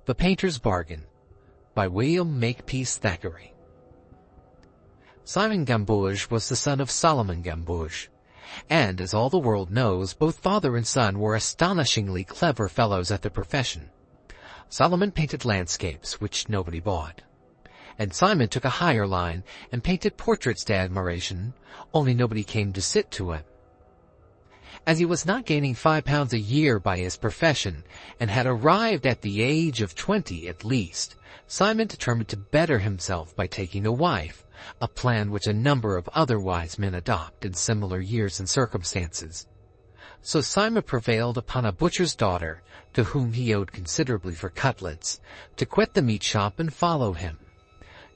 The Painter's Bargain by William Makepeace Thackeray. Simon Gamboge was the son of Solomon Gamboge, and, as all the world knows, both father and son were astonishingly clever fellows at their profession. Solomon painted landscapes, which nobody bought, and Simon took a higher line and painted portraits to admiration, only nobody came to sit to him. As he was not gaining £5 a year by his profession, and had arrived at the age of 20 at least, Simon determined to better himself by taking a wife, a plan which a number of other wise men adopt in similar years and circumstances. So Simon prevailed upon a butcher's daughter, to whom he owed considerably for cutlets, to quit the meat shop and follow him.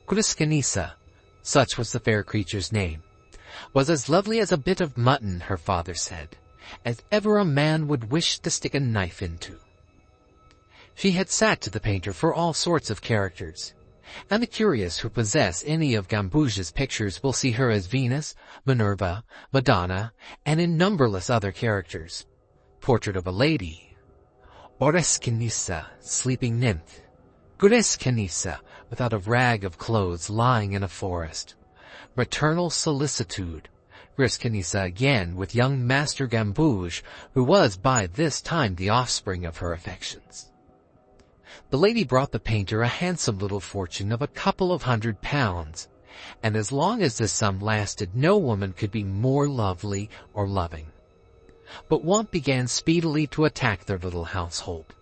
Griscanissa, such was the fair creature's name, was as lovely as a bit of mutton, her father said, as ever a man would wish to stick a knife into. She had sat to the painter for all sorts of characters, and the curious who possess any of Gamboge's pictures will see her as Venus, Minerva, Madonna, and in numberless other characters. Portrait of a lady, Orescanissa, sleeping nymph, Griscanissa, without a rag of clothes, lying in a forest, maternal solicitude, Griscanissa again with young Master Gamboge, who was by this time the offspring of her affections. The lady brought the painter a handsome little fortune of a couple of £100, and as long as this sum lasted no woman could be more lovely or loving. But want began speedily to attack their little household.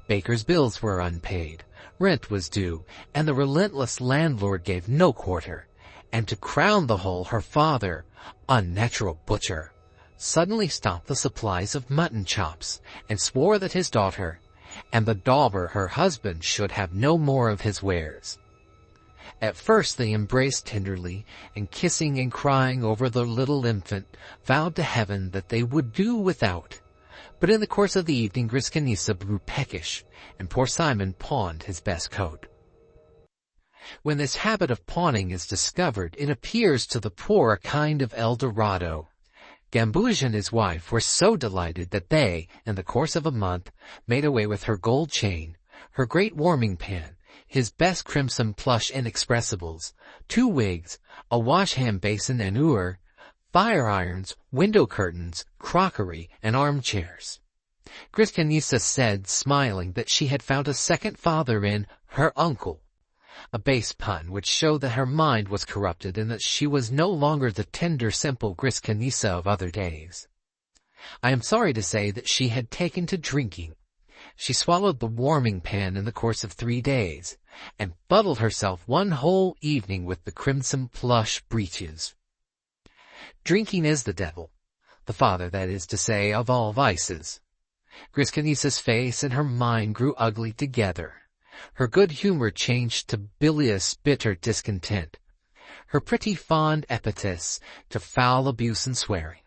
Baker's bills were unpaid, rent was due, and the relentless landlord gave no quarter. And to crown the whole, her father, unnatural butcher, suddenly stopped the supplies of mutton chops, and swore that his daughter, and the dauber her husband, should have no more of his wares. At first they embraced tenderly, and kissing and crying over the little infant, vowed to heaven that they would do without. But in the course of the evening Griscanissa grew peckish, and poor Simon pawned his best coat. When this habit of pawning is discovered, it appears to the poor a kind of El Dorado. Gamboge and his wife were so delighted that they, in the course of a month, made away with her gold chain, her great warming pan, his best crimson plush inexpressibles, 2 wigs, a wash-hand basin and ewer, fire-irons, window curtains, crockery, and armchairs. Griscanissa said, smiling, that she had found a second father in her uncle, a base pun which showed that her mind was corrupted and that she was no longer the tender, simple Griscanissa of other days. I am sorry to say that she had taken to drinking. She swallowed the warming pan in the course of 3 days, and fuddled herself one whole evening with the crimson plush breeches. Drinking is the devil, the father, that is to say, of all vices. Griscanissa's face and her mind grew ugly together. Her good humor changed to bilious, bitter discontent, her pretty fond epithets to foul abuse and swearing.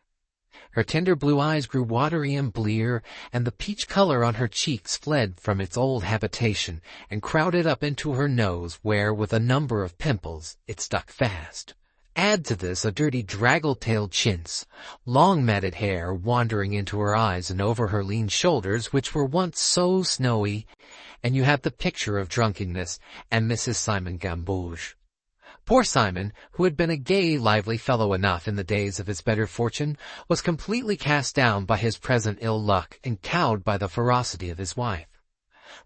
Her tender blue eyes grew watery and blear, and the peach color on her cheeks fled from its old habitation and crowded up into her nose, where, with a number of pimples, it stuck fast. Add to this a dirty draggle-tailed chintz, long matted hair wandering into her eyes and over her lean shoulders, which were once so snowy, and you have the picture of drunkenness and Mrs. Simon Gamboge. Poor Simon, who had been a gay, lively fellow enough in the days of his better fortune, was completely cast down by his present ill luck and cowed by the ferocity of his wife.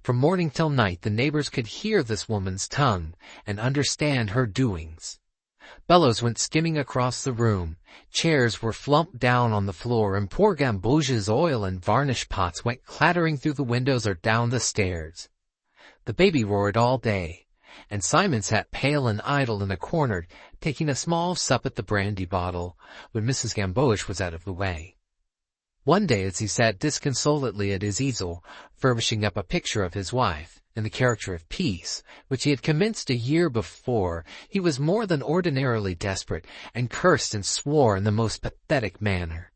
From morning till night the neighbors could hear this woman's tongue and understand her doings. Bellows went skimming across the room, chairs were flumped down on the floor, and poor Gamboge's oil and varnish pots went clattering through the windows or down the stairs. The baby roared all day, and Simon sat pale and idle in a corner, taking a small sup at the brandy bottle, when Mrs. Gamboge was out of the way. One day, as he sat disconsolately at his easel, furbishing up a picture of his wife, in the character of Peace, which he had commenced a year before, he was more than ordinarily desperate, and cursed and swore in the most pathetic manner.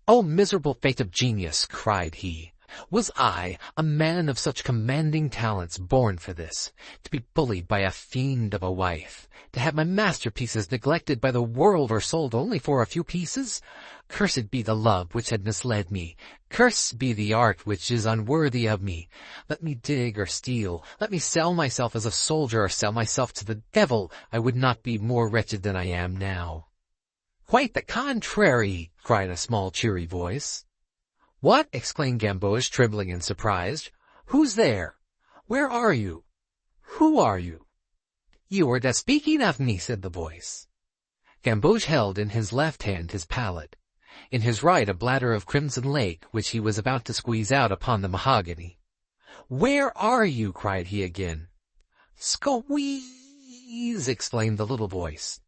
"Oh, miserable fate of genius!" cried he. Was I, a man of such commanding talents, born for this, to be bullied by a fiend of a wife, to have my masterpieces neglected by the world or sold only for a few pieces? Cursed be the love which had misled me. Cursed be the art which is unworthy of me. Let me dig or steal. Let me sell myself as a soldier or sell myself to the devil. I would not be more wretched than I am now. Quite the contrary, cried a small cheery voice. What? Exclaimed Gamboge, trembling and surprised. Who's there? Where are you? Who are you? You were just speaking of me, said the voice. Gamboge held in his left hand his palette, in his right a bladder of crimson lake, which he was about to squeeze out upon the mahogany. Where are you? Cried he again. Squeeze! Exclaimed the little voice.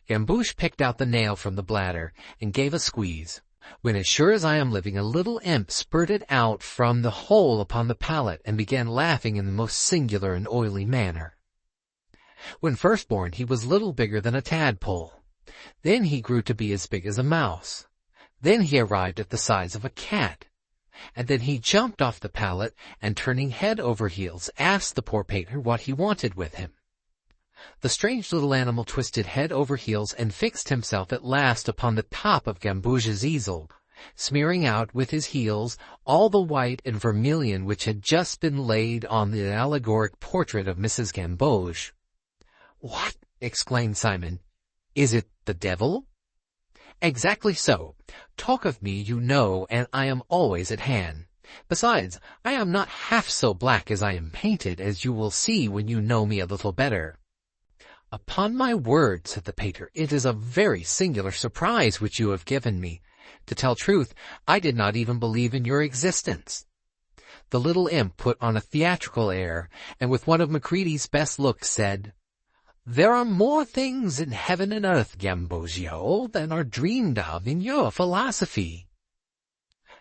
Gamboge picked out the nail from the bladder and gave a squeeze, when, as sure as I am living, a little imp spurted out from the hole upon the pallet and began laughing in the most singular and oily manner. When first born he was little bigger than a tadpole. Then he grew to be as big as a mouse. Then he arrived at the size of a cat. And then he jumped off the pallet and, turning head over heels, asked the poor painter what he wanted with him. The strange little animal twisted head over heels and fixed himself at last upon the top of Gamboge's easel, smearing out with his heels all the white and vermilion which had just been laid on the allegoric portrait of Mrs. Gamboge. What? Exclaimed Simon. Is it the devil? Exactly so. Talk of me, you know, and I am always at hand. Besides, I am not half so black as I am painted, as you will see when you know me a little better. Upon my word, said the painter, it is a very singular surprise which you have given me. To tell truth, I did not even believe in your existence. The little imp put on a theatrical air, and with one of Macready's best looks said, There are more things in heaven and earth, Gamboge, than are dreamed of in your philosophy.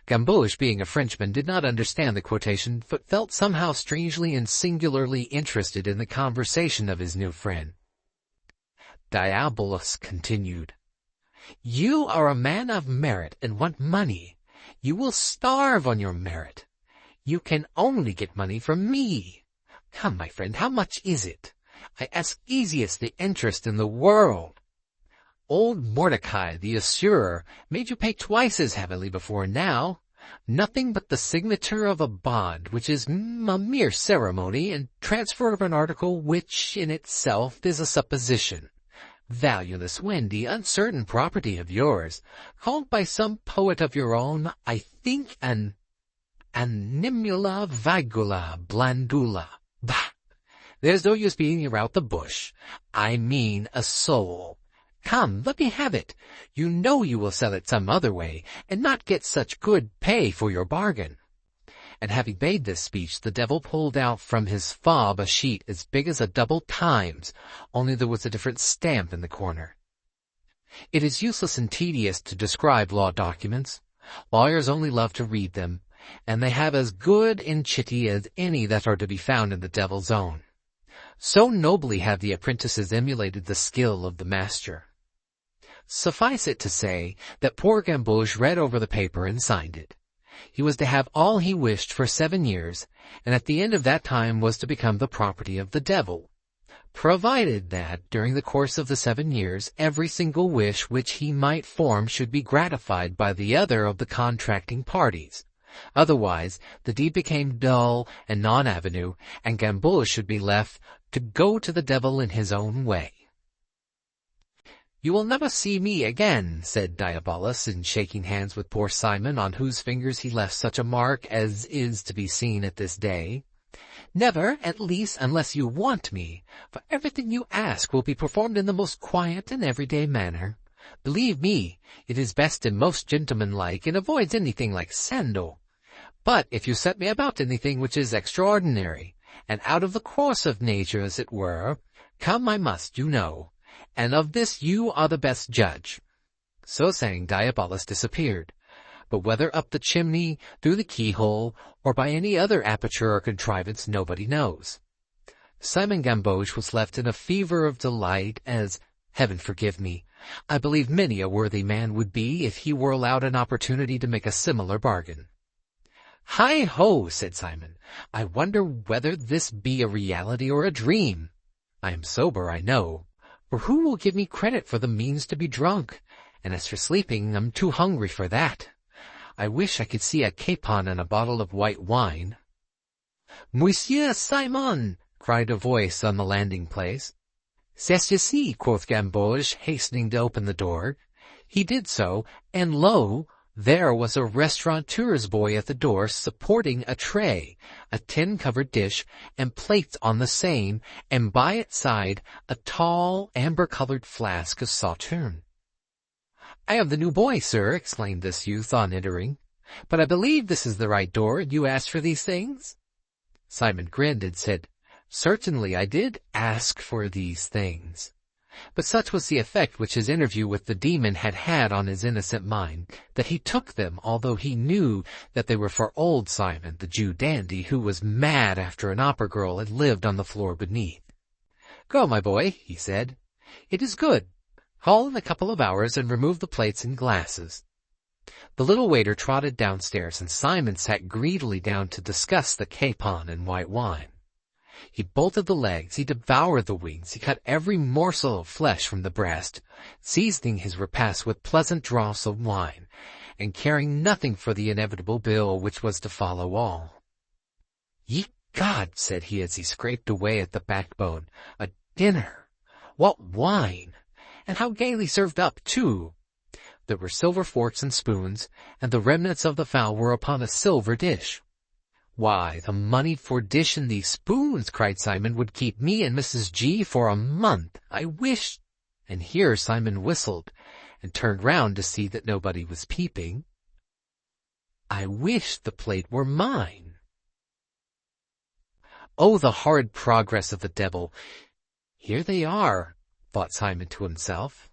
Gamboge, being a Frenchman, did not understand the quotation, but felt somehow strangely and singularly interested in the conversation of his new friend. Diabolus continued, You are a man of merit and want money. You will starve on your merit. You can only get money from me. Come, my friend, how much is it? I ask easiest the interest in the world. Old Mordecai, the assurer, made you pay twice as heavily before now. Nothing but the signature of a bond, which is a mere ceremony, and transfer of an article which in itself is a supposition. Valueless, windy, uncertain property of yours, called by some poet of your own, I think, an animula vagula blandula. Bah! There's no use beating about the bush. I mean a soul. Come, let me have it. You know you will sell it some other way, and not get such good pay for your bargain. And having made this speech, the devil pulled out from his fob a sheet as big as a double Times, only there was a different stamp in the corner. It is useless and tedious to describe law documents. Lawyers only love to read them, and they have as good in chitty as any that are to be found in the devil's own. So nobly have the apprentices emulated the skill of the master. Suffice it to say that poor Gamboge read over the paper and signed it. He was to have all he wished for 7 years, and at the end of that time was to become the property of the devil, provided that, during the course of the 7 years, every single wish which he might form should be gratified by the other of the contracting parties. Otherwise, the deed became dull and non-avenue, and Gamboge should be left to go to the devil in his own way. You will never see me again, said Diabolus, in shaking hands with poor Simon, on whose fingers he left such a mark as is to be seen at this day. Never, at least, unless you want me, for everything you ask will be performed in the most quiet and everyday manner. Believe me, it is best and most gentlemanlike, and avoids anything like scandal. But if you set me about anything which is extraordinary, and out of the course of nature, as it were, come I must, you know, and of this you are the best judge. So saying, Diabolus disappeared, but whether up the chimney, through the keyhole, or by any other aperture or contrivance, nobody knows. Simon Gamboge was left in a fever of delight, as, heaven forgive me, I believe many a worthy man would be if he were allowed an opportunity to make a similar bargain. "Hi-ho," said Simon. "I wonder whether this be a reality or a dream. I am sober, I know, for who will give me credit for the means to be drunk? And as for sleeping, I'm too hungry for that. I wish I could see a capon and a bottle of white wine." "Monsieur Simon!" cried a voice on the landing-place. "C'est ici," quoth Gamboge, hastening to open the door. He did so, and lo! There was a restaurateur's boy at the door, supporting a tray, a tin-covered dish, and plates on the same, and by its side a tall, amber-colored flask of sauterne. "I am the new boy, sir," exclaimed this youth on entering. "But I believe this is the right door, and you asked for these things?" Simon grinned and said, "Certainly I did ask for these things." But such was the effect which his interview with the demon had had on his innocent mind, that he took them, although he knew that they were for old Simon, the Jew dandy, who was mad after an opera girl had lived on the floor beneath. "Go, my boy," he said. "It is good. Call in a couple of hours and remove the plates and glasses." The little waiter trotted downstairs, and Simon sat greedily down to discuss the capon and white wine. He bolted the legs, he devoured the wings, he cut every morsel of flesh from the breast, seasoning his repast with pleasant draughts of wine, and caring nothing for the inevitable bill which was to follow all. "Ye God," said he as he scraped away at the backbone, "a dinner! What wine! And how gaily served up, too! There were silver forks and spoons, and the remnants of the fowl were upon a silver dish." "Why, the money for dishing these spoons," cried Simon, "would keep me and Mrs. G for a month. I wish—" And here Simon whistled, and turned round to see that nobody was peeping. "I wish the plate were mine." Oh, the horrid progress of the devil! "Here they are," thought Simon to himself.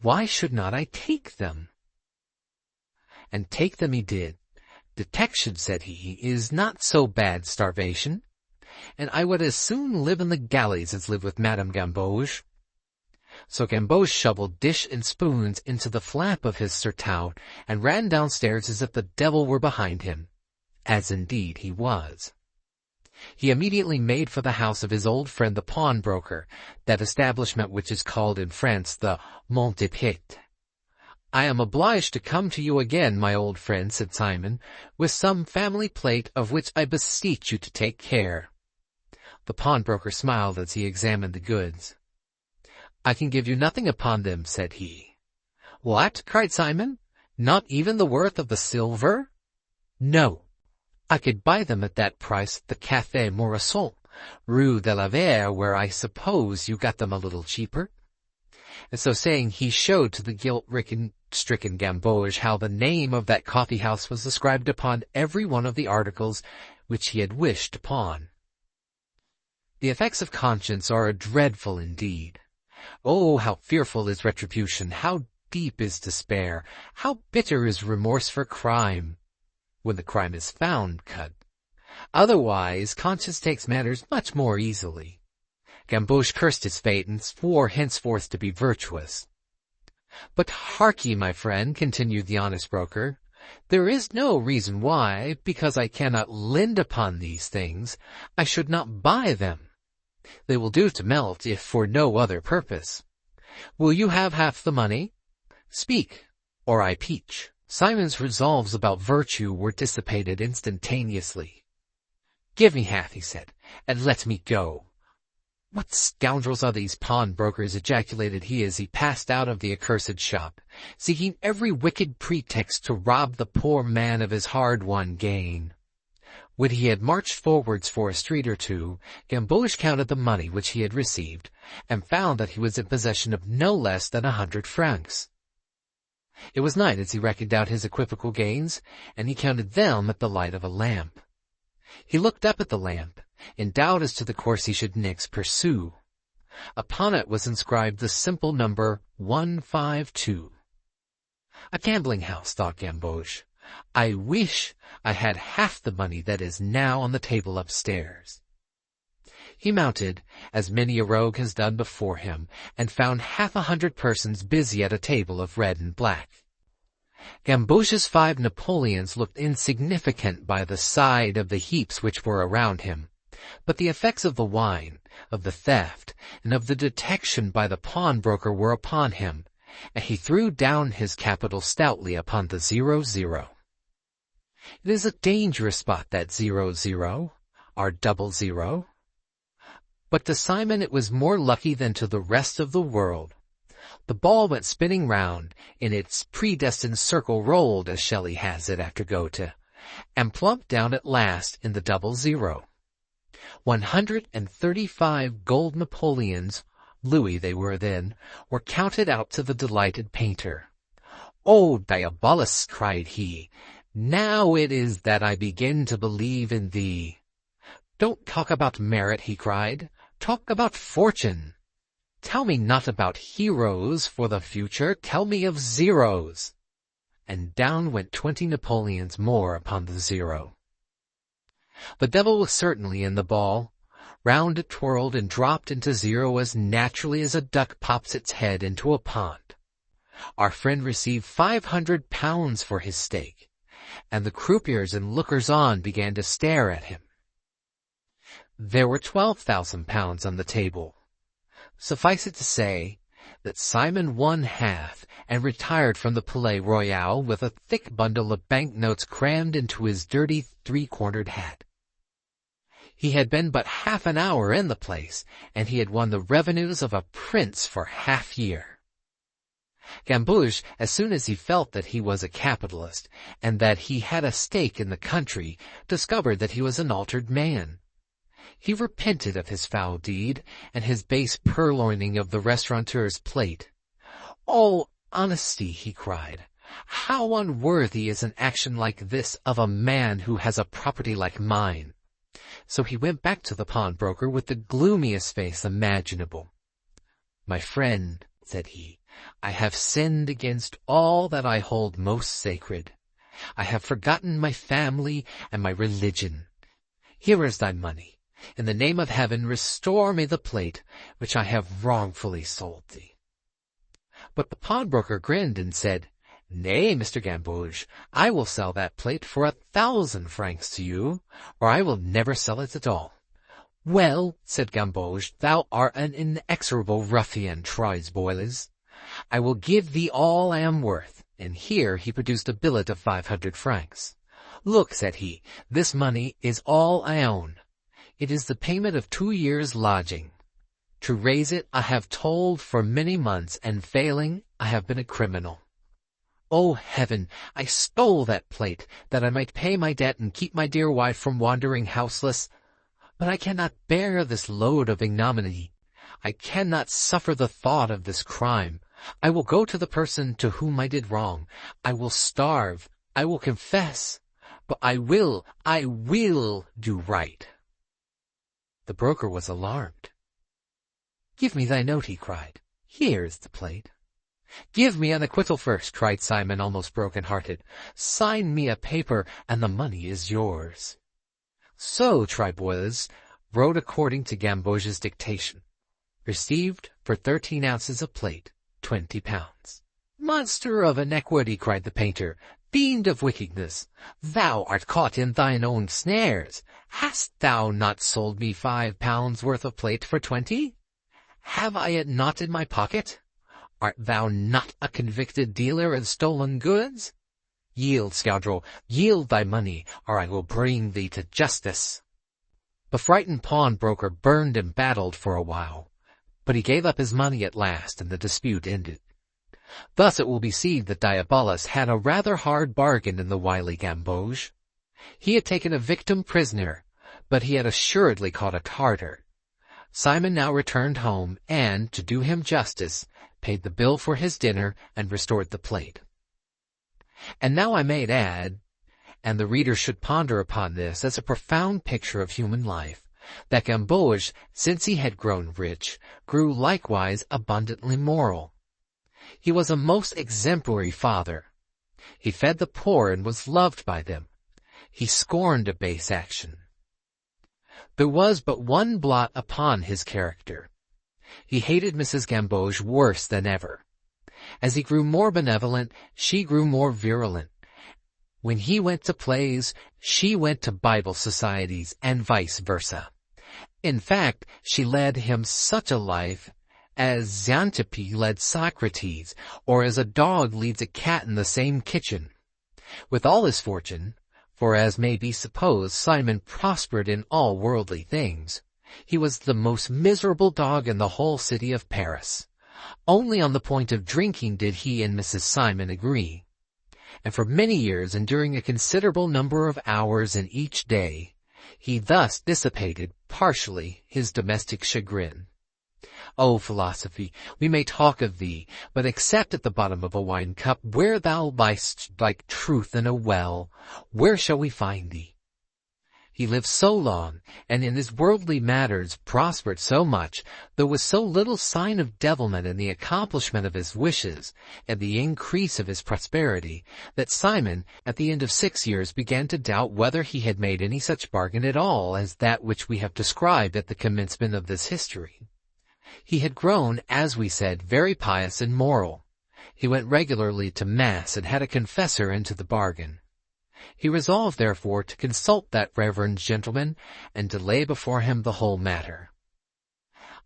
"Why should not I take them?" And take them he did. "Detection," said he, "is not so bad starvation, and I would as soon live in the galleys as live with Madame Gamboge." So Gamboge shoveled dish and spoons into the flap of his surtout, and ran downstairs as if the devil were behind him, as indeed he was. He immediately made for the house of his old friend the pawnbroker, that establishment which is called in France the Makepeace. "I am obliged to come to you again, my old friend," said Simon, "with some family plate of which I beseech you to take care." The pawnbroker smiled as he examined the goods. "I can give you nothing upon them," said he. "What?" cried Simon. "Not even the worth of the silver?" "No. I could buy them at that price at the Café Morisson, Rue de la Verre, where I suppose you got them a little cheaper." And so saying, he showed to the guilt-stricken Gamboge how the name of that coffee-house was inscribed upon every one of the articles which he had wished to pawn. The effects of conscience are dreadful indeed. Oh, how fearful is retribution! How deep is despair! How bitter is remorse for crime, when the crime is found cut! Otherwise, conscience takes matters much more easily. Gamboge cursed his fate, and swore henceforth to be virtuous. "But hark ye, my friend," continued the honest broker, "there is no reason why, because I cannot lend upon these things, I should not buy them. They will do to melt, if for no other purpose. Will you have half the money? Speak, or I peach." Simon's resolves about virtue were dissipated instantaneously. "Give me half," he said, "and let me go." "What scoundrels are these pawnbrokers!" ejaculated he as he passed out of the accursed shop, seeking every wicked pretext to rob the poor man of his hard-won gain. When he had marched forwards for a street or two, Gamboge counted the money which he had received, and found that he was in possession of no less than 100 francs. It was night as he reckoned out his equivocal gains, and he counted them at the light of a lamp. He looked up at the lamp, in doubt as to the course he should next pursue. Upon it was inscribed the simple number 152. "A gambling-house," thought Gamboge. "I wish I had half the money that is now on the table upstairs." He mounted, as many a rogue has done before him, and found 100 persons busy at a table of red and black. Gambouge's 5 Napoleons looked insignificant by the side of the heaps which were around him, but the effects of the wine, of the theft, and of the detection by the pawnbroker were upon him, and he threw down his capital stoutly upon the 00. It is a dangerous spot, that 00, our 00. But to Simon it was more lucky than to the rest of the world. The ball went spinning round, in its predestined circle rolled, as Shelley has it after Goethe, and plumped down at last in the 00. 135 gold Napoleons, Louis they were then, were counted out to the delighted painter. "Oh, Diabolus," cried he, "now it is that I begin to believe in thee." "Don't talk about merit," he cried, "talk about fortune. Tell me not about heroes for the future, tell me of zeros." And down went 20 Napoleons more upon the 0. The devil was certainly in the ball. Round it twirled and dropped into 0 as naturally as a duck pops its head into a pond. Our friend received £500 for his stake, and the croupiers and lookers-on began to stare at him. There were £12,000 on the table. Suffice it to say that Simon won half and retired from the Palais Royal with a thick bundle of banknotes crammed into his dirty 3-cornered hat. He had been but half an hour in the place, and he had won the revenues of a prince for half-year. Gambouge, as soon as he felt that he was a capitalist, and that he had a stake in the country, discovered that he was an altered man. He repented of his foul deed, and his base purloining of the restaurateur's plate. "Oh, honesty," he cried, "how unworthy is an action like this of a man who has a property like mine!" So he went back to the pawnbroker with the gloomiest face imaginable. "My friend," said he, "I have sinned against all that I hold most sacred. I have forgotten my family and my religion. Here is thy money. In the name of heaven, restore me the plate which I have wrongfully sold thee." But the pawnbroker grinned and said, "Nay, Mr. Gambouge, I will sell that plate for 1,000 francs to you, or I will never sell it at all." "Well," said Gambouge, "thou art an inexorable ruffian, Troyes boiles. I will give thee all I am worth," and here he produced a billet of 500 francs. "Look," said he, "this money is all I own. It is the payment of 2 years' lodging. To raise it I have toiled for many months, and failing, I have been a criminal. Oh, heaven, I stole that plate, that I might pay my debt and keep my dear wife from wandering houseless. But I cannot bear this load of ignominy. I cannot suffer the thought of this crime. I will go to the person to whom I did wrong. I will starve. I will confess. But I will do right." The broker was alarmed. "Give me thy note," he cried. "Here is the plate." "Give me an acquittal first," cried Simon, almost broken-hearted. "Sign me a paper, and the money is yours." So Triboilez wrote according to Gambouge's dictation. Received for 13 ounces of plate, £20. "Monster of iniquity," cried the painter, "fiend of wickedness, thou art caught in thine own snares. Hast thou not sold me £5 worth of plate for 20? Have I it not in my pocket? Art thou not a convicted dealer in stolen goods? Yield, scoundrel, yield thy money, or I will bring thee to justice." The frightened pawnbroker burned and battled for a while, but he gave up his money at last, and the dispute ended. Thus it will be seen that Diabolus had a rather hard bargain in the wily Gambouge. He had taken a victim prisoner, but he had assuredly caught a Tartar. Simon now returned home, and, to do him justice, paid the bill for his dinner and restored the plate. And now I may add, and the reader should ponder upon this as a profound picture of human life, that Gambouge, since he had grown rich, grew likewise abundantly moral. He was a most exemplary father. He fed the poor and was loved by them. He scorned a base action. There was but one blot upon his character. He hated Mrs. Gambouge worse than ever. As he grew more benevolent, she grew more virulent. When he went to plays, she went to Bible societies, and vice versa. In fact, she led him such a life as Xanthippe led Socrates, or as a dog leads a cat in the same kitchen. With all his fortune, for as may be supposed, Simon prospered in all worldly things, he was the most miserable dog in the whole city of Paris. Only on the point of drinking did he and Mrs. Simon agree. And for many years, and during a considerable number of hours in each day, he thus dissipated, partially, his domestic chagrin. O philosophy, we may talk of thee, but except at the bottom of a wine-cup, where thou liest like truth in a well, where shall we find thee? He lived so long, and in his worldly matters prospered so much, though with so little sign of devilment in the accomplishment of his wishes, and the increase of his prosperity, that Simon, at the end of 6 years, began to doubt whether he had made any such bargain at all as that which we have described at the commencement of this history. He had grown, as we said, very pious and moral. He went regularly to Mass and had a confessor into the bargain. He resolved, therefore, to consult that reverend gentleman, and to lay before him the whole matter.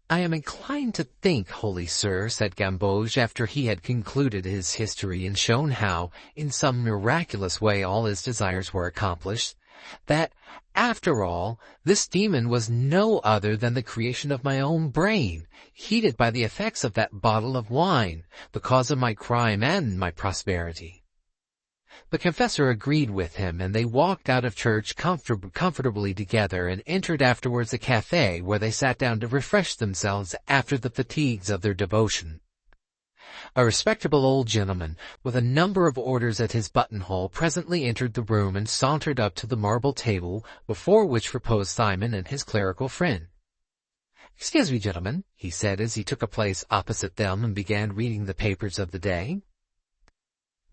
"I am inclined to think, holy sir," said Gamboge, after he had concluded his history and shown how, in some miraculous way, all his desires were accomplished, "that, after all, this demon was no other than the creation of my own brain, heated by the effects of that bottle of wine, the cause of my crime and my prosperity." The confessor agreed with him, and they walked out of church comfortably together, and entered afterwards a café, where they sat down to refresh themselves after the fatigues of their devotion. A respectable old gentleman, with a number of orders at his buttonhole, presently entered the room and sauntered up to the marble table, before which reposed Simon and his clerical friend. "Excuse me, gentlemen," he said, as he took a place opposite them and began reading the papers of the day.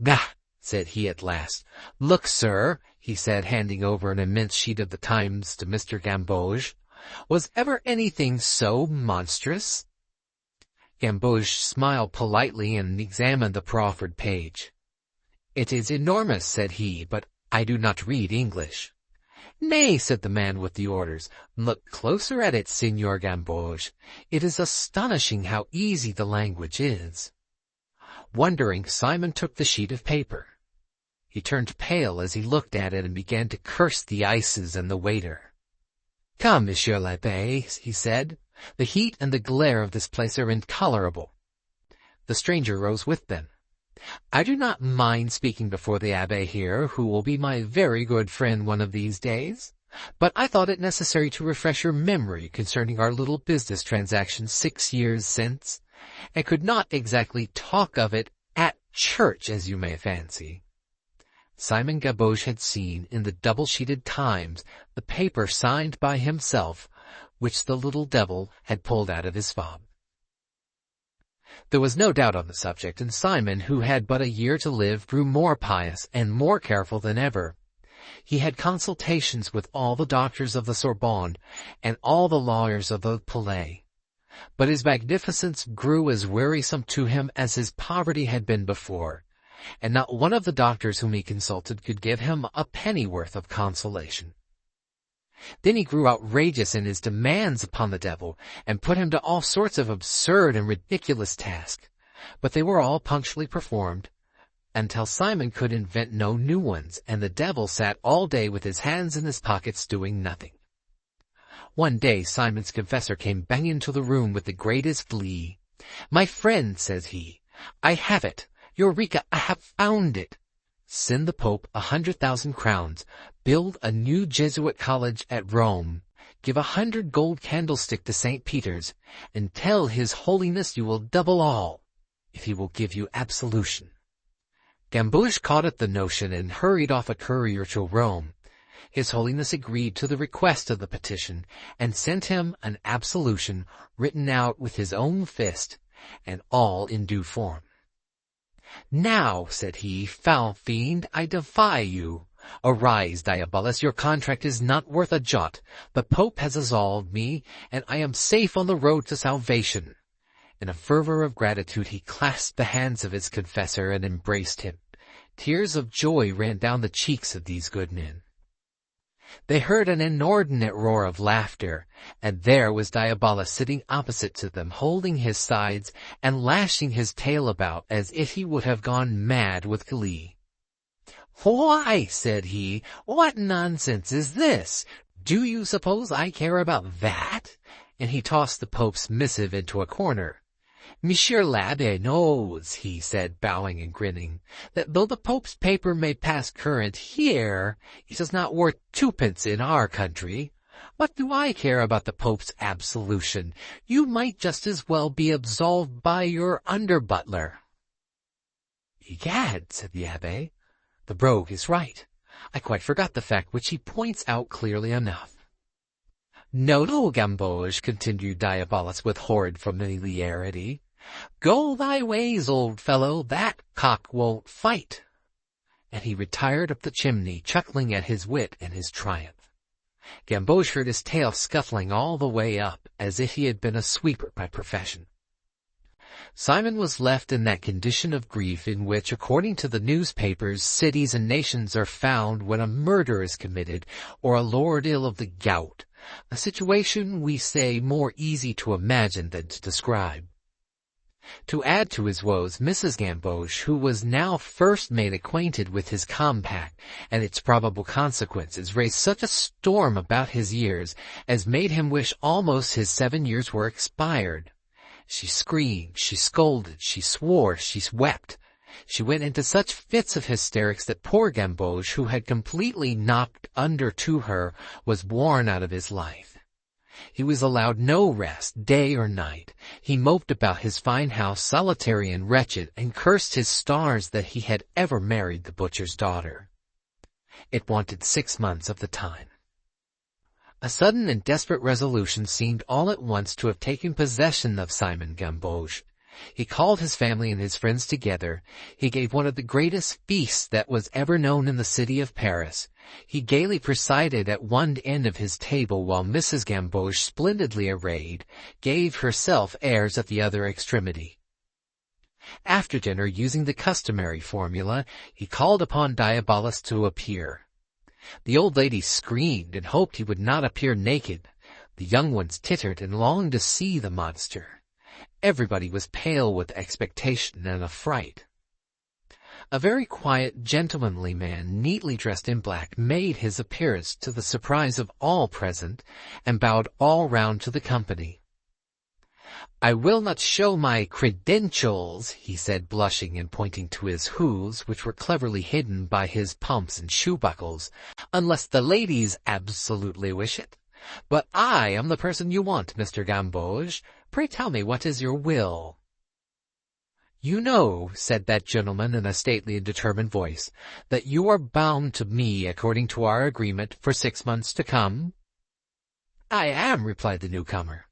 "Gah!" said he at last. "Look, sir," he said, handing over an immense sheet of the Times to Mr. Gamboge. "Was ever anything so monstrous?" Gamboge smiled politely and examined the proffered page. "It is enormous," said he, "but I do not read English." "Nay," said the man with the orders, "look closer at it, Signor Gamboge. It is astonishing how easy the language is." Wondering, Simon took the sheet of paper. He turned pale as he looked at it and began to curse the ices and the waiter. "Come, Monsieur l'Abbé," he said, "the heat and the glare of this place are intolerable." The stranger rose with them. "I do not mind speaking before the Abbé here, who will be my very good friend one of these days, but I thought it necessary to refresh your memory concerning our little business transaction 6 years since, and could not exactly talk of it at church, as you may fancy." Simon Gamboge had seen, in the double-sheeted Times, the paper signed by himself, which the little devil had pulled out of his fob. There was no doubt on the subject, and Simon, who had but a year to live, grew more pious and more careful than ever. He had consultations with all the doctors of the Sorbonne and all the lawyers of the Palais. But his magnificence grew as wearisome to him as his poverty had been before, and not one of the doctors whom he consulted could give him a pennyworth of consolation. Then he grew outrageous in his demands upon the devil, and put him to all sorts of absurd and ridiculous tasks, but they were all punctually performed, until Simon could invent no new ones, and the devil sat all day with his hands in his pockets doing nothing. One day Simon's confessor came banging into the room with the greatest glee. "My friend," says he, "I have it. Eureka, I have found it. Send the Pope 100,000 crowns, build a new Jesuit college at Rome, give 100 gold candlestick to St. Peter's, and tell His Holiness you will double all, if he will give you absolution." Gamboge caught at the notion and hurried off a courier to Rome. His Holiness agreed to the request of the petition, and sent him an absolution written out with his own fist, and all in due form. "Now," said he, "foul fiend, I defy you. Arise, Diabolus, your contract is not worth a jot. The Pope has absolved me, and I am safe on the road to salvation." In a fervor of gratitude he clasped the hands of his confessor and embraced him. Tears of joy ran down the cheeks of these good men. They heard an inordinate roar of laughter, and there was Diabolus sitting opposite to them, holding his sides and lashing his tail about as if he would have gone mad with glee. "Why," said he, "what nonsense is this? Do you suppose I care about that?" And he tossed the Pope's missive into a corner. "Monsieur l'Abbé knows," he said, bowing and grinning, "that though the Pope's paper may pass current here, it is not worth twopence in our country. What do I care about the Pope's absolution? You might just as well be absolved by your under-butler." "Egad," said the Abbé, "the rogue is right. I quite forgot the fact which he points out clearly enough." "No, Gamboge," continued Diabolus with horrid familiarity. "Go thy ways, old fellow, that cock won't fight." And he retired up the chimney, chuckling at his wit and his triumph. Gamboge heard his tail scuffling all the way up, as if he had been a sweeper by profession. Simon was left in that condition of grief in which, according to the newspapers, cities and nations are found when a murder is committed, or a lord ill of the gout, a situation, we say, more easy to imagine than to describe. To add to his woes, Mrs. Gamboge, who was now first made acquainted with his compact and its probable consequences, raised such a storm about his years as made him wish almost his 7 years were expired. She screamed, she scolded, she swore, she wept. She went into such fits of hysterics that poor Gamboge, who had completely knocked under to her, was worn out of his life. He was allowed no rest, day or night. He moped about his fine house, solitary and wretched, and cursed his stars that he had ever married the butcher's daughter. It wanted 6 months of the time. A sudden and desperate resolution seemed all at once to have taken possession of Simon Gamboge. He called his family and his friends together. He gave one of the greatest feasts that was ever known in the city of Paris. He gaily presided at one end of his table, while Mrs. Gamboge, splendidly arrayed, gave herself airs at the other extremity. After dinner, using the customary formula, he called upon Diabolus to appear. The old lady screamed and hoped he would not appear naked. The young ones tittered and longed to see the monster. Everybody was pale with expectation and affright. A very quiet, gentlemanly man, neatly dressed in black, made his appearance to the surprise of all present, and bowed all round to the company. "I will not show my credentials," he said, blushing and pointing to his hooves, which were cleverly hidden by his pumps and shoe-buckles, "unless the ladies absolutely wish it. But I am the person you want, Mr. Gamboge. Pray tell me, what is your will?" "You know," said that gentleman in a stately and determined voice, "that you are bound to me according to our agreement for 6 months to come?" "I am," replied the newcomer.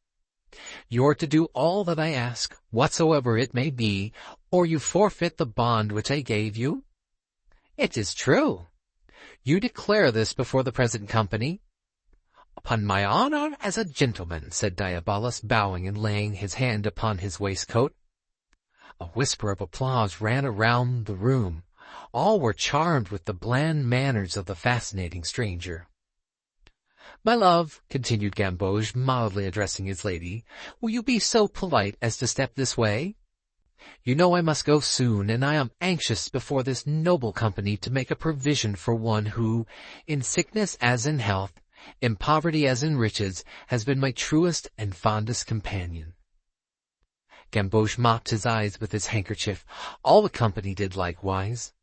"You are to do all that I ask, whatsoever it may be, or you forfeit the bond which I gave you." "It is true." "You declare this before the present company?" "Upon my honor as a gentleman," said Diabolus, bowing and laying his hand upon his waistcoat. A whisper of applause ran around the room. All were charmed with the bland manners of the fascinating stranger. "My love," continued Gamboge, mildly addressing his lady, "will you be so polite as to step this way? You know I must go soon, and I am anxious before this noble company to make a provision for one who, in sickness as in health, in poverty as in riches, has been my truest and fondest companion." Gamboge mopped his eyes with his handkerchief. All the company did likewise.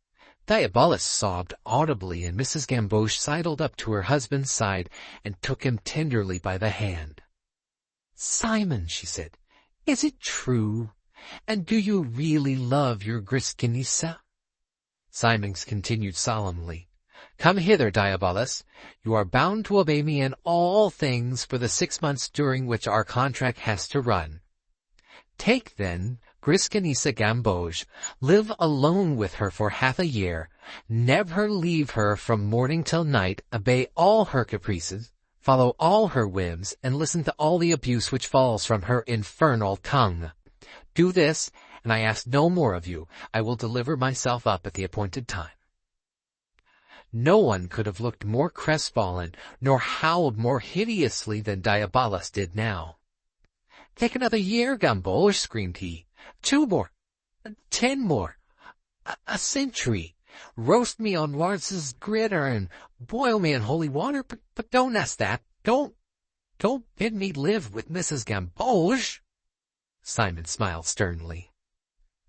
Diabolus sobbed audibly, and Mrs. Gamboge sidled up to her husband's side and took him tenderly by the hand. "Simon," she said, "is it true? And do you really love your Griskinissa?" Simon continued solemnly, "Come hither, Diabolus. You are bound to obey me in all things for the 6 months during which our contract has to run. Take, then, Griskinissa Gamboge, live alone with her for half a year, never leave her from morning till night, obey all her caprices, follow all her whims, and listen to all the abuse which falls from her infernal tongue. Do this, and I ask no more of you. I will deliver myself up at the appointed time." No one could have looked more crestfallen, nor howled more hideously than Diabolus did now. "Take another year, Gamboge," screamed he. "2 more. 10 more. A century. Roast me on Wards's gridiron, boil me in holy water, but don't ask that. Don't bid me live with Mrs. Gamboge." Simon smiled sternly.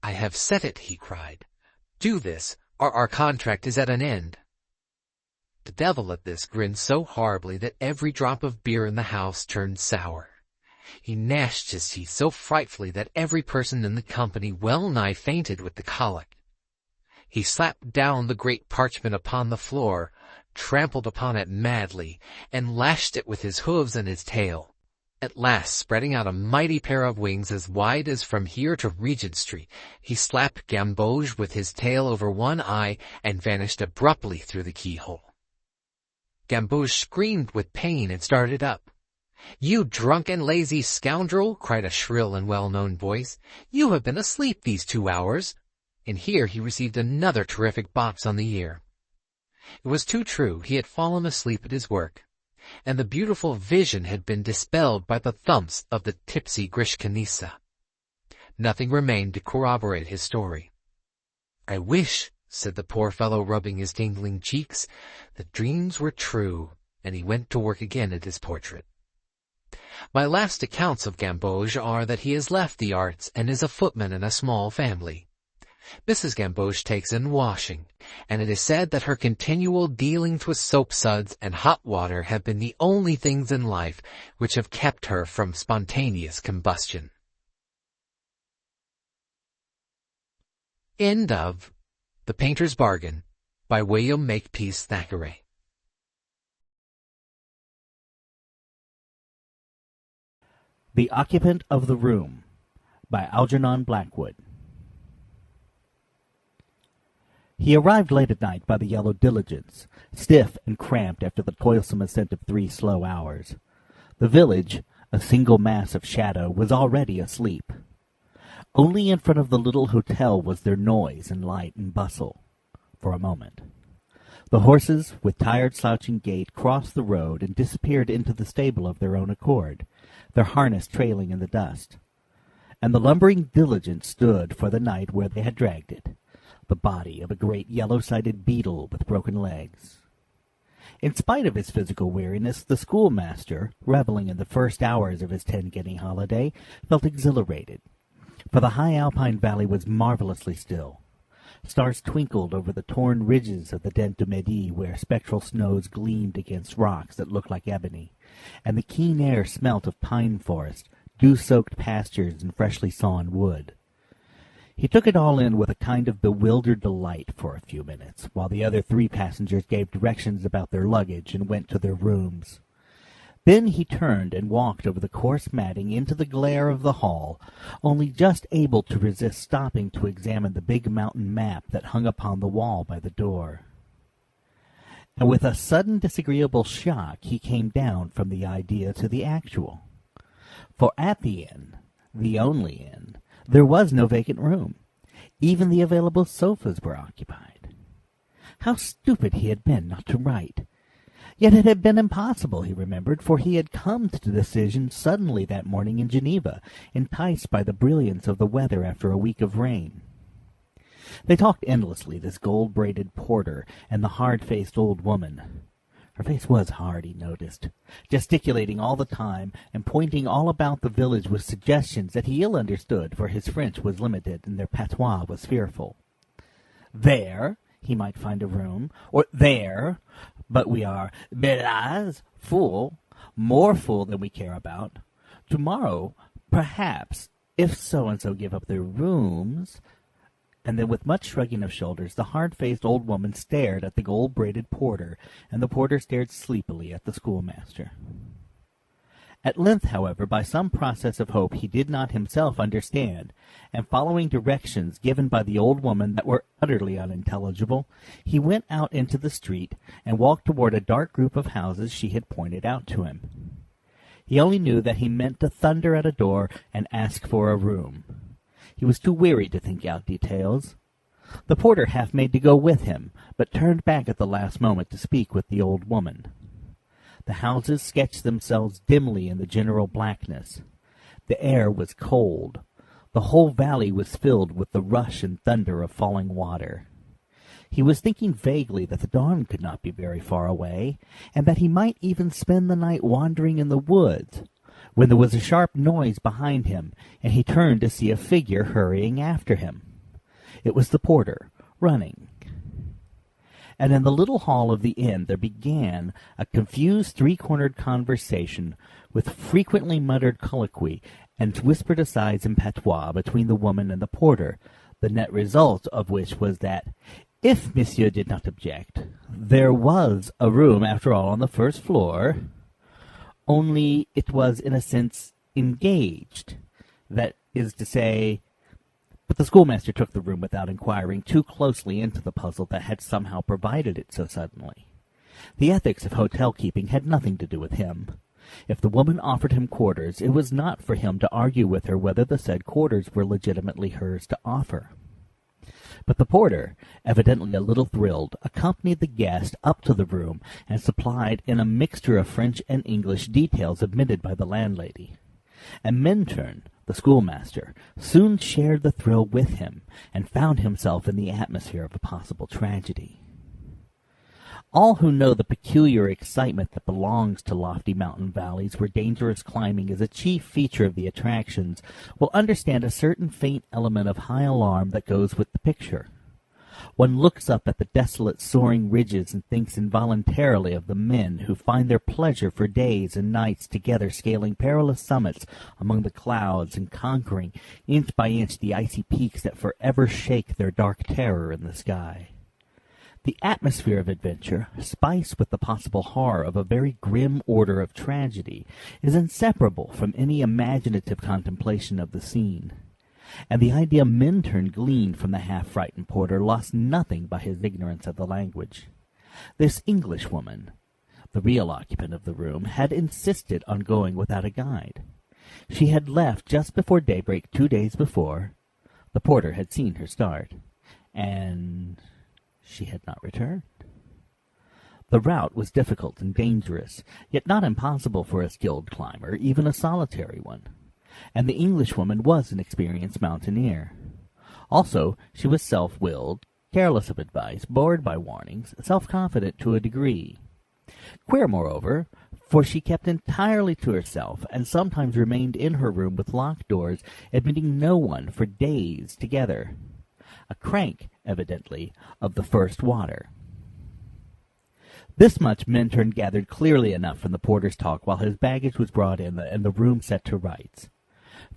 "I have said it," he cried. "Do this, or our contract is at an end." The devil at this grinned so horribly that every drop of beer in the house turned sour. He gnashed his teeth so frightfully that every person in the company well nigh fainted with the colic. He slapped down the great parchment upon the floor, trampled upon it madly, and lashed it with his hooves and his tail. At last, spreading out a mighty pair of wings as wide as from here to Regent Street, he slapped Gamboge with his tail over one eye and vanished abruptly through the keyhole. Gamboge screamed with pain and started up. "You drunken, lazy scoundrel!" cried a shrill and well-known voice. "You have been asleep these 2 hours." And here he received another terrific box on the ear. It was too true. He had fallen asleep at his work, and the beautiful vision had been dispelled by the thumps of the tipsy Grishkanisa. Nothing remained to corroborate his story. "I wish," said the poor fellow, rubbing his tingling cheeks, "the dreams were true," and he went to work again at his portrait. My last accounts of Gamboge are that he has left the arts and is a footman in a small family. Mrs. Gamboge takes in washing, and it is said that her continual dealings with soap-suds and hot water have been the only things in life which have kept her from spontaneous combustion. End of The Painter's Bargain by William Makepeace Thackeray. The Occupant of the Room by Algernon Blackwood. He arrived late at night by the yellow diligence, stiff and cramped after the toilsome ascent of 3 slow hours. The village, a single mass of shadow, was already asleep. Only in front of the little hotel was there noise and light and bustle, for a moment. The horses, with tired slouching gait, crossed the road and disappeared into the stable of their own accord, their harness trailing in the dust. And the lumbering diligence stood for the night where they had dragged it, the body of a great yellow-sided beetle with broken legs. In spite of his physical weariness, the schoolmaster, reveling in the first hours of his 10-guinea holiday, felt exhilarated, for the high alpine valley was marvelously still. Stars twinkled over the torn ridges of the Dent du Midi, where spectral snows gleamed against rocks that looked like ebony, and the keen air smelt of pine forest, dew-soaked pastures, and freshly sawn wood. He took it all in with a kind of bewildered delight for a few minutes, while the other 3 passengers gave directions about their luggage and went to their rooms. Then he turned and walked over the coarse matting into the glare of the hall, only just able to resist stopping to examine the big mountain map that hung upon the wall by the door. And with a sudden disagreeable shock he came down from the idea to the actual. For at the inn, the only inn, there was no vacant room. Even the available sofas were occupied. How stupid he had been not to write! Yet it had been impossible, he remembered, for he had come to the decision suddenly that morning in Geneva, enticed by the brilliance of the weather after a week of rain. They talked endlessly, this gold-braided porter and the hard-faced old woman. Her face was hard, he noticed, gesticulating all the time and pointing all about the village with suggestions that he ill understood, for his French was limited and their patois was fearful. There he might find a room, or there, but we are belas, full, more full than we care about. Tomorrow, perhaps, if so-and-so give up their rooms. And then with much shrugging of shoulders, the hard-faced old woman stared at the gold-braided porter, and the porter stared sleepily at the schoolmaster. At length, however, by some process of hope he did not himself understand, and following directions given by the old woman that were utterly unintelligible, he went out into the street and walked toward a dark group of houses she had pointed out to him. He only knew that he meant to thunder at a door and ask for a room. He was too weary to think out details. The porter half made to go with him, but turned back at the last moment to speak with the old woman. The houses sketched themselves dimly in the general blackness. The air was cold. The whole valley was filled with the rush and thunder of falling water. He was thinking vaguely that the dawn could not be very far away, and that he might even spend the night wandering in the woods, when there was a sharp noise behind him, and he turned to see a figure hurrying after him. It was the porter, running. And in the little hall of the inn there began a confused three-cornered conversation, with frequently muttered colloquy and whispered asides in patois between the woman and the porter, the net result of which was that, if monsieur did not object, there was a room, after all, on the first floor, only it was, in a sense, engaged. That is to say, but the schoolmaster took the room without inquiring too closely into the puzzle that had somehow provided it so suddenly. The ethics of hotel-keeping had nothing to do with him. If the woman offered him quarters, it was not for him to argue with her whether the said quarters were legitimately hers to offer. But the porter, evidently a little thrilled, accompanied the guest up to the room and supplied in a mixture of French and English details admitted by the landlady. And Minturn, the schoolmaster, soon shared the thrill with him, and found himself in the atmosphere of a possible tragedy. All who know the peculiar excitement that belongs to lofty mountain valleys where dangerous climbing is a chief feature of the attractions will understand a certain faint element of high alarm that goes with the picture. One looks up at the desolate soaring ridges and thinks involuntarily of the men who find their pleasure for days and nights together scaling perilous summits among the clouds and conquering inch by inch the icy peaks that forever shake their dark terror in the sky. The atmosphere of adventure, spiced with the possible horror of a very grim order of tragedy, is inseparable from any imaginative contemplation of the scene. And the idea Minturn gleaned from the half-frightened porter lost nothing by his ignorance of the language. This Englishwoman, the real occupant of the room, had insisted on going without a guide. She had left just before daybreak 2 days before. The porter had seen her start, and she had not returned. The route was difficult and dangerous, yet not impossible for a skilled climber, even a solitary one. And the Englishwoman was an experienced mountaineer. Also, she was self-willed, careless of advice, bored by warnings, self-confident to a degree. Queer, moreover, for she kept entirely to herself, and sometimes remained in her room with locked doors, admitting no one for days together. A crank, evidently, of the first water. This much Minturn gathered clearly enough from the porter's talk while his baggage was brought in and the room set to rights.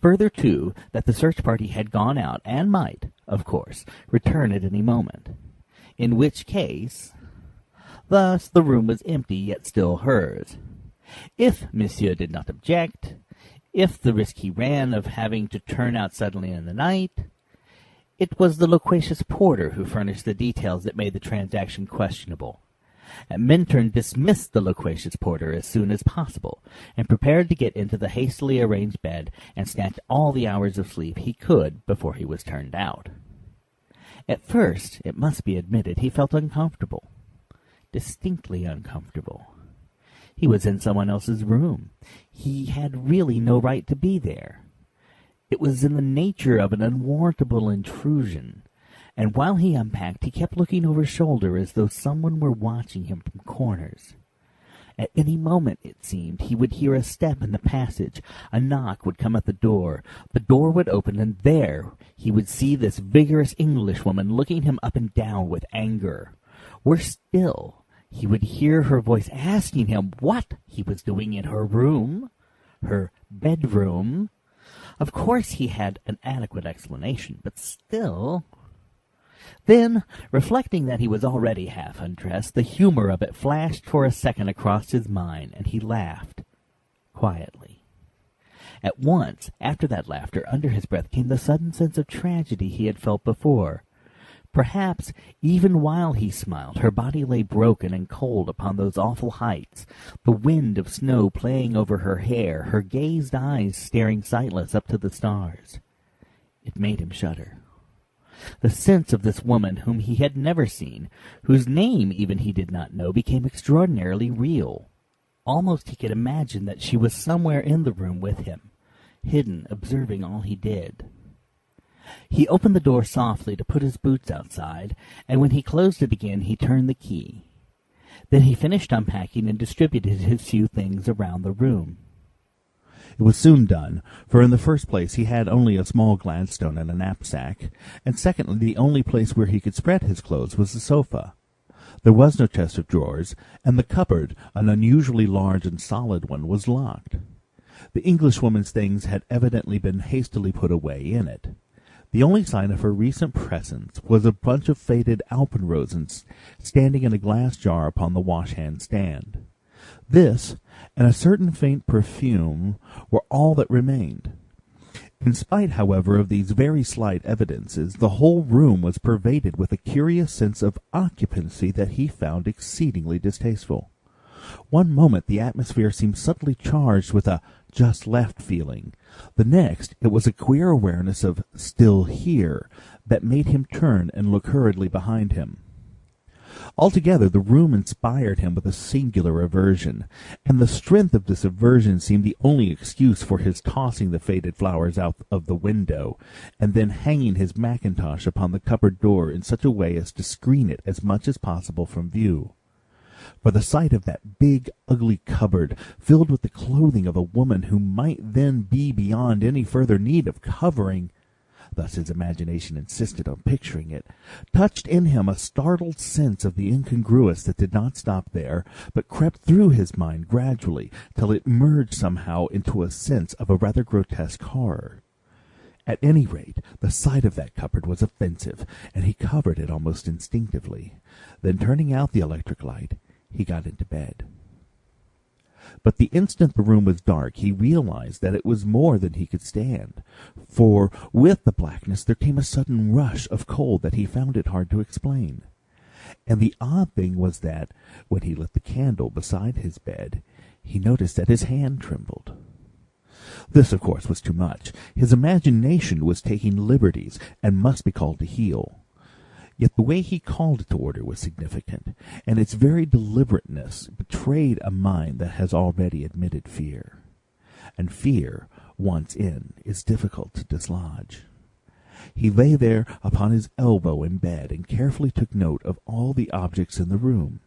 Further, too, that the search party had gone out, and might, of course, return at any moment. In which case, thus the room was empty, yet still hers. If monsieur did not object, if the risk he ran of having to turn out suddenly in the night, it was the loquacious porter who furnished the details that made the transaction questionable. And Minturn dismissed the loquacious porter as soon as possible, and prepared to get into the hastily arranged bed and snatch all the hours of sleep he could before he was turned out. At first, it must be admitted, he felt uncomfortable, distinctly uncomfortable. He was in someone else's room. He had really no right to be there. It was in the nature of an unwarrantable intrusion, and while he unpacked, he kept looking over his shoulder as though someone were watching him from corners. At any moment, it seemed, he would hear a step in the passage, a knock would come at the door would open, and there he would see this vigorous Englishwoman looking him up and down with anger. Worse still, he would hear her voice asking him what he was doing in her room, her bedroom. Of course he had an adequate explanation, but still. Then, reflecting that he was already half undressed, the humor of it flashed for a second across his mind, and he laughed, quietly. At once, after that laughter, under his breath came the sudden sense of tragedy he had felt before. Perhaps, even while he smiled, her body lay broken and cold upon those awful heights, the wind of snow playing over her hair, her glazed eyes staring sightless up to the stars. It made him shudder. The sense of this woman whom he had never seen, whose name even he did not know, became extraordinarily real. Almost he could imagine that she was somewhere in the room with him, hidden, observing all he did. He opened the door softly to put his boots outside, and when he closed it again he turned the key. Then he finished unpacking and distributed his few things around the room. It was soon done, for in the first place he had only a small Gladstone and a knapsack, and secondly the only place where he could spread his clothes was the sofa. There was no chest of drawers, and the cupboard, an unusually large and solid one, was locked. The Englishwoman's things had evidently been hastily put away in it. The only sign of her recent presence was a bunch of faded alpenrosens standing in a glass jar upon the wash-hand stand. This, and a certain faint perfume, were all that remained. In spite, however, of these very slight evidences, the whole room was pervaded with a curious sense of occupancy that he found exceedingly distasteful. One moment the atmosphere seemed subtly charged with a just-left feeling. The next it was a queer awareness of still here that made him turn and look hurriedly behind him. Altogether the room inspired him with a singular aversion, and the strength of this aversion seemed the only excuse for his tossing the faded flowers out of the window, and then hanging his mackintosh upon the cupboard door in such a way as to screen it as much as possible from view. For the sight of that big, ugly cupboard, filled with the clothing of a woman who might then be beyond any further need of covering, thus his imagination insisted on picturing it, touched in him a startled sense of the incongruous that did not stop there, but crept through his mind gradually, till it merged somehow into a sense of a rather grotesque horror. At any rate, the sight of that cupboard was offensive, and he covered it almost instinctively. Then, turning out the electric light, he got into bed. But the instant the room was dark, he realized that it was more than he could stand, for with the blackness there came a sudden rush of cold that he found it hard to explain. And the odd thing was that, when he lit the candle beside his bed, he noticed that his hand trembled. This, of course, was too much. His imagination was taking liberties, and must be called to heel. Yet the way he called it to order was significant, and its very deliberateness betrayed a mind that has already admitted fear. And fear, once in, is difficult to dislodge. He lay there upon his elbow in bed and carefully took note of all the objects in the room,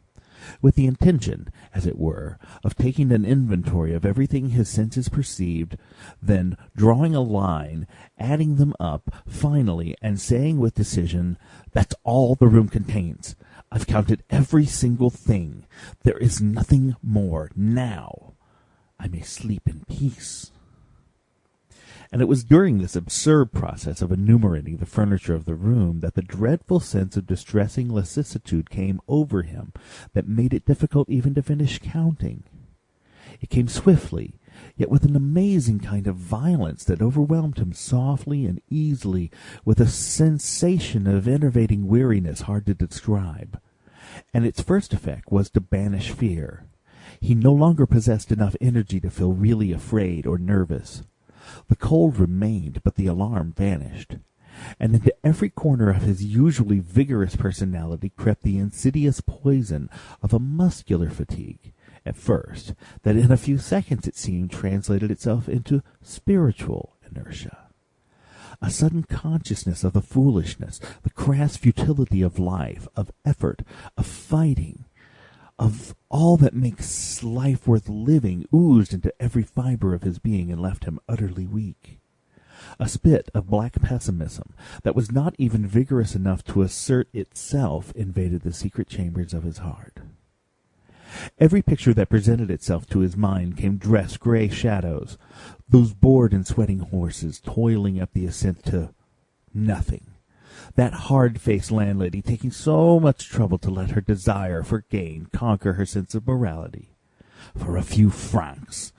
with the intention, as it were, of taking an inventory of everything his senses perceived, then drawing a line, adding them up, finally, and saying with decision, "That's all the room contains. I've counted every single thing. There is nothing more now. I may sleep in peace." And it was during this absurd process of enumerating the furniture of the room that the dreadful sense of distressing lassitude came over him that made it difficult even to finish counting. It came swiftly, yet with an amazing kind of violence that overwhelmed him softly and easily, with a sensation of enervating weariness hard to describe. And its first effect was to banish fear. He no longer possessed enough energy to feel really afraid or nervous. The cold remained, but the alarm vanished, and into every corner of his usually vigorous personality crept the insidious poison of a muscular fatigue, at first, that in a few seconds it seemed translated itself into spiritual inertia. A sudden consciousness of the foolishness, the crass futility of life, of effort, of fighting, of all that makes life worth living, oozed into every fibre of his being and left him utterly weak. A spit of black pessimism that was not even vigorous enough to assert itself invaded the secret chambers of his heart. Every picture that presented itself to his mind came dressed grey shadows, those bored and sweating horses toiling up the ascent to nothing. That hard-faced landlady taking so much trouble to let her desire for gain conquer her sense of morality. For a few francs.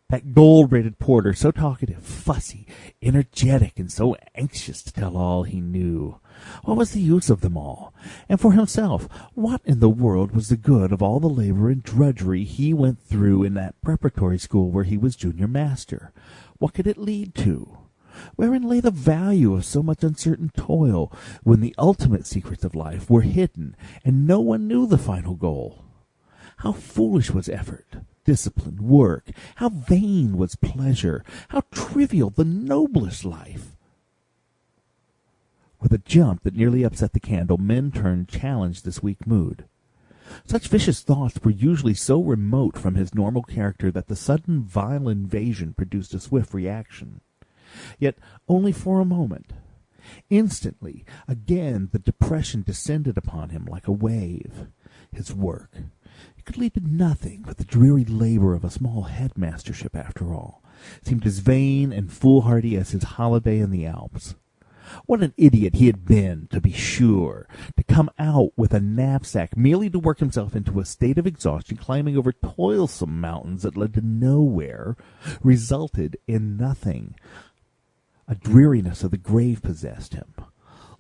That gold-rated porter, so talkative, fussy, energetic, and so anxious to tell all he knew. What was the use of them all? And for himself, what in the world was the good of all the labor and drudgery he went through in that preparatory school where he was junior master? What could it lead to? Wherein lay the value of so much uncertain toil, when the ultimate secrets of life were hidden, and no one knew the final goal? How foolish was effort, discipline, work! How vain was pleasure! How trivial the noblest life! With a jump that nearly upset the candle, Minturn challenged this weak mood. Such vicious thoughts were usually so remote from his normal character that the sudden vile invasion produced a swift reaction. Yet only for a moment. Instantly, again the depression descended upon him like a wave. His work, it could lead to nothing but the dreary labor of a small headmastership after all, seemed as vain and foolhardy as his holiday in the Alps. What an idiot he had been, to be sure, to come out with a knapsack merely to work himself into a state of exhaustion, climbing over toilsome mountains that led to nowhere, resulted in nothing. A dreariness of the grave possessed him.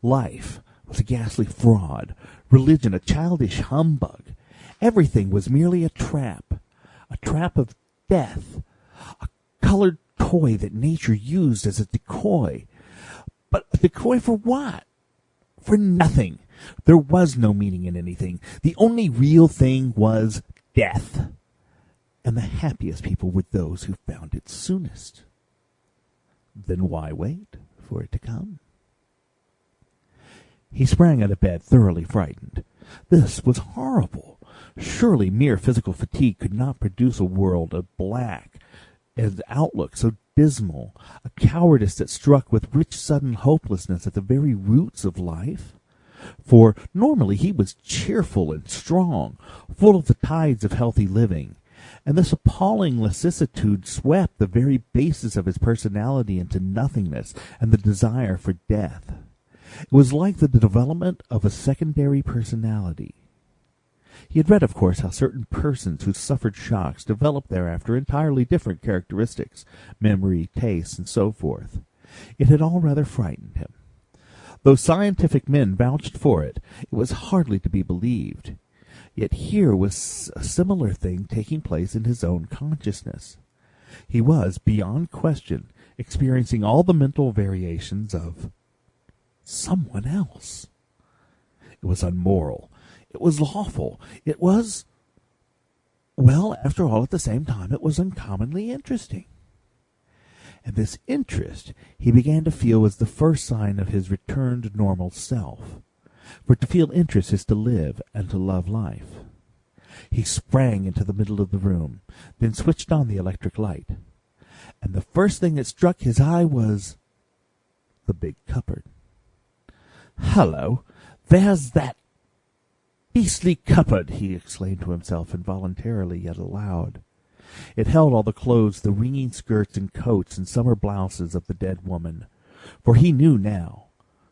Life was a ghastly fraud, religion a childish humbug. Everything was merely a trap of death, a colored toy that nature used as a decoy. But a decoy for what? For nothing. There was no meaning in anything. The only real thing was death. And the happiest people were those who found it soonest. Then why wait for it to come? He sprang out of bed, thoroughly frightened. This was horrible. Surely mere physical fatigue could not produce a world of black, an outlook so dismal, a cowardice that struck with rich sudden hopelessness at the very roots of life. For normally he was cheerful and strong, full of the tides of healthy living, and this appalling lassitude swept the very basis of his personality into nothingness and the desire for death. It was like the development of a secondary personality. He had read, of course, how certain persons who suffered shocks developed thereafter entirely different characteristics, memory, taste, and so forth. It had all rather frightened him. Though scientific men vouched for it, it was hardly to be believed. Yet here was a similar thing taking place in his own consciousness. He was, beyond question, experiencing all the mental variations of someone else. It was unmoral. It was lawful. It was, well, after all, at the same time, it was uncommonly interesting. And this interest he began to feel was the first sign of his returned normal self. For to feel interest is to live and to love life. He sprang into the middle of the room, then switched on the electric light. And the first thing that struck his eye was the big cupboard. "Hullo, there's that beastly cupboard!" he exclaimed to himself involuntarily yet aloud. It held all the clothes, the ringing skirts and coats and summer blouses of the dead woman, for he knew now,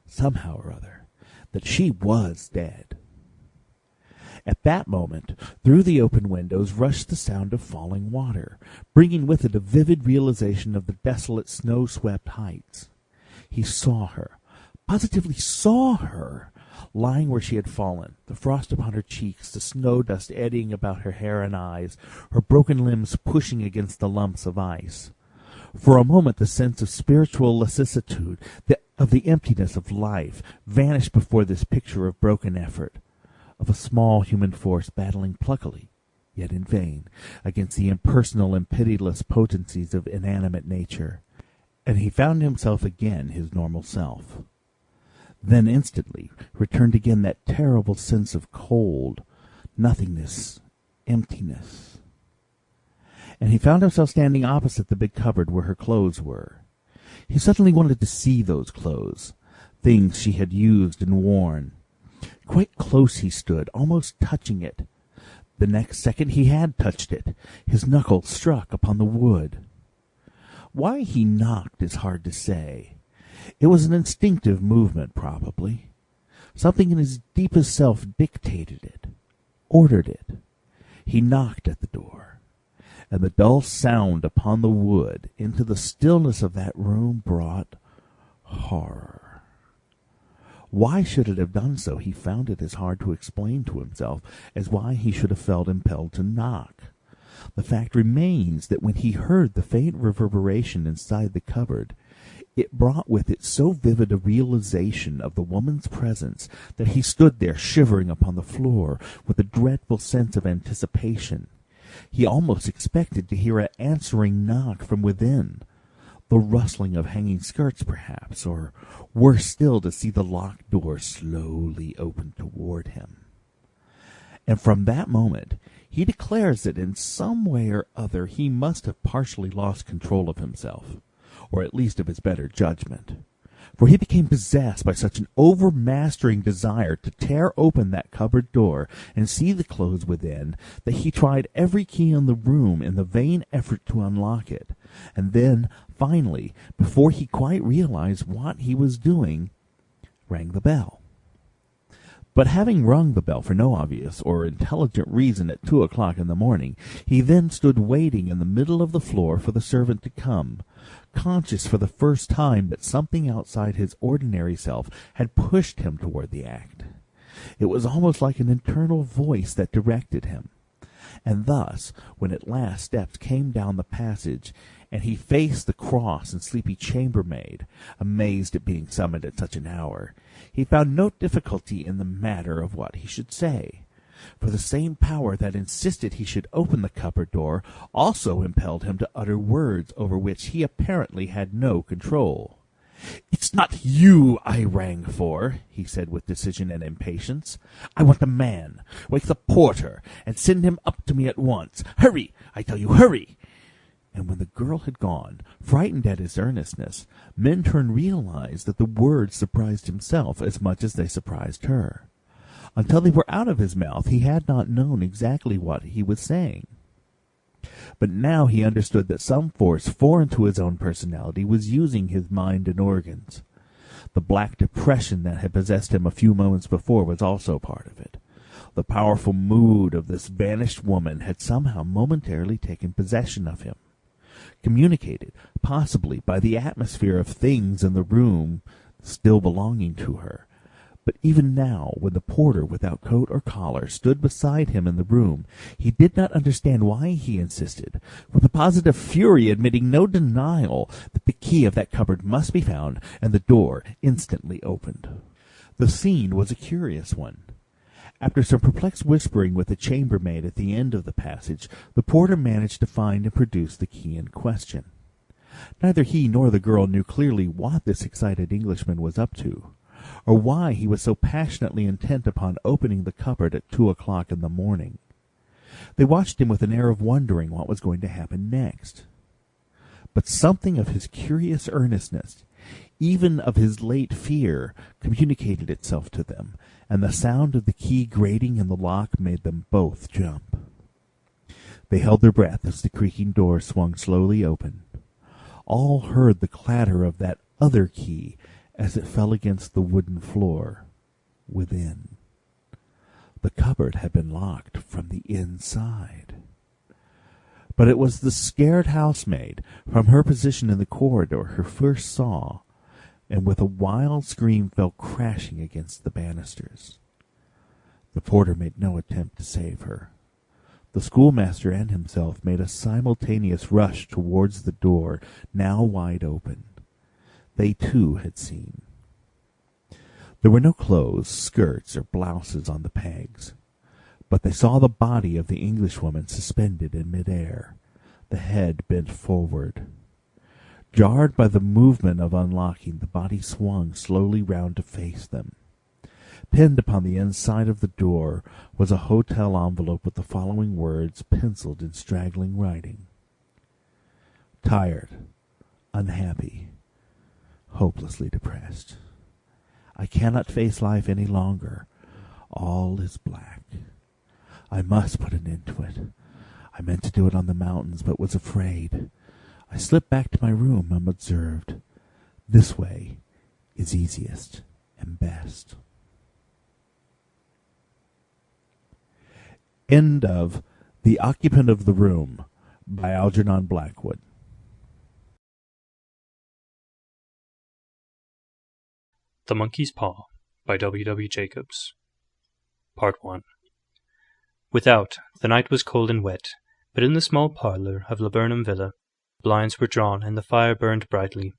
somehow or other, that she was dead. At that moment, through the open windows rushed the sound of falling water, bringing with it a vivid realization of the desolate snow-swept heights. He saw her, positively saw her, lying where she had fallen, the frost upon her cheeks, the snow-dust eddying about her hair and eyes, her broken limbs pushing against the lumps of ice. For a moment the sense of spiritual lassitude, of the emptiness of life, vanished before this picture of broken effort, of a small human force battling pluckily, yet in vain, against the impersonal and pitiless potencies of inanimate nature, and he found himself again his normal self. Then instantly returned again that terrible sense of cold, nothingness, emptiness. And he found himself standing opposite the big cupboard where her clothes were. He suddenly wanted to see those clothes, things she had used and worn. Quite close he stood, almost touching it. The next second he had touched it. His knuckles struck upon the wood. Why he knocked is hard to say. It was an instinctive movement, probably. Something in his deepest self dictated it, ordered it. He knocked at the door, and the dull sound upon the wood into the stillness of that room brought horror. Why should it have done so, he found it as hard to explain to himself as why he should have felt impelled to knock. The fact remains that when he heard the faint reverberation inside the cupboard, It brought with it so vivid a realization of the woman's presence that he stood there shivering upon the floor with a dreadful sense of anticipation. He almost expected to hear an answering knock from within, the rustling of hanging skirts perhaps, or worse still, to see the locked door slowly open toward him. And from that moment he declares that in some way or other he must have partially lost control of himself, or at least of his better judgment, for he became possessed by such an overmastering desire to tear open that cupboard door and see the clothes within that he tried every key in the room in the vain effort to unlock it, and then, finally, before he quite realized what he was doing, rang the bell. But having rung the bell for no obvious or intelligent reason at 2 o'clock in the morning, he then stood waiting in the middle of the floor for the servant to come, conscious for the first time that something outside his ordinary self had pushed him toward the act. It was almost like an internal voice that directed him. And thus, when at last steps came down the passage, and he faced the cross and sleepy chambermaid, amazed at being summoned at such an hour, he found no difficulty in the matter of what he should say, for the same power that insisted he should open the cupboard door also impelled him to utter words over which he apparently had no control. "It's not you I rang for," he said with decision and impatience. "I want a man. Wake the porter, and send him up to me at once. Hurry! I tell you, hurry!" And when the girl had gone, frightened at his earnestness, Minturn realized that the words surprised himself as much as they surprised her. Until they were out of his mouth, he had not known exactly what he was saying. But now he understood that some force foreign to his own personality was using his mind and organs. The black depression that had possessed him a few moments before was also part of it. The powerful mood of this vanished woman had somehow momentarily taken possession of him, communicated, possibly, by the atmosphere of things in the room still belonging to her. But even now, when the porter, without coat or collar, stood beside him in the room, he did not understand why he insisted, with a positive fury admitting no denial, that the key of that cupboard must be found, and the door instantly opened. The scene was a curious one. After some perplexed whispering with the chambermaid at the end of the passage, the porter managed to find and produce the key in question. Neither he nor the girl knew clearly what this excited Englishman was up to, or why he was so passionately intent upon opening the cupboard at 2 o'clock in the morning. They watched him with an air of wondering what was going to happen next. But something of his curious earnestness, even of his late fear, communicated itself to them, and the sound of the key grating in the lock made them both jump. They held their breath as the creaking door swung slowly open. All heard the clatter of that other key as it fell against the wooden floor within. The cupboard had been locked from the inside. But it was the scared housemaid, from her position in the corridor, who first saw, and with a wild scream fell crashing against the banisters. The porter made no attempt to save her. The schoolmaster and himself made a simultaneous rush towards the door, now wide open. They too had seen. There were no clothes, skirts, or blouses on the pegs, but they saw the body of the Englishwoman suspended in mid-air, the head bent forward. Jarred by the movement of unlocking, the body swung slowly round to face them. Pinned upon the inside of the door was a hotel envelope with the following words penciled in straggling writing: "Tired, unhappy, hopelessly depressed. I cannot face life any longer. All is black. I must put an end to it. I meant to do it on the mountains, but was afraid. I slipped back to my room unobserved. This way is easiest and best." End of The Occupant of the Room by Algernon Blackwood. The Monkey's Paw by W. Jacobs. Part 1. Without, the night was cold and wet, but in the small parlour of Laburnum Villa, blinds were drawn and the fire burned brightly.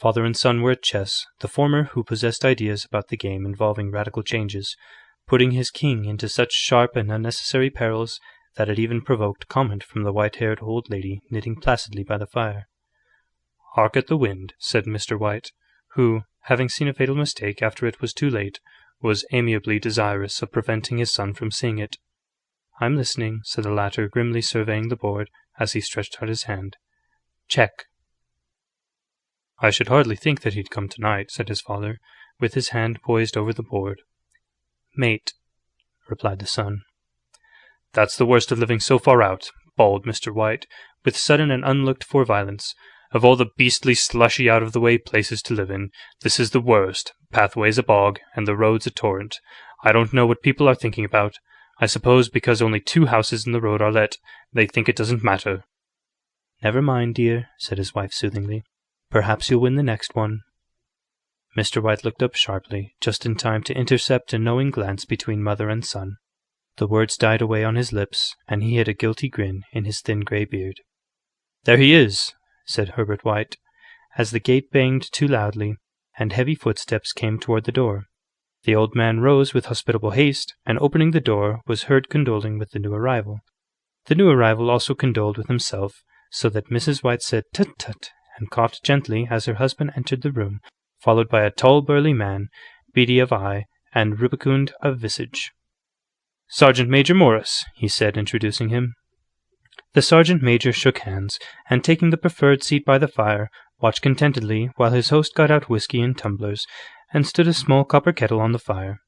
Father and son were at chess, the former, who possessed ideas about the game involving radical changes, putting his king into such sharp and unnecessary perils that it even provoked comment from the white-haired old lady knitting placidly by the fire. "Hark at the wind," said Mr. White, who, having seen a fatal mistake after it was too late, was amiably desirous of preventing his son from seeing it. "I'm listening," said the latter, grimly surveying the board as he stretched out his hand. "Check." "I should hardly think that he'd come tonight," said his father, with his hand poised over the board. "Mate," replied the son. "That's the worst of living so far out," bawled Mr. White, with sudden and unlooked-for violence. "Of all the beastly, slushy, out-of-the-way places to live in, this is the worst. Pathway's a bog, and the road's a torrent. I don't know what people are thinking about. I suppose because only 2 houses in the road are let, they think it doesn't matter." "Never mind, dear," said his wife soothingly. "Perhaps you'll win the next one." Mr. White looked up sharply, just in time to intercept a knowing glance between mother and son. The words died away on his lips, and he had a guilty grin in his thin grey beard. "There he is," said Herbert White, as the gate banged too loudly, and heavy footsteps came toward the door. The old man rose with hospitable haste, and opening the door was heard condoling with the new arrival. The new arrival also condoled with himself, so that Mrs. White said "tut-tut," and coughed gently as her husband entered the room, followed by a tall burly man, beady of eye and rubicund of visage. "Sergeant Major Morris," he said, introducing him. The sergeant major shook hands, and taking the preferred seat by the fire, watched contentedly while his host got out whiskey in tumblers, and stood a small copper kettle on the fire.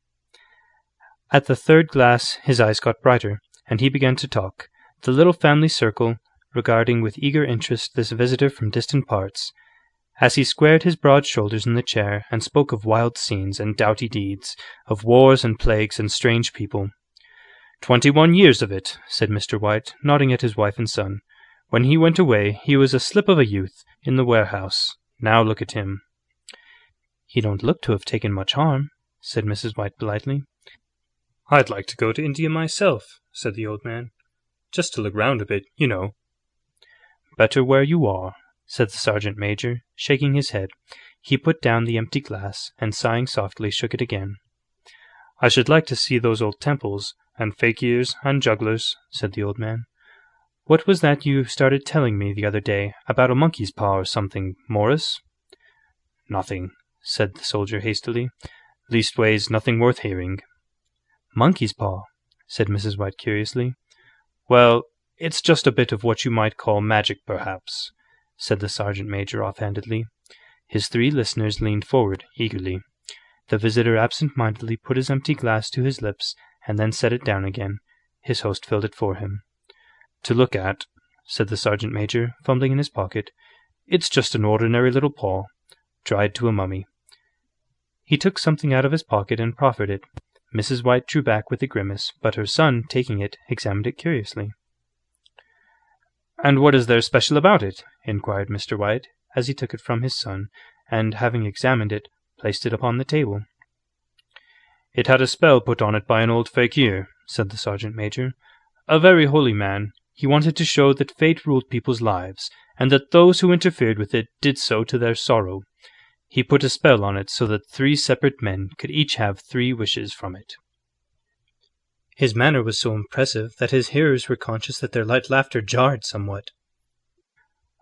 At the third glass his eyes got brighter, and he began to talk, the little family circle regarding with eager interest this visitor from distant parts, as he squared his broad shoulders in the chair and spoke of wild scenes and doughty deeds, of wars and plagues and strange people. 21 years of it," said Mr. White, nodding at his wife and son. "When he went away, he was a slip of a youth in the warehouse. Now look at him." "He don't look to have taken much harm," said Mrs. White politely. "I'd like to go to India myself," said the old man. "Just to look round a bit, you know." "Better where you are," said the sergeant major, shaking his head. He put down the empty glass, and sighing softly shook it again. "I should like to see those old temples, and fakirs and jugglers," said the old man. "What was that you started telling me the other day, about a monkey's paw or something, Morris?" "Nothing," said the soldier hastily. "Leastways, nothing worth hearing." "Monkey's paw?" said Mrs. White curiously. "Well, it's just a bit of what you might call magic, perhaps," said the sergeant major offhandedly. His 3 listeners leaned forward eagerly. The visitor absent-mindedly put his empty glass to his lips, and then set it down again. His host filled it for him. "To look at," said the sergeant major, fumbling in his pocket, "it's just an ordinary little paw, dried to a mummy." He took something out of his pocket and proffered it. Mrs. White drew back with a grimace, but her son, taking it, examined it curiously. "And what is there special about it?" inquired Mr. White, as he took it from his son, and, having examined it, placed it upon the table. "It had a spell put on it by an old fakir," said the sergeant major. "A very holy man. He wanted to show that fate ruled people's lives, and that those who interfered with it did so to their sorrow. He put a spell on it so that 3 separate men could each have 3 wishes from it." His manner was so impressive that his hearers were conscious that their light laughter jarred somewhat.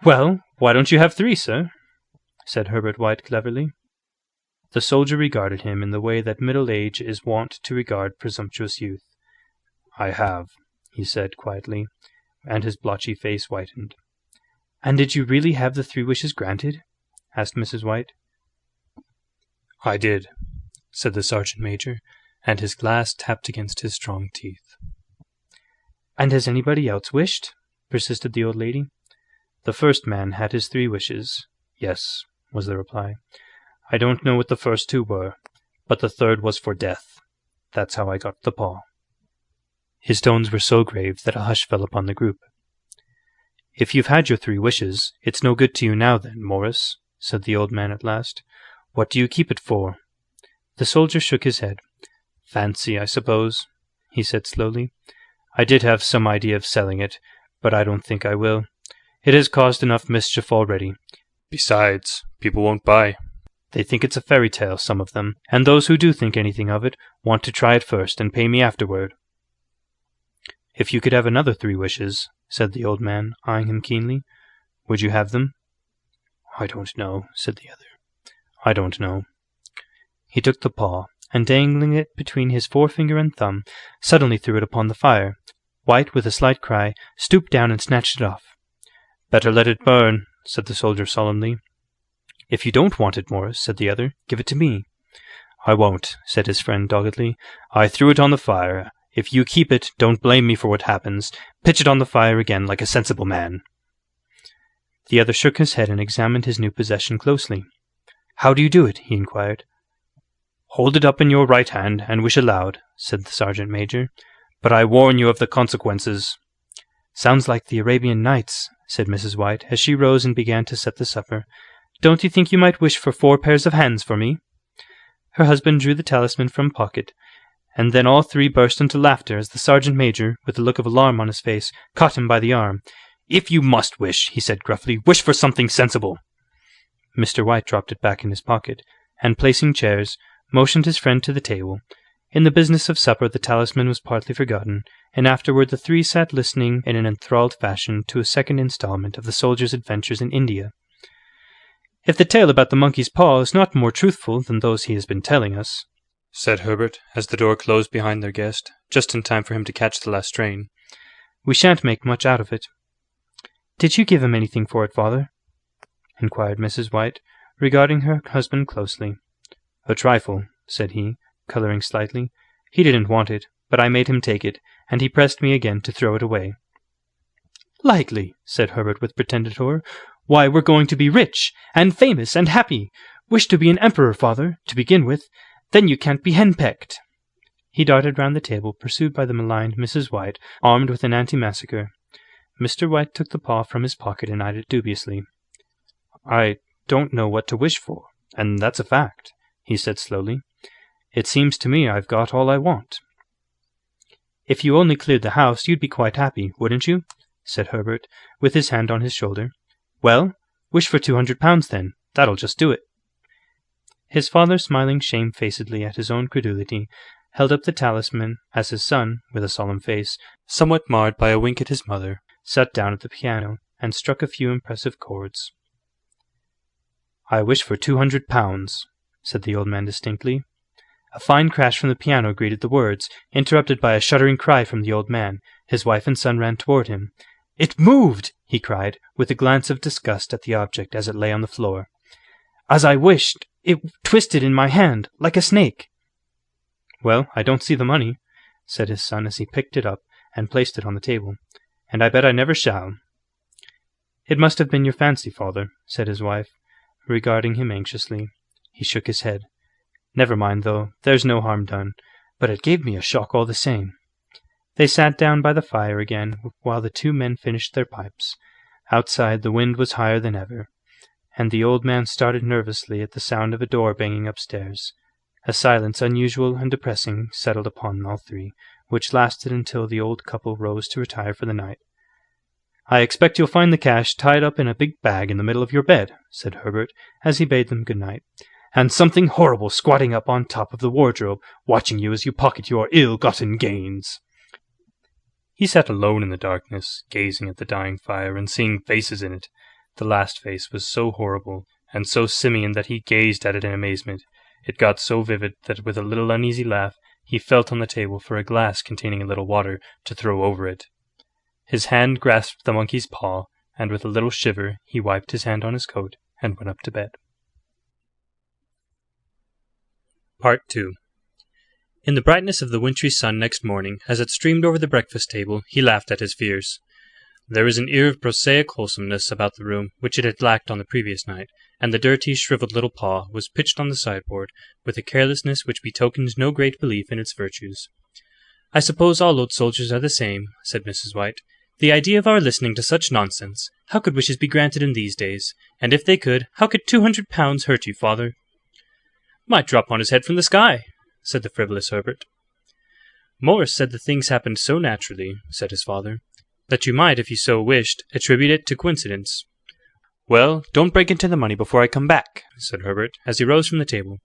"Well, why don't you have 3, sir?" said Herbert White cleverly. The soldier regarded him in the way that middle age is wont to regard presumptuous youth. "I have," he said quietly, and his blotchy face whitened. "And did you really have the 3 wishes granted?" asked Mrs. White. "I did," said the sergeant major, and his glass tapped against his strong teeth. "And has anybody else wished?" persisted the old lady. "The first man had his 3 wishes, yes," was the reply. "I don't know what the first 2 were, but the third was for death. That's how I got the paw." His tones were so grave that a hush fell upon the group. "If you've had your 3 wishes, it's no good to you now then, Morris," said the old man at last. "What do you keep it for?" The soldier shook his head. "Fancy, I suppose," he said slowly. "I did have some idea of selling it, but I don't think I will. It has caused enough mischief already. Besides, People won't buy. They think it's a fairy tale, some of them, and those who do think anything of it want to try it first and pay me afterward. If you could have another 3 wishes, said the old man, eyeing him keenly, would you have them? I don't know, said the other. I don't know. He took the paw, and dangling it between his forefinger and thumb, suddenly threw it upon the fire. White, with a slight cry, stooped down and snatched it off. Better let it burn, said the soldier solemnly. If you don't want it, Morris, said the other, give it to me. I won't, said his friend doggedly. I threw it on the fire. If you keep it, don't blame me for what happens. Pitch it on the fire again like a sensible man. The other shook his head and examined his new possession closely. How do you do it? He inquired. Hold it up in your right hand and wish aloud, said the sergeant major. But I warn you of the consequences. Sounds like the Arabian Nights, said Mrs. White, as she rose and began to set the supper. Don't you think you might wish for 4 pairs of hands for me? Her husband drew the talisman from pocket, and then all 3 burst into laughter as the sergeant major, with a look of alarm on his face, caught him by the arm. If you must wish, he said gruffly, wish for something sensible. Mr. White dropped it back in his pocket, and placing chairs, motioned his friend to the table. In the business of supper the talisman was partly forgotten, and afterward the 3 sat listening in an enthralled fashion to a second installment of the soldier's adventures in India. If the tale about the monkey's paw is not more truthful than those he has been telling us, said Herbert, as the door closed behind their guest, just in time for him to catch the last train, we shan't make much out of it. Did you give him anything for it, father? Inquired Mrs. White, regarding her husband closely. A trifle, said he, colouring slightly. He didn't want it, but I made him take it, and he pressed me again to throw it away. Likely, said Herbert with pretended horror. Why, we're going to be rich, and famous, and happy. Wish to be an emperor, father, to begin with. Then you can't be henpecked. He darted round the table, pursued by the maligned Mrs. White, armed with an anti-massacre. Mr. White took the paw from his pocket and eyed it dubiously. I don't know what to wish for, and that's a fact, he said slowly. It seems to me I've got all I want. If you only cleared the house, you'd be quite happy, wouldn't you? Said Herbert, with his hand on his shoulder. Well, wish for £200 then. That'll just do it. His father, smiling shamefacedly at his own credulity, held up the talisman as his son, with a solemn face, somewhat marred by a wink at his mother, sat down at the piano and struck a few impressive chords. I wish for £200, said the old man distinctly. A fine crash from the piano greeted the words, interrupted by a shuddering cry from the old man. His wife and son ran toward him. It moved, he cried, with a glance of disgust at the object as it lay on the floor. As I wished, it twisted in my hand, like a snake. Well, I don't see the money, said his son as he picked it up and placed it on the table, and I bet I never shall. It must have been your fancy, father, said his wife, regarding him anxiously. He shook his head. Never mind, though, there's no harm done, but it gave me a shock all the same. They sat down by the fire again, while the 2 men finished their pipes. Outside the wind was higher than ever, and the old man started nervously at the sound of a door banging upstairs. A silence unusual and depressing settled upon all 3, which lasted until the old couple rose to retire for the night. I expect you'll find the cash tied up in a big bag in the middle of your bed, said Herbert, as he bade them good night, and something horrible squatting up on top of the wardrobe, watching you as you pocket your ill-gotten gains. He sat alone in the darkness, gazing at the dying fire and seeing faces in it. The last face was so horrible and so simian that he gazed at it in amazement. It got so vivid that with a little uneasy laugh he felt on the table for a glass containing a little water to throw over it. His hand grasped the monkey's paw, and with a little shiver he wiped his hand on his coat and went up to bed. Part 2. In the brightness of the wintry sun next morning, as it streamed over the breakfast table, he laughed at his fears. There was an air of prosaic wholesomeness about the room which it had lacked on the previous night, and the dirty, shriveled little paw was pitched on the sideboard with a carelessness which betokened no great belief in its virtues. I suppose all old soldiers are the same, said Mrs. White. The idea of our listening to such nonsense! How could wishes be granted in these days? And if they could, how could £200 hurt you, father? Might drop on his head from the sky, said the frivolous Herbert. Morris said the things happened so naturally, said his father, that you might, if you so wished, attribute it to coincidence. "Well, don't break into the money before I come back," said Herbert, as he rose from the table.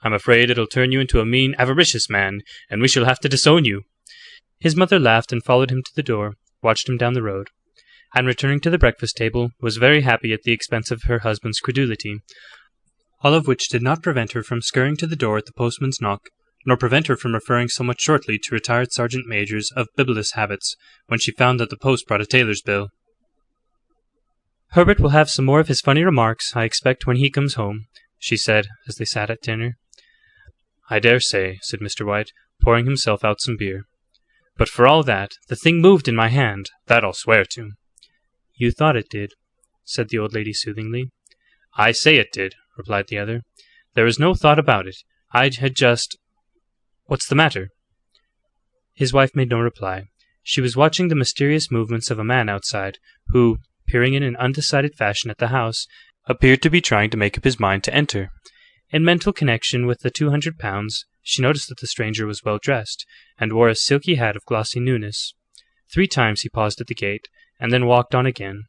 "I'm afraid it'll turn you into a mean, avaricious man, and we shall have to disown you." His mother laughed and followed him to the door, watched him down the road, and returning to the breakfast table, was very happy at the expense of her husband's credulity, all of which did not prevent her from scurrying to the door at the postman's knock, nor prevent her from referring somewhat shortly to retired sergeant majors of bibulous habits when she found that the post brought a tailor's bill. "Herbert will have some more of his funny remarks, I expect, when he comes home," she said, as they sat at dinner. "I dare say," said Mr. White, pouring himself out some beer. "But for all that, the thing moved in my hand, that I'll swear to." "You thought it did," said the old lady soothingly. "I say it did," replied the other. "There was no thought about it. I had just— What's the matter?" His wife made no reply. She was watching the mysterious movements of a man outside, who, peering in an undecided fashion at the house, appeared to be trying to make up his mind to enter. In mental connection with the £200, she noticed that the stranger was well dressed, and wore a silky hat of glossy newness. 3 times he paused at the gate, and then walked on again.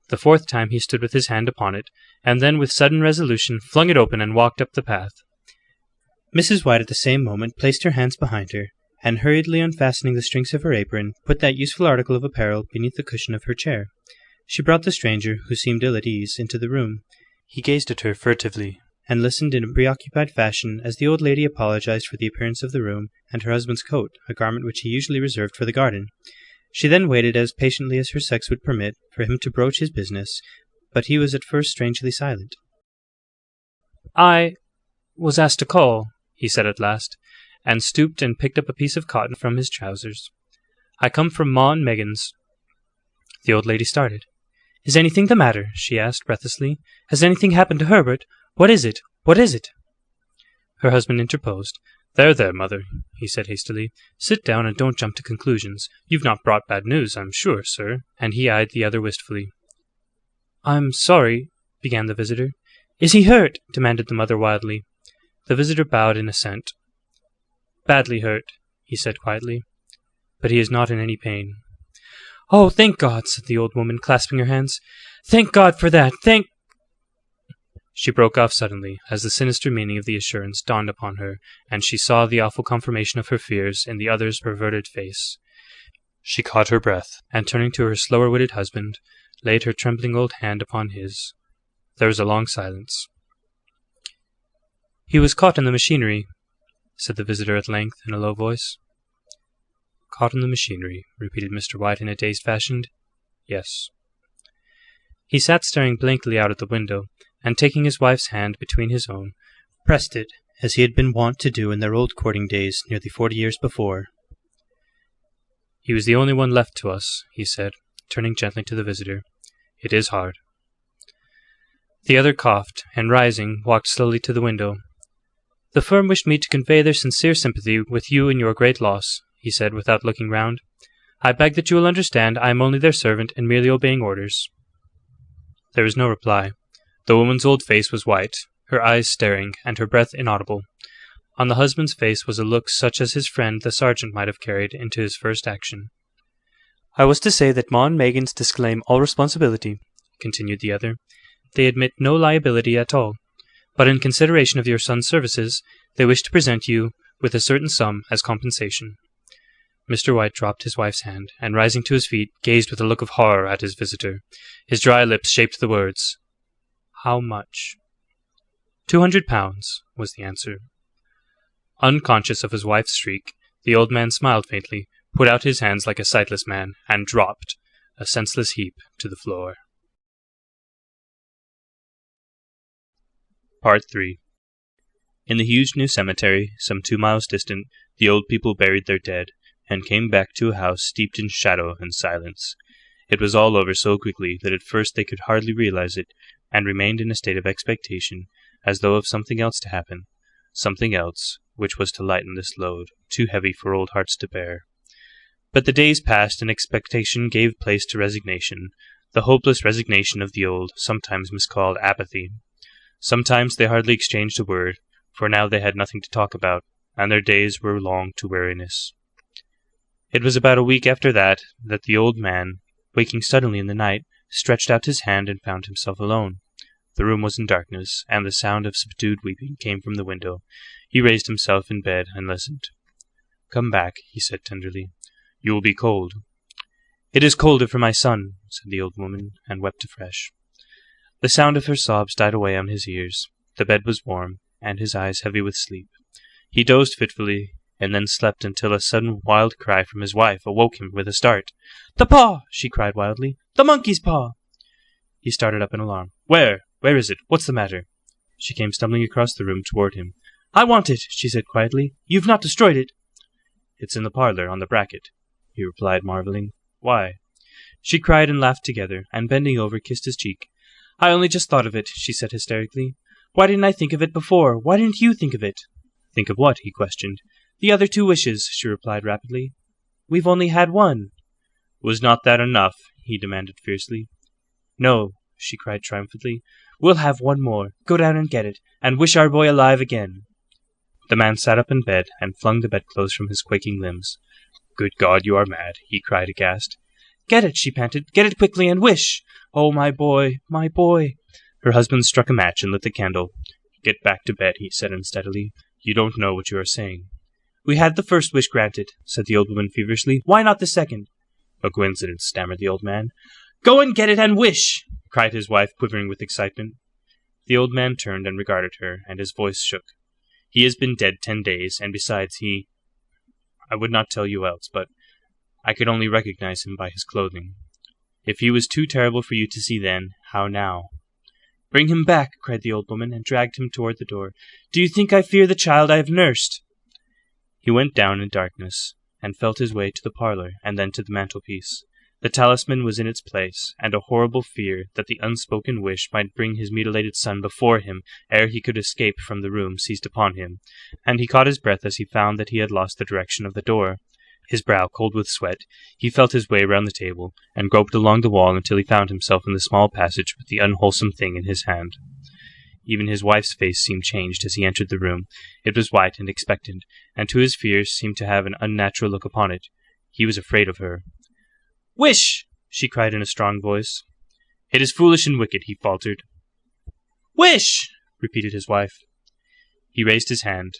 The 4th time he stood with his hand upon it, and then with sudden resolution flung it open and walked up the path. Mrs. White at the same moment placed her hands behind her, and hurriedly unfastening the strings of her apron, put that useful article of apparel beneath the cushion of her chair. She brought the stranger, who seemed ill at ease, into the room. He gazed at her furtively, and listened in a preoccupied fashion as the old lady apologized for the appearance of the room and her husband's coat, a garment which he usually reserved for the garden. She then waited as patiently as her sex would permit for him to broach his business, but he was at first strangely silent. "I was asked to call," he said at last, and stooped and picked up a piece of cotton from his trousers. "I come from Ma and Megan's." The old lady started. "Is anything the matter?" she asked breathlessly. "Has anything happened to Herbert? What is it? What is it?" Her husband interposed. There, mother," he said hastily. "Sit down and don't jump to conclusions. You've not brought bad news, I'm sure, sir." And he eyed the other wistfully. "I'm sorry," began the visitor. "Is he hurt?" demanded the mother wildly. The visitor bowed in assent. "Badly hurt," he said quietly, "but he is not in any pain." "Oh, thank God!" said the old woman, clasping her hands. "Thank God for that! Thank—" She broke off suddenly, as the sinister meaning of the assurance dawned upon her, and she saw the awful confirmation of her fears in the other's perverted face. She caught her breath, and turning to her slower-witted husband, laid her trembling old hand upon his. There was a long silence. "He was caught in the machinery," said the visitor at length, in a low voice. "Caught in the machinery," repeated Mr. White in a dazed fashion. "Yes." He sat staring blankly out at the window, and taking his wife's hand between his own, pressed it, as he had been wont to do in their old courting days nearly 40 years before. "He was the only one left to us," he said, turning gently to the visitor. "It is hard." The other coughed, and rising, walked slowly to the window. "The firm wished me to convey their sincere sympathy with you in your great loss," he said, without looking round. "I beg that you will understand I am only their servant, and merely obeying orders." There was no reply. The woman's old face was white, her eyes staring, and her breath inaudible. On the husband's face was a look such as his friend the sergeant might have carried into his first action. "I was to say that Ma and Megan's disclaim all responsibility," continued the other. "They admit no liability at all. But in consideration of your son's services, they wish to present you with a certain sum as compensation." Mr. White dropped his wife's hand, and rising to his feet, gazed with a look of horror at his visitor. His dry lips shaped the words. "How much?" £200, was the answer. Unconscious of his wife's shriek, the old man smiled faintly, put out his hands like a sightless man, and dropped, a senseless heap, to the floor. Part 3. In the huge new cemetery, some 2 miles distant, the old people buried their dead, and came back to a house steeped in shadow and silence. It was all over so quickly that at first they could hardly realize it, and remained in a state of expectation, as though of something else to happen, something else, which was to lighten this load, too heavy for old hearts to bear. But the days passed, and expectation gave place to resignation, the hopeless resignation of the old, sometimes miscalled apathy. Sometimes they hardly exchanged a word, for now they had nothing to talk about, and their days were long to weariness. It was about a week after that the old man, waking suddenly in the night, stretched out his hand and found himself alone. The room was in darkness, and the sound of subdued weeping came from the window. He raised himself in bed and listened. "Come back," he said tenderly. "You will be cold." "It is colder for my son," said the old woman, and wept afresh. The sound of her sobs died away on his ears. The bed was warm, and his eyes heavy with sleep. He dozed fitfully, and then slept until a sudden wild cry from his wife awoke him with a start. "The paw!" she cried wildly. "The monkey's paw!" He started up in alarm. "Where? Where is it? What's the matter?" She came stumbling across the room toward him. "I want it," she said quietly. "You've not destroyed it." "It's in the parlor, on the bracket," he replied, marveling. "Why?" She cried and laughed together, and bending over kissed his cheek. "I only just thought of it," she said hysterically. "Why didn't I think of it before? Why didn't you think of it?" "Think of what?" he questioned. "The other 2 wishes," she replied rapidly. "We've only had one." "Was not that enough?" he demanded fiercely. "No," she cried triumphantly. "We'll have one more. Go down and get it, and wish our boy alive again." The man sat up in bed and flung the bedclothes from his quaking limbs. "Good God, you are mad," he cried aghast. "Get it," she panted. "Get it quickly and wish. Oh, my boy, my boy." Her husband struck a match and lit the candle. "Get back to bed," he said unsteadily. "You don't know what you are saying." "We had the first wish granted," said the old woman feverishly. "Why not the second?" "A coincidence," stammered the old man. "Go and get it and wish!" cried his wife, quivering with excitement. The old man turned and regarded her, and his voice shook. "He has been dead 10 days, and besides I would not tell you else, but I could only recognize him by his clothing. If he was too terrible for you to see then, how now?" "Bring him back," cried the old woman, and dragged him toward the door. "Do you think I fear the child I have nursed?" He went down in darkness, and felt his way to the parlor, and then to the mantelpiece. The talisman was in its place, and a horrible fear that the unspoken wish might bring his mutilated son before him ere he could escape from the room seized upon him, and he caught his breath as he found that he had lost the direction of the door. His brow cold with sweat, he felt his way round the table, and groped along the wall until he found himself in the small passage with the unwholesome thing in his hand. Even his wife's face seemed changed as he entered the room. It was white and expectant, and to his fears seemed to have an unnatural look upon it. He was afraid of her. "Wish!" she cried in a strong voice. "It is foolish and wicked," he faltered. "Wish!" repeated his wife. He raised his hand.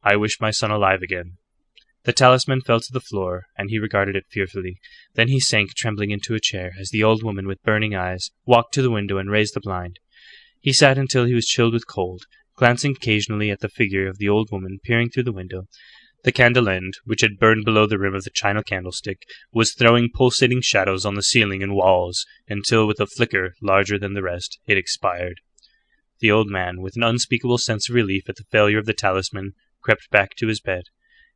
"I wish my son alive again." The talisman fell to the floor, and he regarded it fearfully. Then he sank trembling into a chair, as the old woman, with burning eyes, walked to the window and raised the blind. He sat until he was chilled with cold, glancing occasionally at the figure of the old woman peering through the window. The candle end, which had burned below the rim of the china candlestick, was throwing pulsating shadows on the ceiling and walls, until, with a flicker larger than the rest, it expired. The old man, with an unspeakable sense of relief at the failure of the talisman, crept back to his bed,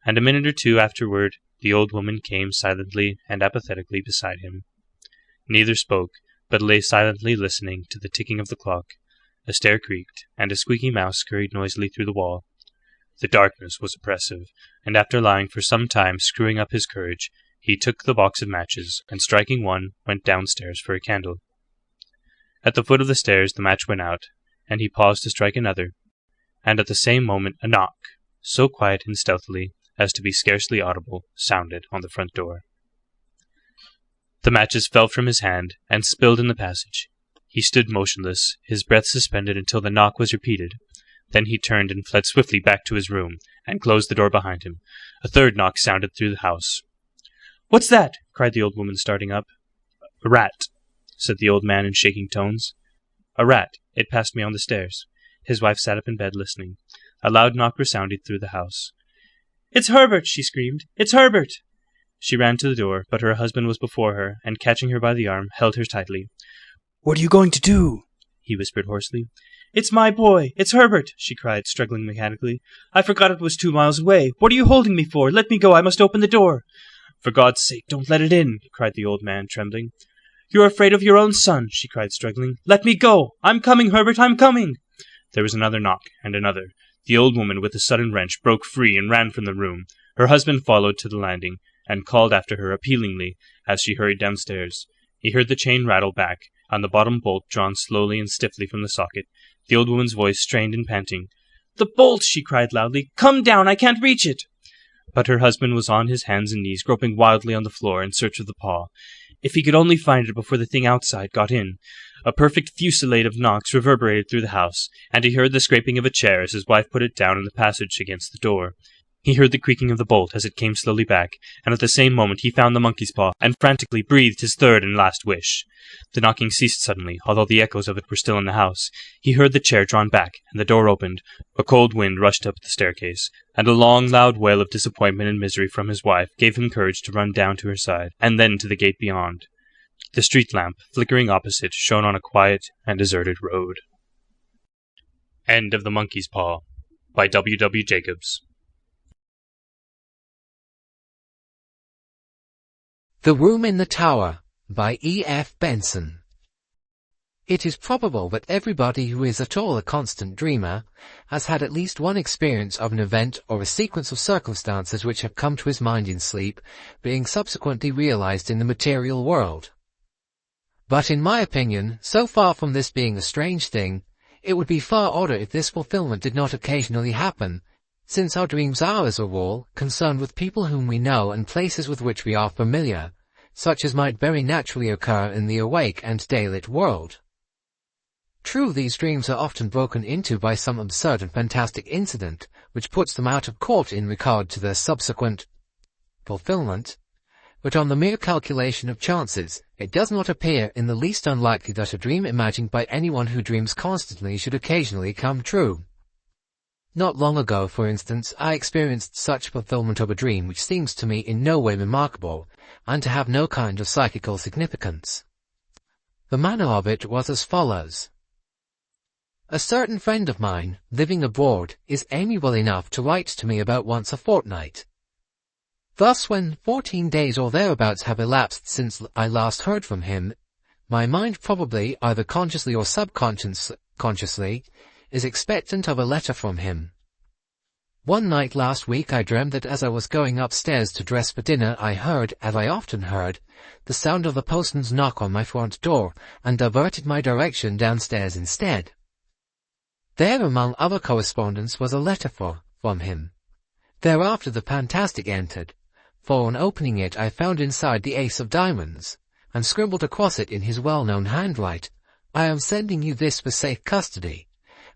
and a minute or 2 afterward the old woman came silently and apathetically beside him. Neither spoke, but lay silently listening to the ticking of the clock. A stair creaked, and a squeaky mouse scurried noisily through the wall. The darkness was oppressive, and after lying for some time screwing up his courage, he took the box of matches, and striking one, went downstairs for a candle. At the foot of the stairs the match went out, and he paused to strike another, and at the same moment a knock, so quiet and stealthily as to be scarcely audible, sounded on the front door. The matches fell from his hand, and spilled in the passage. He stood motionless, his breath suspended until the knock was repeated. Then he turned and fled swiftly back to his room, and closed the door behind him. A third knock sounded through the house. "What's that?" cried the old woman, starting up. "A rat," said the old man in shaking tones. "A rat. It passed me on the stairs." His wife sat up in bed listening. A loud knock resounded through the house. "It's Herbert!" she screamed. "It's Herbert!" She ran to the door, but her husband was before her, and catching her by the arm, held her tightly. "What are you going to do?" he whispered hoarsely. "It's my boy! It's Herbert!" she cried, struggling mechanically. "I forgot it was 2 miles away. What are you holding me for? Let me go. I must open the door." "For God's sake, don't let it in!" cried the old man, trembling. "You're afraid of your own son!" she cried, struggling. "Let me go! I'm coming, Herbert, I'm coming!" There was another knock, and another. The old woman, with a sudden wrench, broke free and ran from the room. Her husband followed to the landing, and called after her appealingly as she hurried downstairs. He heard the chain rattle back, and the bottom bolt drawn slowly and stiffly from the socket. The old woman's voice strained and panting. "The bolt!" she cried loudly. "Come down! I can't reach it!" But her husband was on his hands and knees, groping wildly on the floor in search of the paw. If he could only find it before the thing outside got in. A perfect fusillade of knocks reverberated through the house, and he heard the scraping of a chair as his wife put it down in the passage against the door. He heard the creaking of the bolt as it came slowly back, and at the same moment he found the monkey's paw, and frantically breathed his third and last wish. The knocking ceased suddenly, although the echoes of it were still in the house. He heard the chair drawn back, and the door opened. A cold wind rushed up the staircase, and a long, loud wail of disappointment and misery from his wife gave him courage to run down to her side, and then to the gate beyond. The street lamp, flickering opposite, shone on a quiet and deserted road. End of The Monkey's Paw by W. W. Jacobs. The Room in the Tower by E. F. Benson. It is probable that everybody who is at all a constant dreamer has had at least one experience of an event or a sequence of circumstances which have come to his mind in sleep, being subsequently realized in the material world. But in my opinion, so far from this being a strange thing, it would be far odder if this fulfillment did not occasionally happen, since our dreams are, as a rule, concerned with people whom we know and places with which we are familiar, such as might very naturally occur in the awake and daylit world. True, these dreams are often broken into by some absurd and fantastic incident, which puts them out of court in regard to their subsequent fulfillment, but on the mere calculation of chances, it does not appear in the least unlikely that a dream imagined by anyone who dreams constantly should occasionally come true. Not long ago, for instance, I experienced such fulfillment of a dream which seems to me in no way remarkable, and to have no kind of psychical significance. The manner of it was as follows. A certain friend of mine, living abroad, is amiable enough to write to me about once a fortnight. Thus, when 14 days or thereabouts have elapsed since I last heard from him, my mind probably, either consciously or subconsciously, is expectant of a letter from him. One night last week I dreamed that as I was going upstairs to dress for dinner I heard, as I often heard, the sound of the postman's knock on my front door, and diverted my direction downstairs instead. There, among other correspondence, was a letter from him. Thereafter the fantastic entered, for on opening it I found inside the ace of diamonds, and scribbled across it in his well-known handwriting, "I am sending you this for safe custody.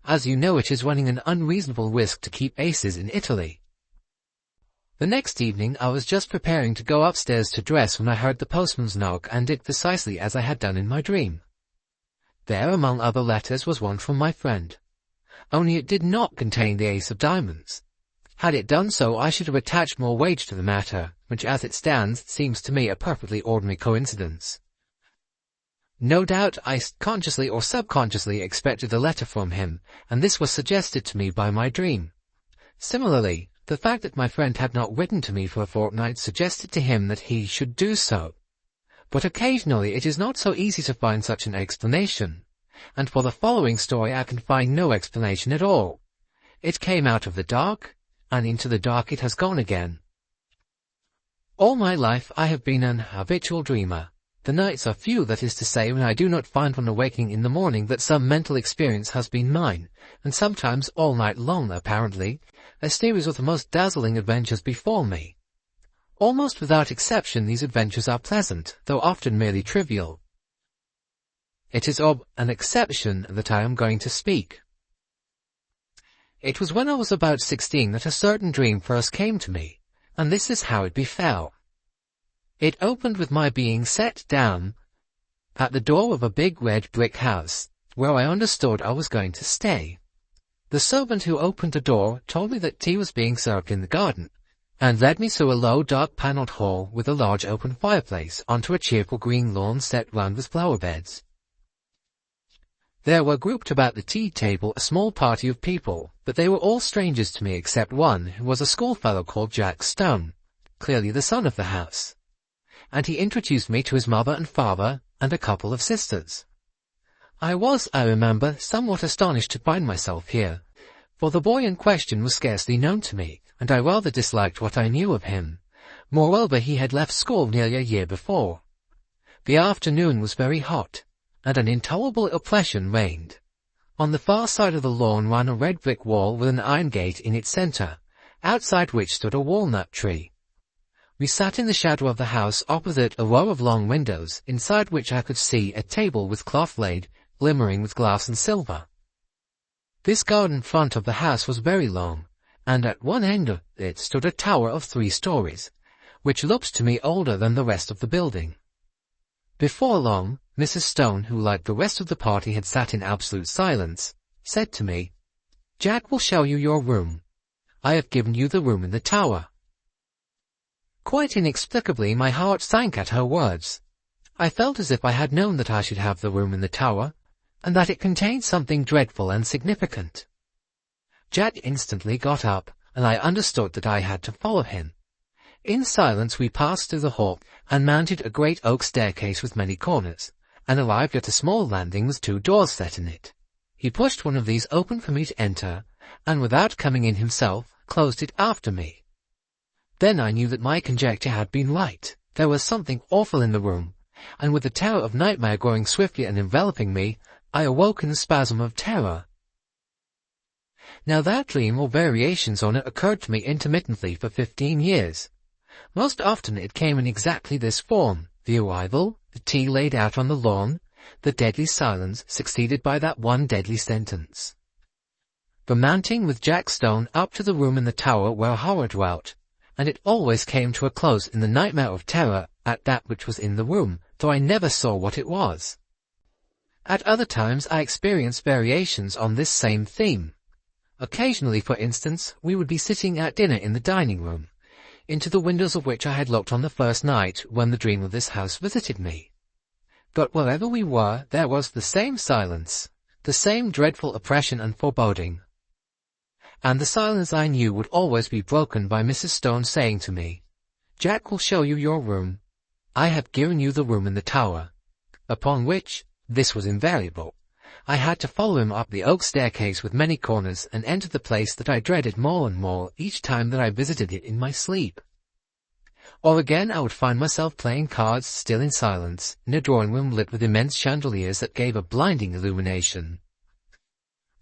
As you know, it is running an unreasonable risk to keep aces in Italy." The next evening I was just preparing to go upstairs to dress when I heard the postman's knock, and did precisely as I had done in my dream. There, among other letters, was one from my friend. Only it did not contain the ace of diamonds. Had it done so, I should have attached more weight to the matter, which as it stands seems to me a perfectly ordinary coincidence. No doubt I consciously or subconsciously expected a letter from him, and this was suggested to me by my dream. Similarly, the fact that my friend had not written to me for a fortnight suggested to him that he should do so. But occasionally it is not so easy to find such an explanation, and for the following story I can find no explanation at all. It came out of the dark, and into the dark it has gone again. All my life I have been an habitual dreamer. The nights are few, that is to say, when I do not find on awaking in the morning that some mental experience has been mine, and sometimes all night long, apparently, a series of the most dazzling adventures befall me. Almost without exception these adventures are pleasant, though often merely trivial. It is of an exception that I am going to speak. It was when I was about 16 that a certain dream first came to me, and this is how it befell. It opened with my being set down at the door of a big red brick house, where I understood I was going to stay. The servant who opened the door told me that tea was being served in the garden, and led me through a low, dark-panelled hall with a large open fireplace onto a cheerful green lawn set round with flower beds. There were grouped about the tea table a small party of people, but they were all strangers to me except one, who was a schoolfellow called Jack Stone, clearly the son of the house, and he introduced me to his mother and father and a couple of sisters. I was, I remember, somewhat astonished to find myself here, for the boy in question was scarcely known to me, and I rather disliked what I knew of him. Moreover, he had left school nearly a year before. The afternoon was very hot, and an intolerable oppression reigned. On the far side of the lawn ran a red brick wall with an iron gate in its centre, outside which stood a walnut tree. We sat in the shadow of the house opposite a row of long windows, inside which I could see a table with cloth laid, glimmering with glass and silver. This garden front of the house was very long, and at one end of it stood a tower of 3 stories, which looked to me older than the rest of the building. Before long, Mrs. Stone, who like the rest of the party had sat in absolute silence, said to me, "Jack will show you your room. I have given you the room in the tower." Quite inexplicably, my heart sank at her words. I felt as if I had known that I should have the room in the tower, and that it contained something dreadful and significant. Jack instantly got up, and I understood that I had to follow him. In silence we passed through the hall, and mounted a great oak staircase with many corners, and arrived at a small landing with 2 doors set in it. He pushed one of these open for me to enter, and without coming in himself, closed it after me. Then I knew that my conjecture had been right. There was something awful in the room, and with the terror of nightmare growing swiftly and enveloping me, I awoke in a spasm of terror. Now that dream or variations on it occurred to me intermittently for 15 years. Most often it came in exactly this form: the arrival, the tea laid out on the lawn, the deadly silence succeeded by that one deadly sentence. The mounting with Jack Stone up to the room in the tower where horror dwelt, and it always came to a close in the nightmare of terror at that which was in the room, though I never saw what it was. At other times I experienced variations on this same theme. Occasionally, for instance, we would be sitting at dinner in the dining room, into the windows of which I had looked on the first night when the dream of this house visited me. But wherever we were, there was the same silence, the same dreadful oppression and foreboding. And the silence I knew would always be broken by Mrs. Stone saying to me, "Jack will show you your room. I have given you the room in the tower," upon which, this was invariable, I had to follow him up the oak staircase with many corners and enter the place that I dreaded more and more each time that I visited it in my sleep. Or again I would find myself playing cards, still in silence, in a drawing-room lit with immense chandeliers that gave a blinding illumination.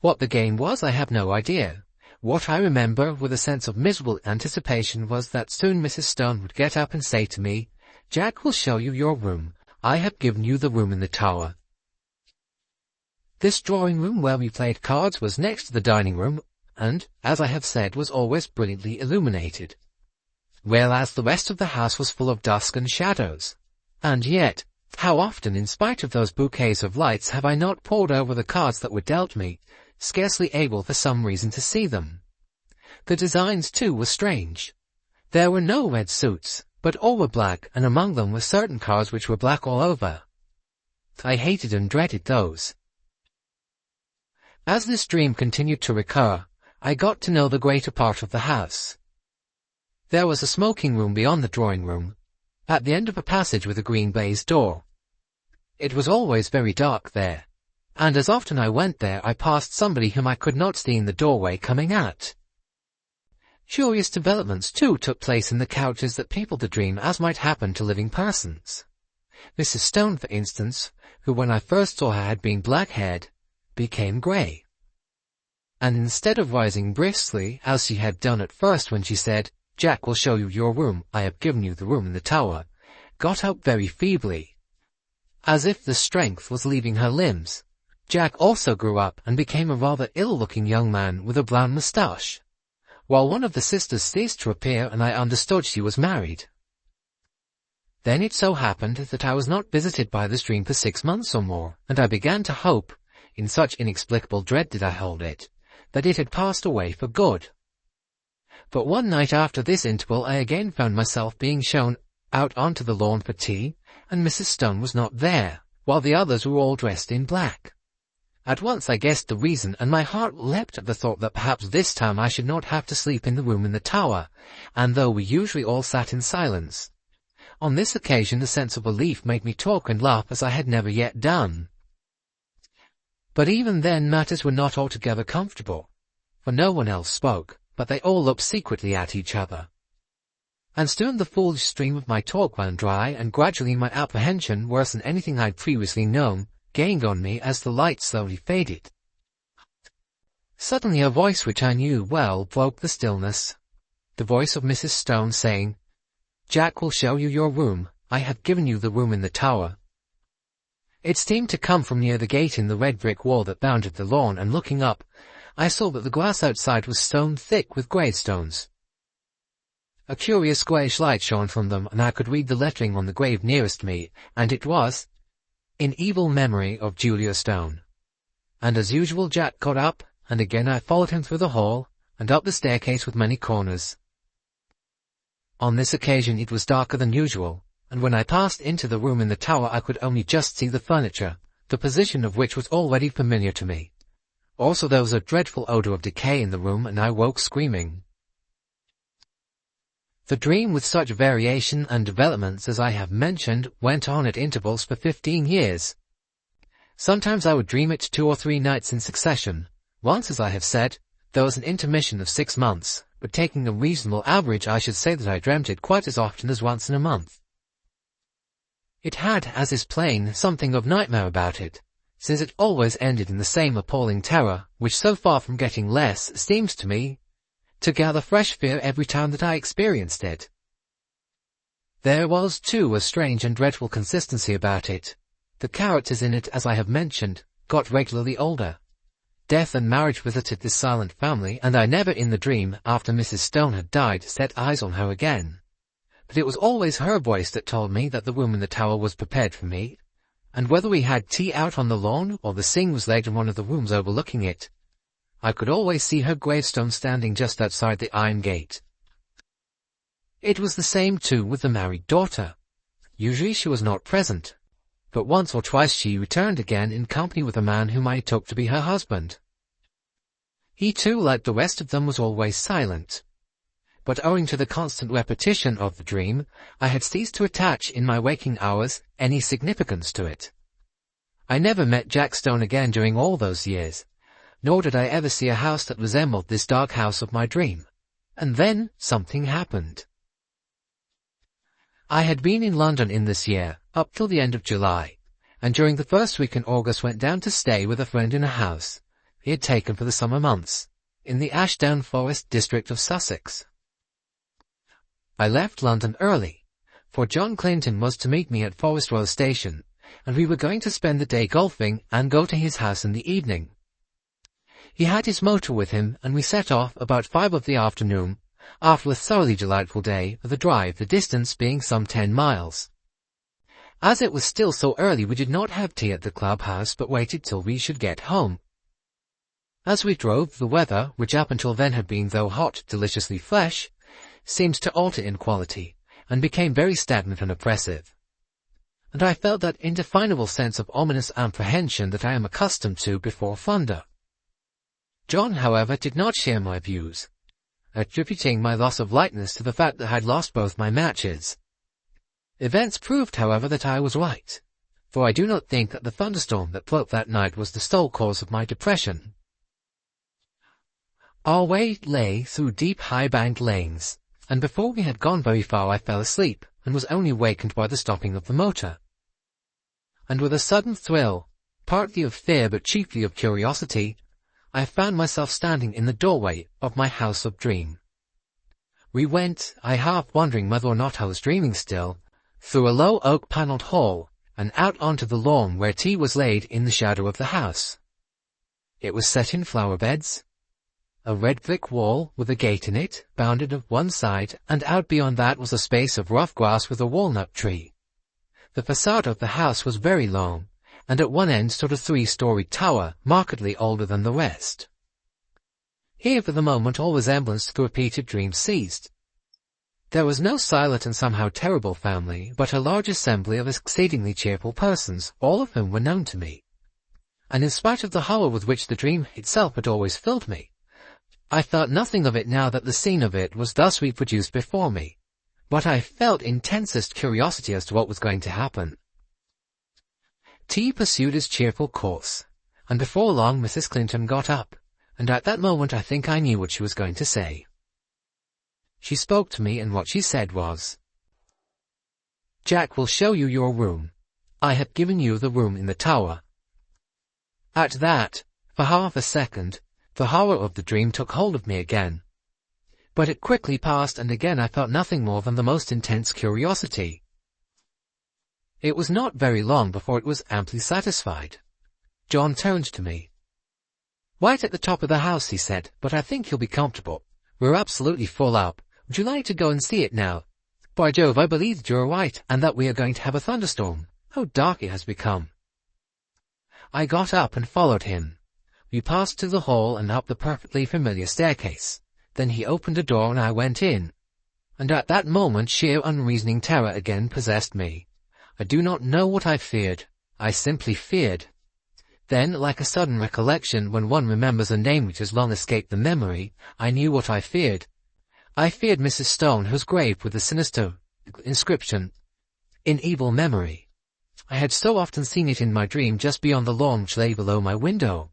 What the game was I have no idea. What I remember with a sense of miserable anticipation was that soon Mrs. Stone would get up and say to me, "Jack will show you your room. I have given you the room in the tower." This drawing-room where we played cards was next to the dining-room, and, as I have said, was always brilliantly illuminated, whereas the rest of the house was full of dusk and shadows. And yet, how often, in spite of those bouquets of lights, have I not pored over the cards that were dealt me, scarcely able for some reason to see them. The designs, too, were strange. There were no red suits, but all were black, and among them were certain cards which were black all over. I hated and dreaded those. As this dream continued to recur, I got to know the greater part of the house. There was a smoking room beyond the drawing-room, at the end of a passage with a green baize door. It was always very dark there, and as often I went there I passed somebody whom I could not see in the doorway coming out. Curious developments, too, took place in the couches that peopled the dream, as might happen to living persons. Mrs. Stone, for instance, who when I first saw her had been black-haired, became grey, and instead of rising briskly, as she had done at first when she said, "Jack will show you your room, I have given you the room in the tower," got up very feebly, as if the strength was leaving her limbs. Jack also grew up and became a rather ill-looking young man with a brown moustache, while one of the sisters ceased to appear and I understood she was married. Then it so happened that I was not visited by this dream for 6 months or more, and I began to hope, in such inexplicable dread did I hold it, that it had passed away for good. But one night after this interval I again found myself being shown out onto the lawn for tea, and Mrs. Stone was not there, while the others were all dressed in black. At once I guessed the reason, and my heart leapt at the thought that perhaps this time I should not have to sleep in the room in the tower, and though we usually all sat in silence, on this occasion a sense of relief made me talk and laugh as I had never yet done. But even then matters were not altogether comfortable, for no one else spoke, but they all looked secretly at each other. And soon the foolish stream of my talk ran dry, and gradually my apprehension, worse than anything I had previously known, gained on me as the light slowly faded. Suddenly a voice which I knew well broke the stillness, the voice of Mrs. Stone saying, Jack will show you your room. I have given you the room in the tower. It seemed to come from near the gate in the red brick wall that bounded the lawn, and looking up, I saw that the grass outside was stone thick with gravestones. A curious greyish light shone from them, and I could read the lettering on the grave nearest me, and it was, "In evil memory of Julia Stone." And as usual Jack got up, and again I followed him through the hall, and up the staircase with many corners. On this occasion it was darker than usual, and when I passed into the room in the tower I could only just see the furniture, the position of which was already familiar to me. Also there was a dreadful odour of decay in the room, and I woke screaming. The dream, with such variation and developments as I have mentioned, went on at intervals for 15 years. Sometimes I would dream it 2 or 3 nights in succession. Once, as I have said, there was an intermission of 6 months, but taking a reasonable average I should say that I dreamt it quite as often as once in a month. It had, as is plain, something of nightmare about it, since it always ended in the same appalling terror, which so far from getting less, seems to me to gather fresh fear every time that I experienced it. There was, too, a strange and dreadful consistency about it. The characters in it, as I have mentioned, got regularly older. Death and marriage visited this silent family, and I never in the dream, after Mrs. Stone had died, set eyes on her again. But it was always her voice that told me that the room in the tower was prepared for me, and whether we had tea out on the lawn, or the scene was laid in one of the rooms overlooking it, I could always see her gravestone standing just outside the iron gate. It was the same, too, with the married daughter. Usually she was not present, but once or twice she returned again in company with a man whom I took to be her husband. He, too, like the rest of them, was always silent. But owing to the constant repetition of the dream, I had ceased to attach, in my waking hours, any significance to it. I never met Jack Stone again during all those years, nor did I ever see a house that resembled this dark house of my dream. And then something happened. I had been in London in this year, up till the end of July, and during the first week in August went down to stay with a friend in a house he had taken for the summer months, in the Ashdown Forest district of Sussex. I left London early, for John Clinton was to meet me at Forest Row Station, and we were going to spend the day golfing and go to his house in the evening. He had his motor with him, and we set off about 5 of the afternoon, after a thoroughly delightful day of the drive, the distance being some 10 miles. As it was still so early, we did not have tea at the clubhouse, but waited till we should get home. As we drove, the weather, which up until then had been, though hot, deliciously fresh, seemed to alter in quality, and became very stagnant and oppressive. And I felt that indefinable sense of ominous apprehension that I am accustomed to before thunder. John, however, did not share my views, attributing my loss of lightness to the fact that I had lost both my matches. Events proved, however, that I was right, for I do not think that the thunderstorm that broke that night was the sole cause of my depression. Our way lay through deep high-banked lanes, and before we had gone very far I fell asleep, and was only wakened by the stopping of the motor. And with a sudden thrill, partly of fear but chiefly of curiosity, I found myself standing in the doorway of my house of dream. We went, I half wondering whether or not I was dreaming still, through a low oak-panelled hall, and out onto the lawn where tea was laid in the shadow of the house. It was set in flower beds. A red brick wall with a gate in it, bounded of one side, and out beyond that was a space of rough grass with a walnut tree. The facade of the house was very long, and at one end stood a 3-storied tower, markedly older than the rest. Here for the moment all resemblance to the repeated dream ceased. There was no silent and somehow terrible family, but a large assembly of exceedingly cheerful persons, all of whom were known to me. And in spite of the horror with which the dream itself had always filled me, I felt nothing of it now that the scene of it was thus reproduced before me, but I felt intensest curiosity as to what was going to happen. Tea pursued its cheerful course, and before long Mrs. Clinton got up, and at that moment I think I knew what she was going to say. She spoke to me, and what she said was, "Jack will show you your room. I have given you the room in the tower." At that, for half a second, the horror of the dream took hold of me again. But it quickly passed, and again I felt nothing more than the most intense curiosity. It was not very long before it was amply satisfied. John turned to me. "Right at the top of the house," he said, "but I think you'll be comfortable. We're absolutely full up. Would you like to go and see it now? By Jove, I believe that you're right, and that we are going to have a thunderstorm. How dark it has become." I got up and followed him. We passed through the hall and up the perfectly familiar staircase. Then he opened a door and I went in. And at that moment sheer unreasoning terror again possessed me. I do not know what I feared. I simply feared. Then, like a sudden recollection when one remembers a name which has long escaped the memory, I knew what I feared. I feared Mrs. Stone, whose grave with the sinister inscription, "In evil memory." I had so often seen it in my dream just beyond the lawn which lay below my window.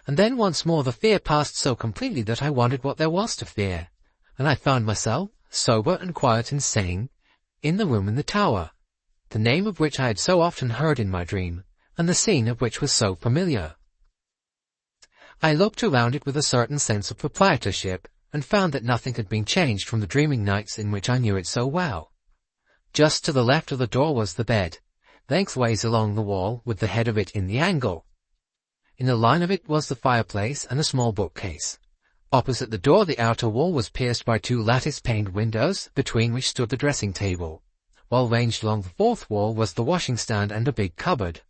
And then once more the fear passed so completely that I wondered what there was to fear, and I found myself, sober and quiet and sane, in the room in the tower, the name of which I had so often heard in my dream, and the scene of which was so familiar. I looked around it with a certain sense of proprietorship, and found that nothing had been changed from the dreaming nights in which I knew it so well. Just to the left of the door was the bed, lengthways along the wall, with the head of it in the angle. In the line of it was the fireplace and a small bookcase. Opposite the door the outer wall was pierced by 2 lattice-paned windows, between which stood the dressing-table, while ranged along the fourth wall was the washing-stand and a big cupboard.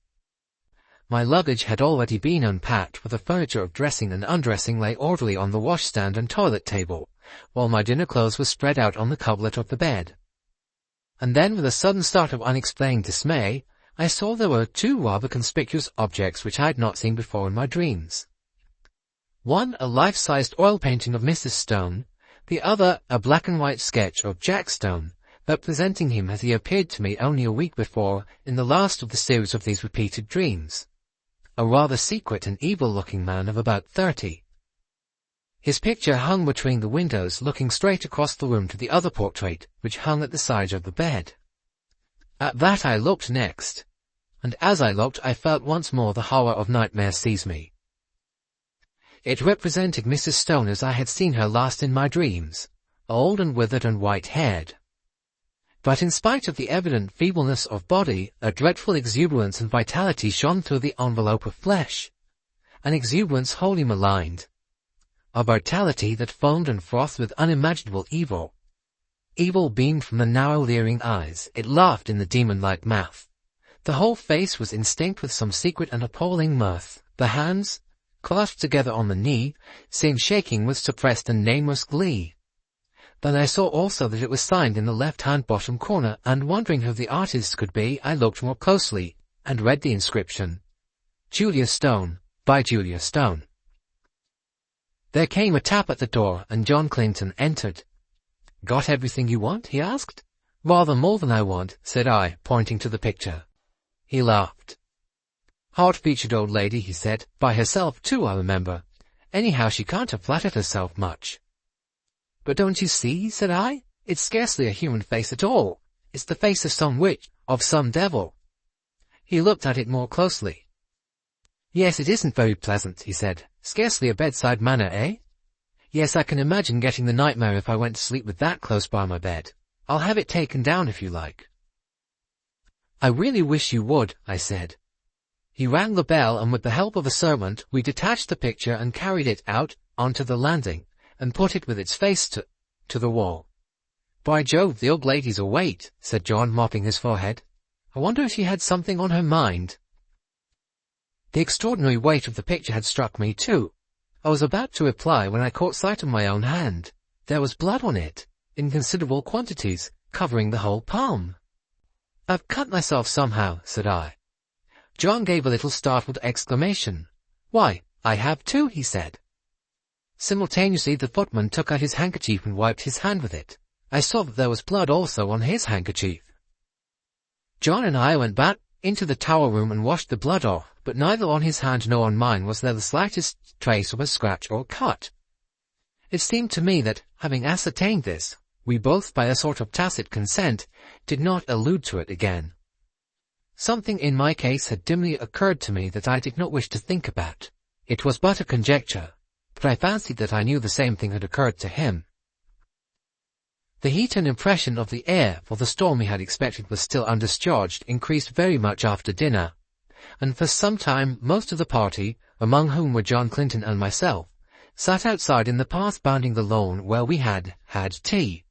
My luggage had already been unpacked, for the furniture of dressing and undressing lay orderly on the washstand and toilet-table, while my dinner clothes were spread out on the coverlet of the bed. And then, with a sudden start of unexplained dismay, I saw there were 2 rather conspicuous objects which I had not seen before in my dreams. One, a life-sized oil painting of Mrs. Stone, the other, a black-and-white sketch of Jack Stone, representing him as he appeared to me only a week before in the last of the series of these repeated dreams. A rather secret and evil-looking man of about 30. His picture hung between the windows, looking straight across the room to the other portrait, which hung at the side of the bed. At that I looked next, and as I looked I felt once more the horror of nightmare seize me. It represented Mrs. Stone as I had seen her last in my dreams, old and withered and white-haired. But in spite of the evident feebleness of body, a dreadful exuberance and vitality shone through the envelope of flesh, an exuberance wholly maligned, a vitality that foamed and frothed with unimaginable evil. Evil beamed from the narrow leering eyes, it laughed in the demon-like mouth. The whole face was instinct with some secret and appalling mirth. The hands, clasped together on the knee, seemed shaking with suppressed and nameless glee. Then I saw also that it was signed in the left-hand bottom corner, and wondering who the artist could be, I looked more closely, and read the inscription, "Julia Stone, by Julia Stone." There came a tap at the door, and John Clinton entered. "Got everything you want?" he asked. "Rather more than I want," said I, pointing to the picture. He laughed. "Hard-featured old lady," he said. "By herself, too, I remember. Anyhow, she can't have flattered herself much." "But don't you see," said I, "it's scarcely a human face at all. It's the face of some witch, of some devil." He looked at it more closely. "Yes, it isn't very pleasant," he said. "Scarcely a bedside manner, eh? Yes, I can imagine getting the nightmare if I went to sleep with that close by my bed. I'll have it taken down if you like." "I really wish you would," I said. He rang the bell, and with the help of a servant, we detached the picture and carried it out onto the landing, and put it with its face to the wall. "By Jove, the old lady's a weight," said John, mopping his forehead. "I wonder if she had something on her mind." The extraordinary weight of the picture had struck me too. I was about to reply when I caught sight of my own hand. There was blood on it, in considerable quantities, covering the whole palm. "I've cut myself somehow," said I. John gave a little startled exclamation. "Why, I have too," he said. Simultaneously the footman took out his handkerchief and wiped his hand with it. I saw that there was blood also on his handkerchief. John and I went back into the tower room and washed the blood off, but neither on his hand nor on mine was there the slightest trace of a scratch or cut. It seemed to me that, having ascertained this, we both, by a sort of tacit consent, did not allude to it again. Something in my case had dimly occurred to me that I did not wish to think about. It was but a conjecture, but I fancied that I knew the same thing had occurred to him. The heat and impression of the air, for the storm we had expected was still undischarged, increased very much after dinner, and for some time most of the party, among whom were John Clinton and myself, sat outside in the path bounding the lawn where we had had tea.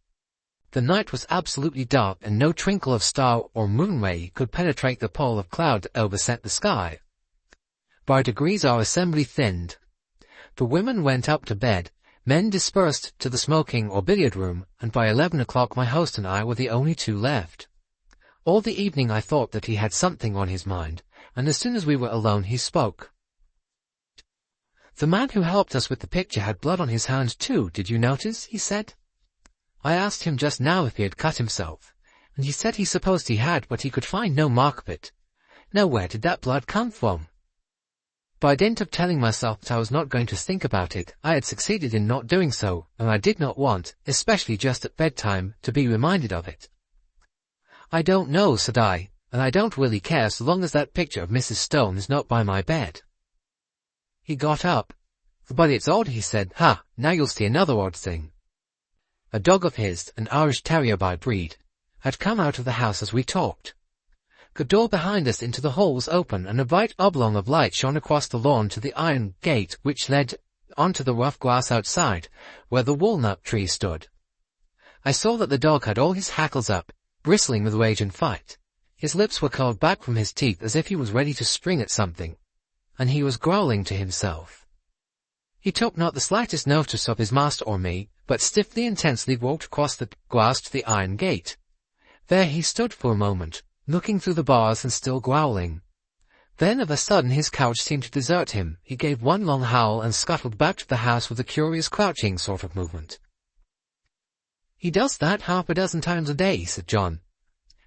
The night was absolutely dark, and no twinkle of star or moon ray could penetrate the pall of cloud that overset the sky. By degrees our assembly thinned. The women went up to bed, men dispersed to the smoking or billiard room, and by 11 o'clock my host and I were the only two left. All the evening I thought that he had something on his mind, and as soon as we were alone he spoke. "The man who helped us with the picture had blood on his hands too, did you notice?" he said. I asked him just now if he had cut himself, and he said he supposed he had, but he could find no mark of it. Now where did that blood come from? By dint of telling myself that I was not going to think about it, I had succeeded in not doing so, and I did not want, especially just at bedtime, to be reminded of it. "I don't know," said I, "and I don't really care so long as that picture of Mrs. Stone is not by my bed." He got up. "But it's odd," he said. "Ha, now you'll see another odd thing." A dog of his, an Irish terrier by breed, had come out of the house as we talked. The door behind us into the hall was open, and a bright oblong of light shone across the lawn to the iron gate which led onto the rough grass outside, where the walnut tree stood. I saw that the dog had all his hackles up, bristling with rage and fight. His lips were curled back from his teeth as if he was ready to spring at something, and he was growling to himself. He took not the slightest notice of his master or me, but stiffly and tensely walked across the grass to the iron gate. There he stood for a moment, looking through the bars and still growling. Then of a sudden his couch seemed to desert him. He gave one long howl and scuttled back to the house with a curious crouching sort of movement. "He does that half a dozen times a day," said John.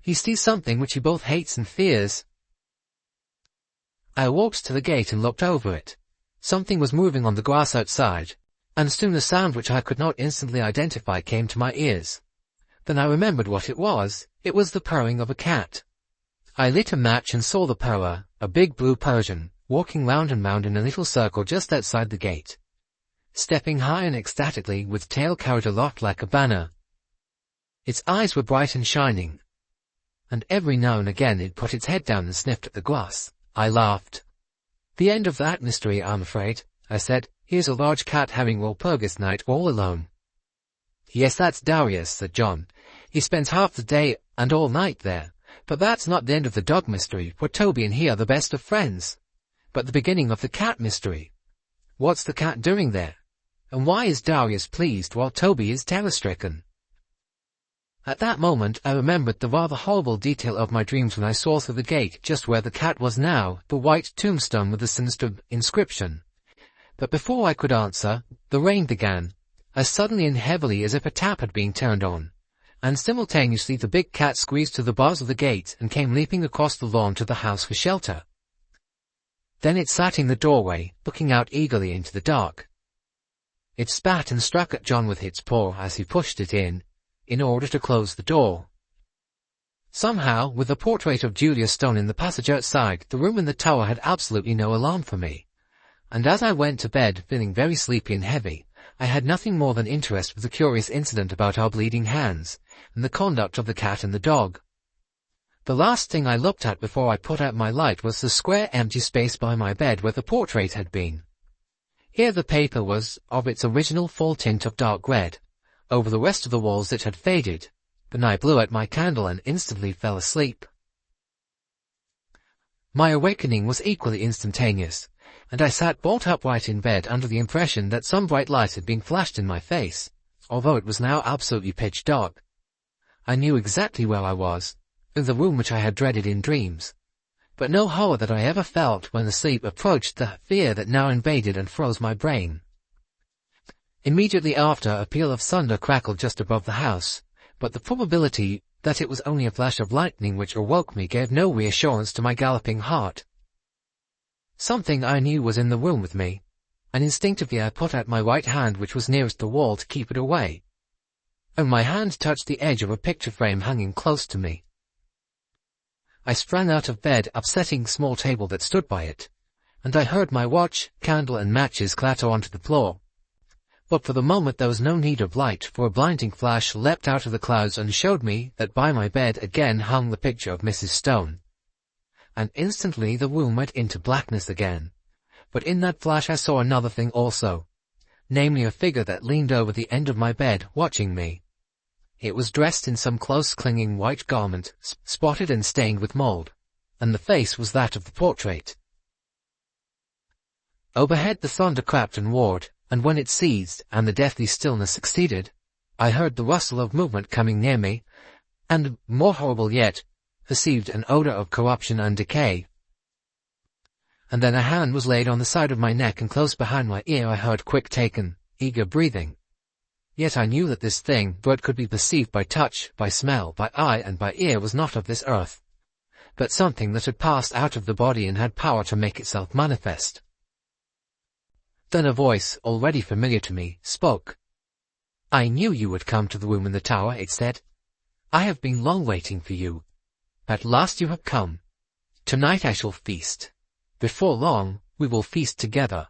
"He sees something which he both hates and fears." I walked to the gate and looked over it. Something was moving on the grass outside, and soon a sound which I could not instantly identify came to my ears. Then I remembered what it was. It was the purring of a cat. I lit a match and saw the purrer, a big blue Persian, walking round and round in a little circle just outside the gate, stepping high and ecstatically, with tail carried aloft like a banner. Its eyes were bright and shining, and every now and again it put its head down and sniffed at the grass. I laughed. "The end of that mystery, I'm afraid," I said. "Here's a large cat having Walpurgis night all alone." "Yes, that's Darius," said John. "He spends half the day and all night there. But that's not the end of the dog mystery, for Toby and he are the best of friends. But the beginning of the cat mystery. What's the cat doing there? And why is Darius pleased while Toby is terror-stricken?" At that moment I remembered the rather horrible detail of my dreams when I saw through the gate, just where the cat was now, the white tombstone with the sinister inscription. But before I could answer, the rain began, as suddenly and heavily as if a tap had been turned on, and simultaneously the big cat squeezed through the bars of the gate and came leaping across the lawn to the house for shelter. Then it sat in the doorway, looking out eagerly into the dark. It spat and struck at John with its paw as he pushed it in order to close the door. Somehow, with the portrait of Julius Stone in the passage outside, the room in the tower had absolutely no alarm for me, and as I went to bed feeling very sleepy and heavy, I had nothing more than interest with the curious incident about our bleeding hands, and the conduct of the cat and the dog. The last thing I looked at before I put out my light was the square empty space by my bed where the portrait had been. Here the paper was of its original full tint of dark red. Over the rest of the walls it had faded. Then I blew out my candle and instantly fell asleep. My awakening was equally instantaneous, and I sat bolt upright in bed under the impression that some bright light had been flashed in my face, although it was now absolutely pitch dark. I knew exactly where I was, in the room which I had dreaded in dreams, but no horror that I ever felt when asleep approached the fear that now invaded and froze my brain. Immediately after, a peal of thunder crackled just above the house, but the probability that it was only a flash of lightning which awoke me gave no reassurance to my galloping heart. Something I knew was in the room with me, and instinctively I put out my right hand which was nearest the wall to keep it away, and my hand touched the edge of a picture frame hanging close to me. I sprang out of bed, upsetting the small table that stood by it, and I heard my watch, candle and matches clatter onto the floor. But for the moment there was no need of light, for a blinding flash leapt out of the clouds and showed me that by my bed again hung the picture of Mrs. Stone. And instantly the room went into blackness again. But in that flash I saw another thing also, namely a figure that leaned over the end of my bed, watching me. It was dressed in some close-clinging white garment, spotted and stained with mould, and the face was that of the portrait. Overhead the thunder cracked and roared, and when it ceased, and the deathly stillness succeeded, I heard the rustle of movement coming near me, and, more horrible yet, perceived an odour of corruption and decay. And then a hand was laid on the side of my neck, and close behind my ear I heard quick taken, eager breathing. Yet I knew that this thing, though it could be perceived by touch, by smell, by eye, and by ear, was not of this earth, but something that had passed out of the body and had power to make itself manifest. Then a voice, already familiar to me, spoke. "I knew you would come to the room in the tower," it said. "I have been long waiting for you. At last you have come. Tonight I shall feast. Before long, we will feast together."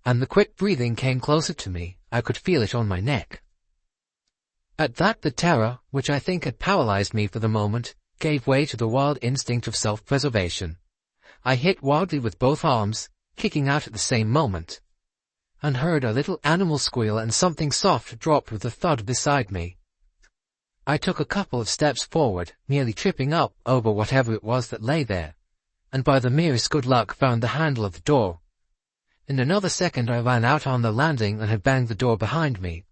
And the quick breathing came closer to me. I could feel it on my neck. At that the terror, which I think had paralyzed me for the moment, gave way to the wild instinct of self-preservation. I hit wildly with both arms, kicking out at the same moment, and heard a little animal squeal and something soft drop with a thud beside me. I took a couple of steps forward, nearly tripping up over whatever it was that lay there, and by the merest good luck found the handle of the door. In another second I ran out on the landing and had banged the door behind me.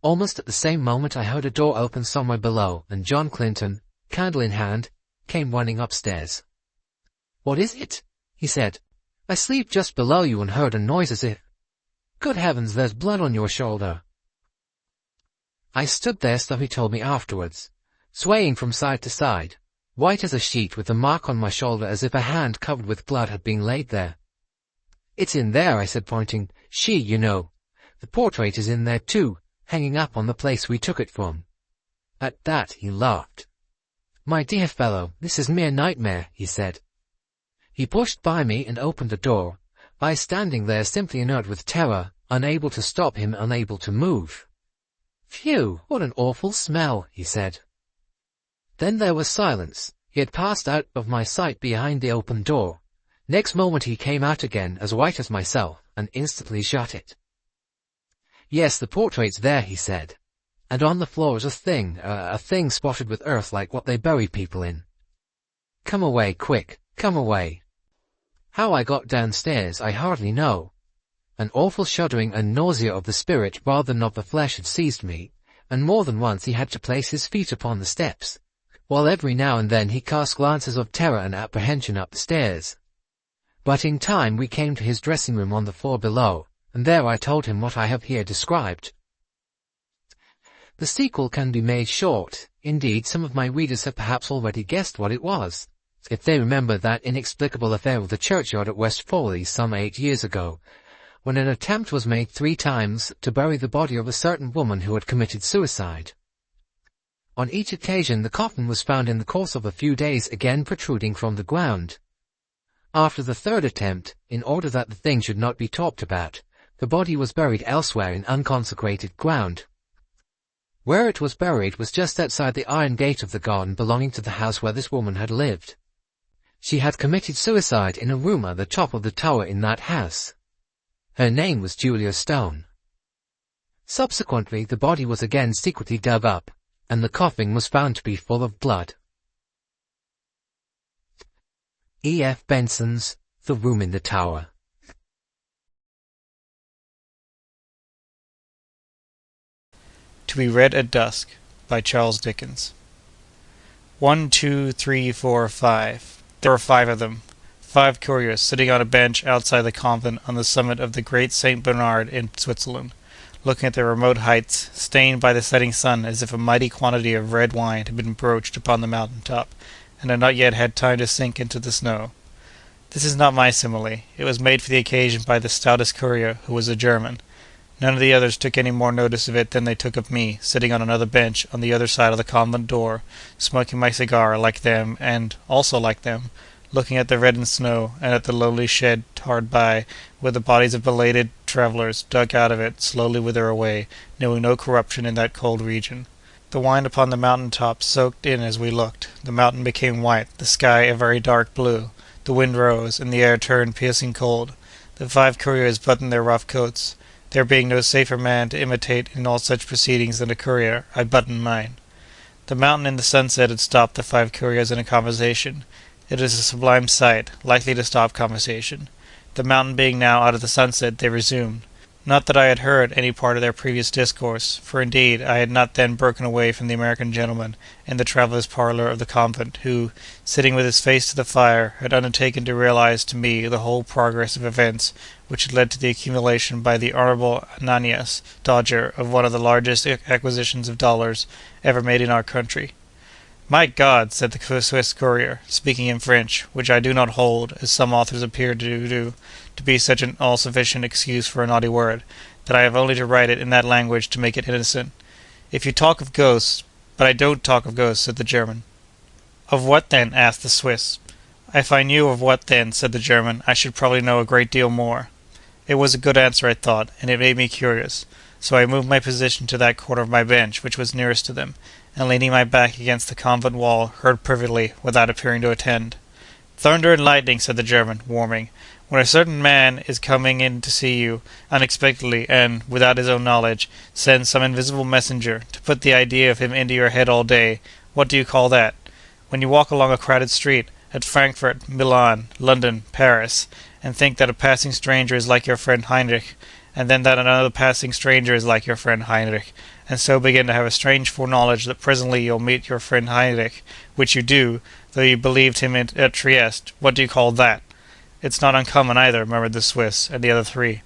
Almost at the same moment I heard a door open somewhere below, and John Clinton, candle in hand, came running upstairs. "What is it?" he said. "I sleep just below you and heard a noise as if— Good heavens, there's blood on your shoulder." I stood there, so he told me afterwards, swaying from side to side, white as a sheet, with a mark on my shoulder as if a hand covered with blood had been laid there. "It's in there," I said, pointing. "She, you know. The portrait is in there too, hanging up on the place we took it from." At that he laughed. "My dear fellow, this is mere nightmare," he said. He pushed by me and opened the door, I standing there simply inert with terror, unable to stop him, unable to move. "Phew, what an awful smell," he said. Then there was silence. He had passed out of my sight behind the open door. Next moment he came out again, as white as myself, and instantly shut it. "Yes, the portrait's there," he said, "and on the floor is a thing spotted with earth like what they bury people in. Come away, quick, come away." How I got downstairs I hardly know. An awful shuddering and nausea of the spirit rather than of the flesh had seized me, and more than once he had to place his feet upon the steps, while every now and then he cast glances of terror and apprehension up the stairs. But in time we came to his dressing-room on the floor below, and there I told him what I have here described. The sequel can be made short. Indeed, some of my readers have perhaps already guessed what it was, if they remember that inexplicable affair of the churchyard at West Fawley some 8 years ago, when an attempt was made 3 times to bury the body of a certain woman who had committed suicide. On each occasion the coffin was found in the course of a few days again protruding from the ground. After the 3rd attempt, in order that the thing should not be talked about, the body was buried elsewhere in unconsecrated ground. Where it was buried was just outside the iron gate of the garden belonging to the house where this woman had lived. She had committed suicide in a room at the top of the tower in that house. Her name was Julia Stone. Subsequently, the body was again secretly dug up, and the coffin was found to be full of blood. E. F. Benson's The Room in the Tower. To be read at dusk, by Charles Dickens. 1, 2, 3, 4, 5. There were 5 of them. 5 couriers sitting on a bench outside the convent on the summit of the great St. Bernard in Switzerland, looking at the remote heights, stained by the setting sun as if a mighty quantity of red wine had been broached upon the mountain top, and had not yet had time to sink into the snow. This is not my simile. It was made for the occasion by the stoutest courier, who was a German. None of the others took any more notice of it than they took of me, sitting on another bench on the other side of the convent door, smoking my cigar like them, and, also like them, looking at the reddened snow, and at the lowly shed hard by, where the bodies of belated travellers, dug out of it, slowly wither away, knowing no corruption in that cold region. The wine upon the mountain tops soaked in as we looked. The mountain became white, the sky a very dark blue. The wind rose, and the air turned piercing cold. The 5 couriers buttoned their rough coats. There being no safer man to imitate in all such proceedings than a courier, I buttoned mine. The mountain in the sunset had stopped the 5 couriers in a conversation. It is a sublime sight, likely to stop conversation. The mountain being now out of the sunset, they resumed. Not that I had heard any part of their previous discourse, for indeed I had not then broken away from the American gentleman in the traveller's parlour of the convent, who, sitting with his face to the fire, had undertaken to realize to me the whole progress of events which had led to the accumulation by the Honourable Ananias Dodger of one of the largest acquisitions of dollars ever made in our country. "My God!" said the Swiss courier, speaking in French, which I do not hold, as some authors appear to do, to be such an all-sufficient excuse for a naughty word, that I have only to write it in that language to make it innocent. "If you talk of ghosts—" "But I don't talk of ghosts," said the German. "Of what, then?" asked the Swiss. "If I knew of what, then," said the German, "I should probably know a great deal more." It was a good answer, I thought, and it made me curious. So I moved my position to that corner of my bench which was nearest to them, and leaning my back against the convent wall, heard perfectly, without appearing to attend. "Thunder and lightning," said the German, warming. "When a certain man is coming in to see you, unexpectedly, and, without his own knowledge, sends some invisible messenger to put the idea of him into your head all day, what do you call that? When you walk along a crowded street, at Frankfurt, Milan, London, Paris, and think that a passing stranger is like your friend Heinrich, and then that another passing stranger is like your friend Heinrich, and so begin to have a strange foreknowledge that presently you'll meet your friend Heinrich, which you do, though you believed him at Trieste, what do you call that?" "It's not uncommon either," murmured the Swiss, and the other 3.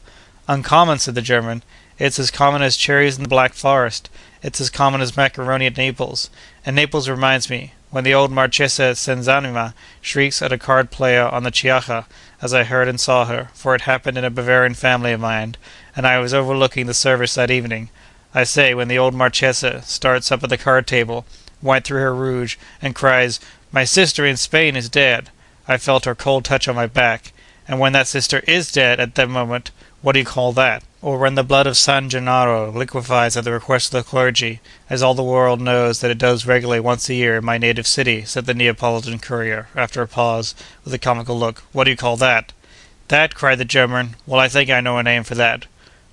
"Uncommon," said the German. "It's as common as cherries in the Black Forest. It's as common as macaroni at Naples. And Naples reminds me, when the old Marchesa Senzanima shrieks at a card player on the Chiaja, as I heard and saw her, for it happened in a Bavarian family of mine, and I was overlooking the service that evening. I say, when the old Marchesa starts up at the card table, white through her rouge, and cries, 'My sister in Spain is dead,' I felt her cold touch on my back. And when that sister is dead at that moment, what do you call that? Or when the blood of San Gennaro liquefies at the request of the clergy, as all the world knows that it does regularly once a year in my native city," said the Neapolitan courier, after a pause, with a comical look. "What do you call that?" "That?" cried the German. "Well, I think I know a name for that."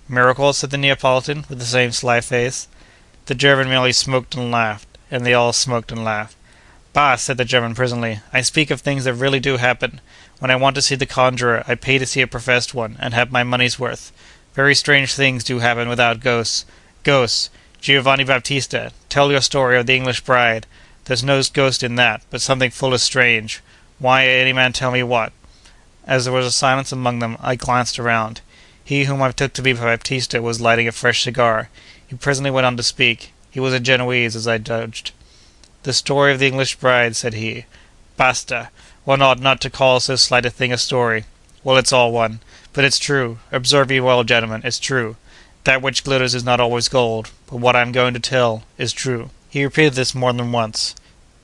"Miracle?" said the Neapolitan, with the same sly face. The German merely smoked and laughed, and they all smoked and laughed. "Bah!" said the German presently. "I speak of things that really do happen. When I want to see the conjurer, I pay to see a professed one, and have my money's worth. Very strange things do happen without ghosts. Ghosts! Giovanni Baptista, tell your story of the English bride. There's no ghost in that, but something full as strange. Why, any man tell me what?" As there was a silence among them, I glanced around. He whom I took to be Baptista was lighting a fresh cigar. He presently went on to speak. He was a Genoese, as I judged. "The story of the English bride," said he. "Basta! One ought not to call so slight a thing a story. Well, it's all one. But it's true. Observe ye well, gentlemen, it's true. That which glitters is not always gold, but what I am going to tell is true." He repeated this more than once.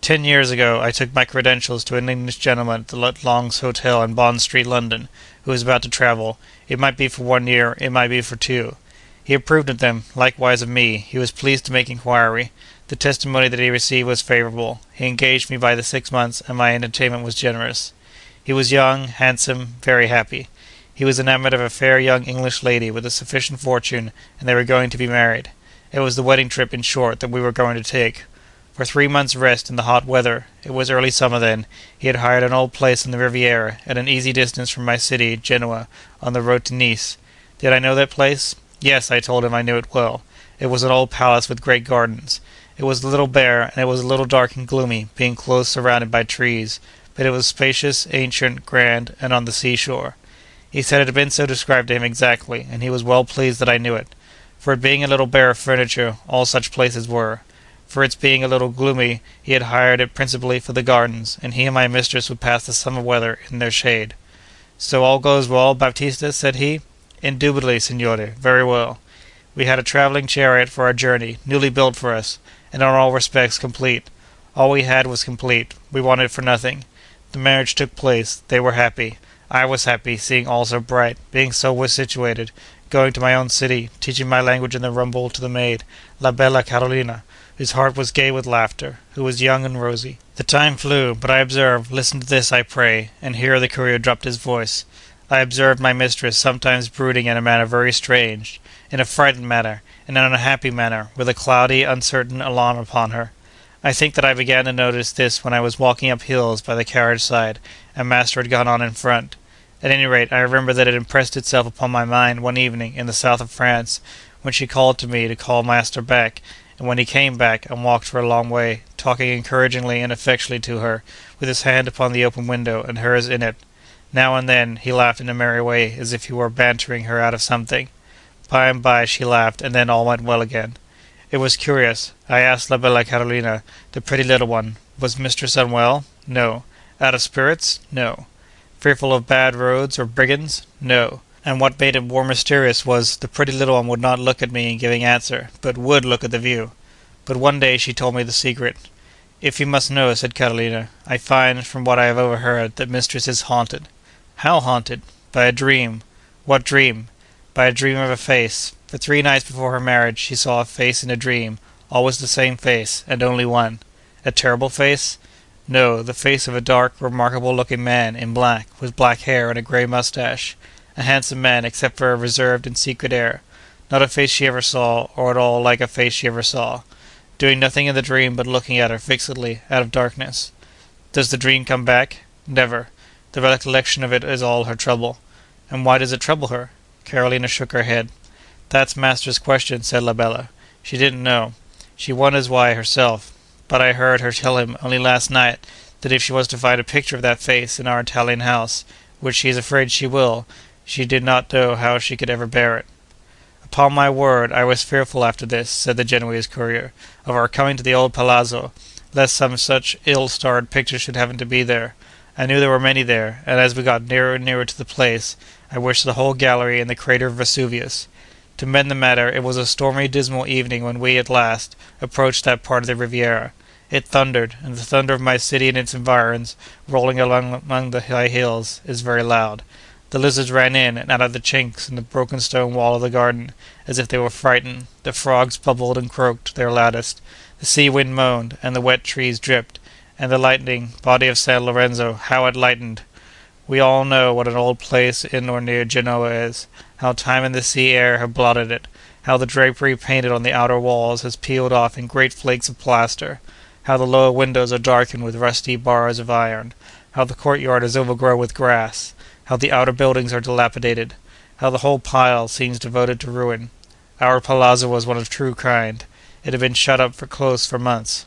10 years ago I took my credentials to an English gentleman at the Long's Hotel in Bond Street, London, who was about to travel. It might be for 1 year, it might be for 2. He approved of them, likewise of me. He was pleased to make inquiry. The testimony that he received was favourable. He engaged me by the 6 months, and my entertainment was generous. He was young, handsome, very happy. He was enamoured of a fair young English lady with a sufficient fortune, and they were going to be married. It was the wedding trip, in short, that we were going to take. For 3 months' rest in the hot weather, it was early summer then, he had hired an old place on the Riviera, at an easy distance from my city, Genoa, on the road to Nice. Did I know that place? Yes, I told him I knew it well. It was an old palace with great gardens. It was a little bare, and it was a little dark and gloomy, being close surrounded by trees, but it was spacious, ancient, grand, and on the seashore. He said it had been so described to him exactly, and he was well pleased that I knew it. For it being a little bare of furniture, all such places were. For its being a little gloomy, he had hired it principally for the gardens, and he and my mistress would pass the summer weather in their shade. "So all goes well, Baptista?" said he. "Indubitably, signore, very well. We had a travelling chariot for our journey, newly built for us, and in all respects complete. All we had was complete. We wanted for nothing. The marriage took place. They were happy. I was happy, seeing all so bright, being so well situated, going to my own city, teaching my language in the rumble to the maid, La Bella Carolina, whose heart was gay with laughter, who was young and rosy. The time flew, but I observed, listen to this, I pray, and here the courier dropped his voice. I observed my mistress sometimes brooding in a manner very strange, in a frightened manner, in an unhappy manner, with a cloudy, uncertain alarm upon her. I think that I began to notice this when I was walking up hills by the carriage side, and master had gone on in front. At any rate, I remember that it impressed itself upon my mind one evening in the south of France, when she called to me to call master back, and when he came back and walked for a long way, talking encouragingly and affectionately to her, with his hand upon the open window and hers in it. Now and then he laughed in a merry way, as if he were bantering her out of something. By and by she laughed, and then all went well again. It was curious. I asked La Bella Carolina, the pretty little one, was mistress unwell? No. Out of spirits? No. Fearful of bad roads or brigands? No. And what made it more mysterious was, the pretty little one would not look at me in giving answer, but would look at the view. But one day she told me the secret. If you must know, said Carolina, I find, from what I have overheard, that mistress is haunted. How haunted? By a dream. What dream? By a dream of a face. For 3 nights before her marriage she saw a face in a dream, always the same face, and only one. A terrible face? No, the face of a dark, remarkable-looking man, in black, with black hair and a grey moustache. A handsome man, except for a reserved and secret air. Not a face she ever saw, or at all like a face she ever saw. Doing nothing in the dream but looking at her fixedly, out of darkness. Does the dream come back? Never. The recollection of it is all her trouble. And why does it trouble her? Carolina shook her head. That's master's question, said La Bella. She didn't know. She wonders why herself. But I heard her tell him, only last night, that if she was to find a picture of that face in our Italian house, which she is afraid she will, she did not know how she could ever bear it. Upon my word, I was fearful after this, said the Genoese courier, of our coming to the old palazzo, lest some such ill-starred picture should happen to be there. I knew there were many there, and as we got nearer and nearer to the place, I wished the whole gallery in the crater of Vesuvius. To mend the matter, it was a stormy, dismal evening when we, at last, approached that part of the Riviera. It thundered, and the thunder of my city and its environs, rolling along among the high hills, is very loud. The lizards ran in and out of the chinks in the broken stone wall of the garden, as if they were frightened. The frogs bubbled and croaked their loudest. The sea wind moaned, and the wet trees dripped. And the lightning, body of San Lorenzo, how it lightened! We all know what an old place in or near Genoa is, how time and the sea air have blotted it, how the drapery painted on the outer walls has peeled off in great flakes of plaster, how the lower windows are darkened with rusty bars of iron, how the courtyard is overgrown with grass, how the outer buildings are dilapidated, how the whole pile seems devoted to ruin. Our palazzo was one of true kind. It had been shut up close for months,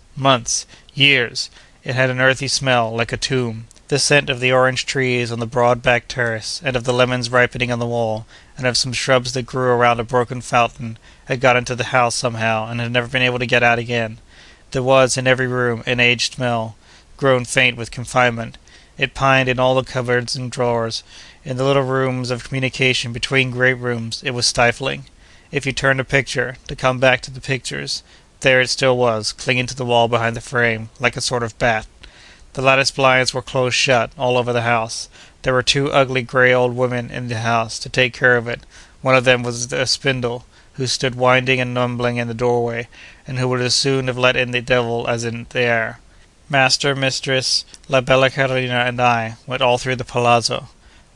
years. It had an earthy smell, like a tomb. The scent of the orange trees on the broad back terrace, and of the lemons ripening on the wall, and of some shrubs that grew around a broken fountain, had got into the house somehow, and had never been able to get out again. There was, in every room, an aged smell, grown faint with confinement. It pined in all the cupboards and drawers. In the little rooms of communication between great rooms, it was stifling. If you turned a picture, to come back to the pictures, there it still was, clinging to the wall behind the frame, like a sort of bat. The lattice blinds were close shut, all over the house. There were 2 ugly grey old women in the house, to take care of it. One of them was a spindle, who stood winding and mumbling in the doorway, and who would as soon have let in the devil as in the air. Master, mistress, La Bella Carolina, and I went all through the palazzo.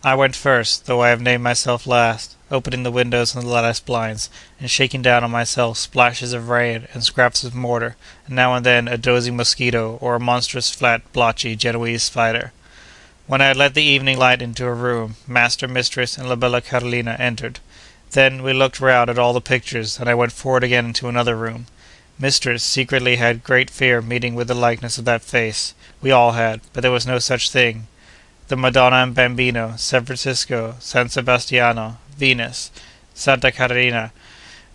I went first, though I have named myself last, opening the windows and the lattice blinds, and shaking down on myself splashes of rain and scraps of mortar, and now and then a dozing mosquito or a monstrous flat, blotchy Genoese spider. When I had let the evening light into a room, master, mistress, and La Bella Carolina entered. Then we looked round at all the pictures, and I went forward again into another room. Mistress secretly had great fear of meeting with the likeness of that face. We all had, but there was no such thing. The Madonna and Bambino, San Francisco, San Sebastiano, Venus, Santa Caterina,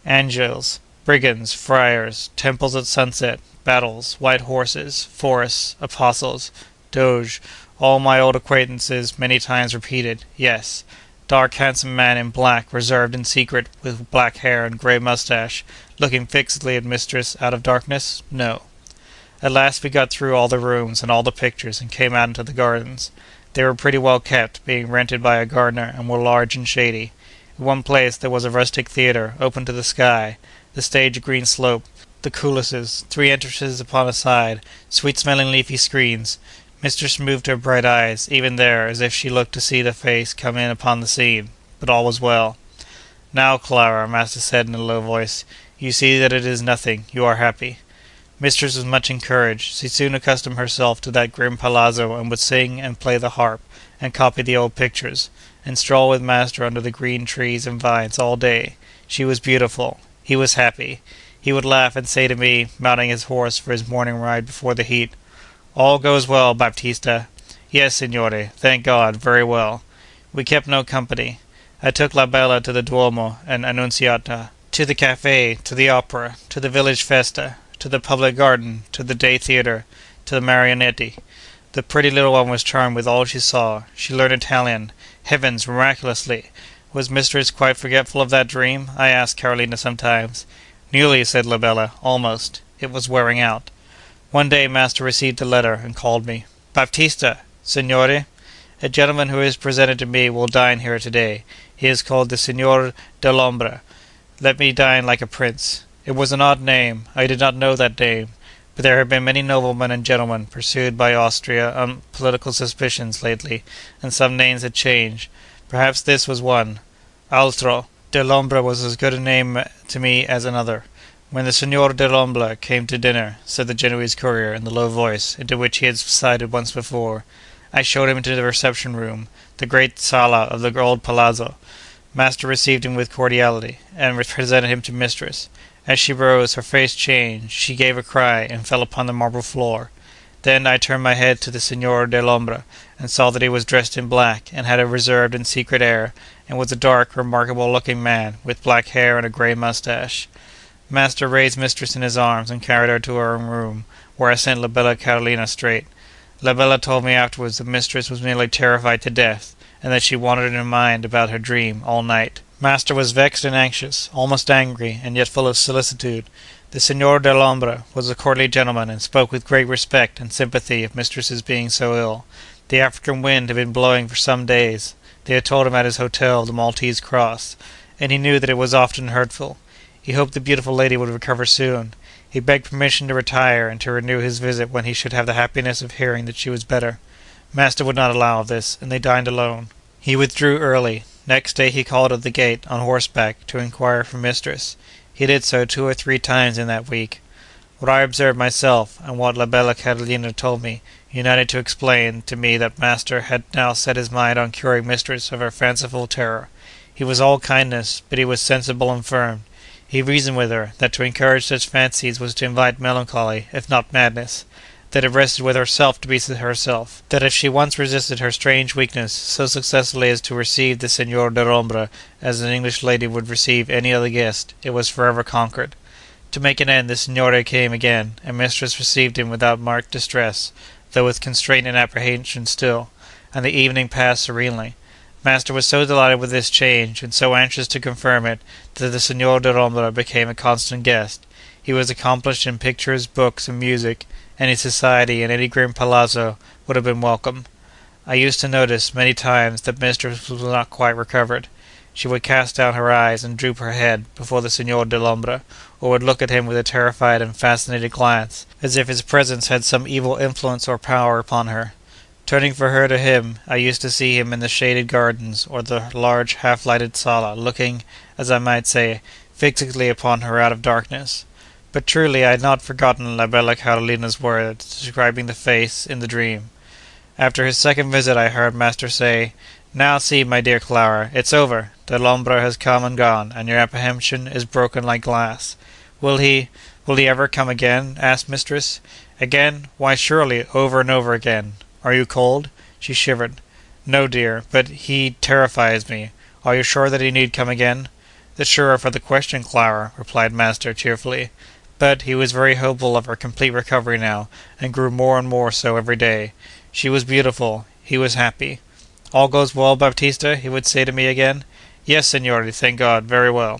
angels, brigands, friars, temples at sunset, battles, white horses, forests, apostles, Doge, all my old acquaintances many times repeated, yes. Dark, handsome man in black, reserved in secret, with black hair and grey moustache, looking fixedly at mistress out of darkness? No. At last we got through all the rooms and all the pictures, and came out into the gardens. They were pretty well kept, being rented by a gardener, and were large and shady. In one place there was a rustic theatre, open to the sky, the stage a green slope, the coulisses, 3 entrances upon a side, sweet-smelling leafy screens. Mistress moved her bright eyes, even there, as if she looked to see the face come in upon the scene. But all was well. "Now, Clara," master said in a low voice, "you see that it is nothing. You are happy." Mistress was much encouraged. She soon accustomed herself to that grim palazzo, and would sing and play the harp, and copy the old pictures, and stroll with master under the green trees and vines all day. She was beautiful. He was happy. He would laugh and say to me, mounting his horse for his morning ride before the heat, "All goes well, Baptista." "Yes, signore, thank God, very well." We kept no company. I took La Bella to the Duomo and Annunziata, to the cafe, to the opera, to the village festa, to the public garden, to the day theatre, to the marionetti. The pretty little one was charmed with all she saw. She learned Italian. Heavens, miraculously! Was mistress quite forgetful of that dream? I asked Carolina sometimes. Nearly, said La Bella, almost. It was wearing out. One day master received a letter and called me. "Baptista! Signore! A gentleman who is presented to me will dine here today. He is called the Signor dell'Ombra. Let me dine like a prince." It was an odd name. I did not know that name. But there have been many noblemen and gentlemen pursued by Austria on political suspicions lately, and some names had changed. Perhaps this was one. Altro. Dell'Ombra was as good a name to me as another. When the Signor dell'Ombra came to dinner, said the Genoese courier in the low voice into which he had subsided once before, I showed him into the reception-room, the great sala of the old palazzo. Master received him with cordiality, and presented him to mistress. As she rose, her face changed, she gave a cry, and fell upon the marble floor. Then I turned my head to the Signor dell'Ombra, and saw that he was dressed in black, and had a reserved and secret air, and was a dark, remarkable-looking man, with black hair and a grey moustache. Master raised mistress in his arms, and carried her to her own room, where I sent La Bella Carolina straight. La Bella told me afterwards that mistress was nearly terrified to death, and that she wandered in her mind about her dream all night. Master was vexed and anxious, almost angry, and yet full of solicitude. The Signor dell'Ombra was a courtly gentleman, and spoke with great respect and sympathy of mistress's being so ill. The African wind had been blowing for some days. They had told him at his hotel, the Maltese Cross, and he knew that it was often hurtful. He hoped the beautiful lady would recover soon. He begged permission to retire, and to renew his visit when he should have the happiness of hearing that she was better. Master would not allow of this, and they dined alone. He withdrew early. Next day he called at the gate, on horseback, to inquire for mistress. He did so 2 or 3 times in that week. What I observed myself, and what La Bella Carolina told me, united to explain to me that master had now set his mind on curing mistress of her fanciful terror. He was all kindness, but he was sensible and firm. He reasoned with her, that to encourage such fancies was to invite melancholy, if not madness. That it rested with herself to be herself, that if she once resisted her strange weakness so successfully as to receive the Signor dell'Ombra as an English lady would receive any other guest, it was forever conquered. To make an end, the Signore came again, and mistress received him without marked distress, though with constraint and apprehension still, and the evening passed serenely. Master was so delighted with this change, and so anxious to confirm it, that the Signor dell'Ombra became a constant guest. He was accomplished in pictures, books, and music. Any society in any grim palazzo would have been welcome. I used to notice, many times, that mistress was not quite recovered. She would cast down her eyes and droop her head before the Signor dell'Ombra, or would look at him with a terrified and fascinated glance, as if his presence had some evil influence or power upon her. Turning for her to him, I used to see him in the shaded gardens, or the large half-lighted sala, looking, as I might say, fixedly upon her out of darkness. But truly I had not forgotten La Bella Carolina's words, describing the face in the dream. After his second visit I heard master say, "Now see, my dear Clara, it's over. Dell'Ombra has come and gone, and your apprehension is broken like glass." Will he ever come again?" asked mistress. "Again? Why, surely, over and over again. Are you cold?" She shivered. "No, dear, but he terrifies me. Are you sure that he need come again?" "The surer for the question, Clara," replied master, cheerfully. But he was very hopeful of her complete recovery now, and grew more and more so every day. She was beautiful. He was happy. "All goes well, Baptista?" he would say to me again. "Yes, signore, thank God, very well."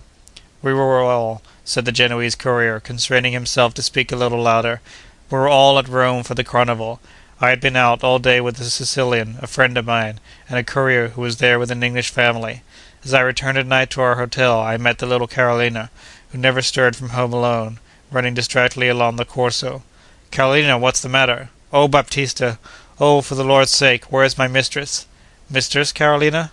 "We were all," said the Genoese courier, constraining himself to speak a little louder. "We were all at Rome for the carnival. I had been out all day with a Sicilian, a friend of mine, and a courier who was there with an English family. As I returned at night to our hotel, I met the little Carolina, who never stirred from home alone, running distractedly along the Corso. "Carolina, what's the matter?" "Oh, Baptista! Oh, for the Lord's sake, where is my mistress?" "Mistress, Carolina?"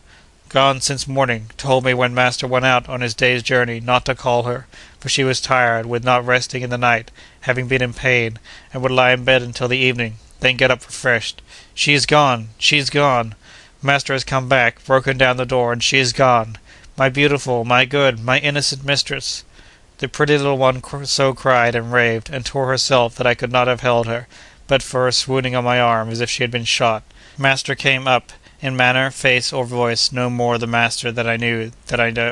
"Gone since morning. Told me when master went out on his day's journey not to call her, for she was tired with not resting in the night, having been in pain, and would lie in bed until the evening, then get up refreshed. She is gone! She is gone! Master has come back, broken down the door, and she is gone! My beautiful, my good, my innocent mistress!" The pretty little one so cried and raved, and tore herself that I could not have held her, but for her swooning on my arm as if she had been shot. Master came up, in manner, face, or voice, no more the master that I knew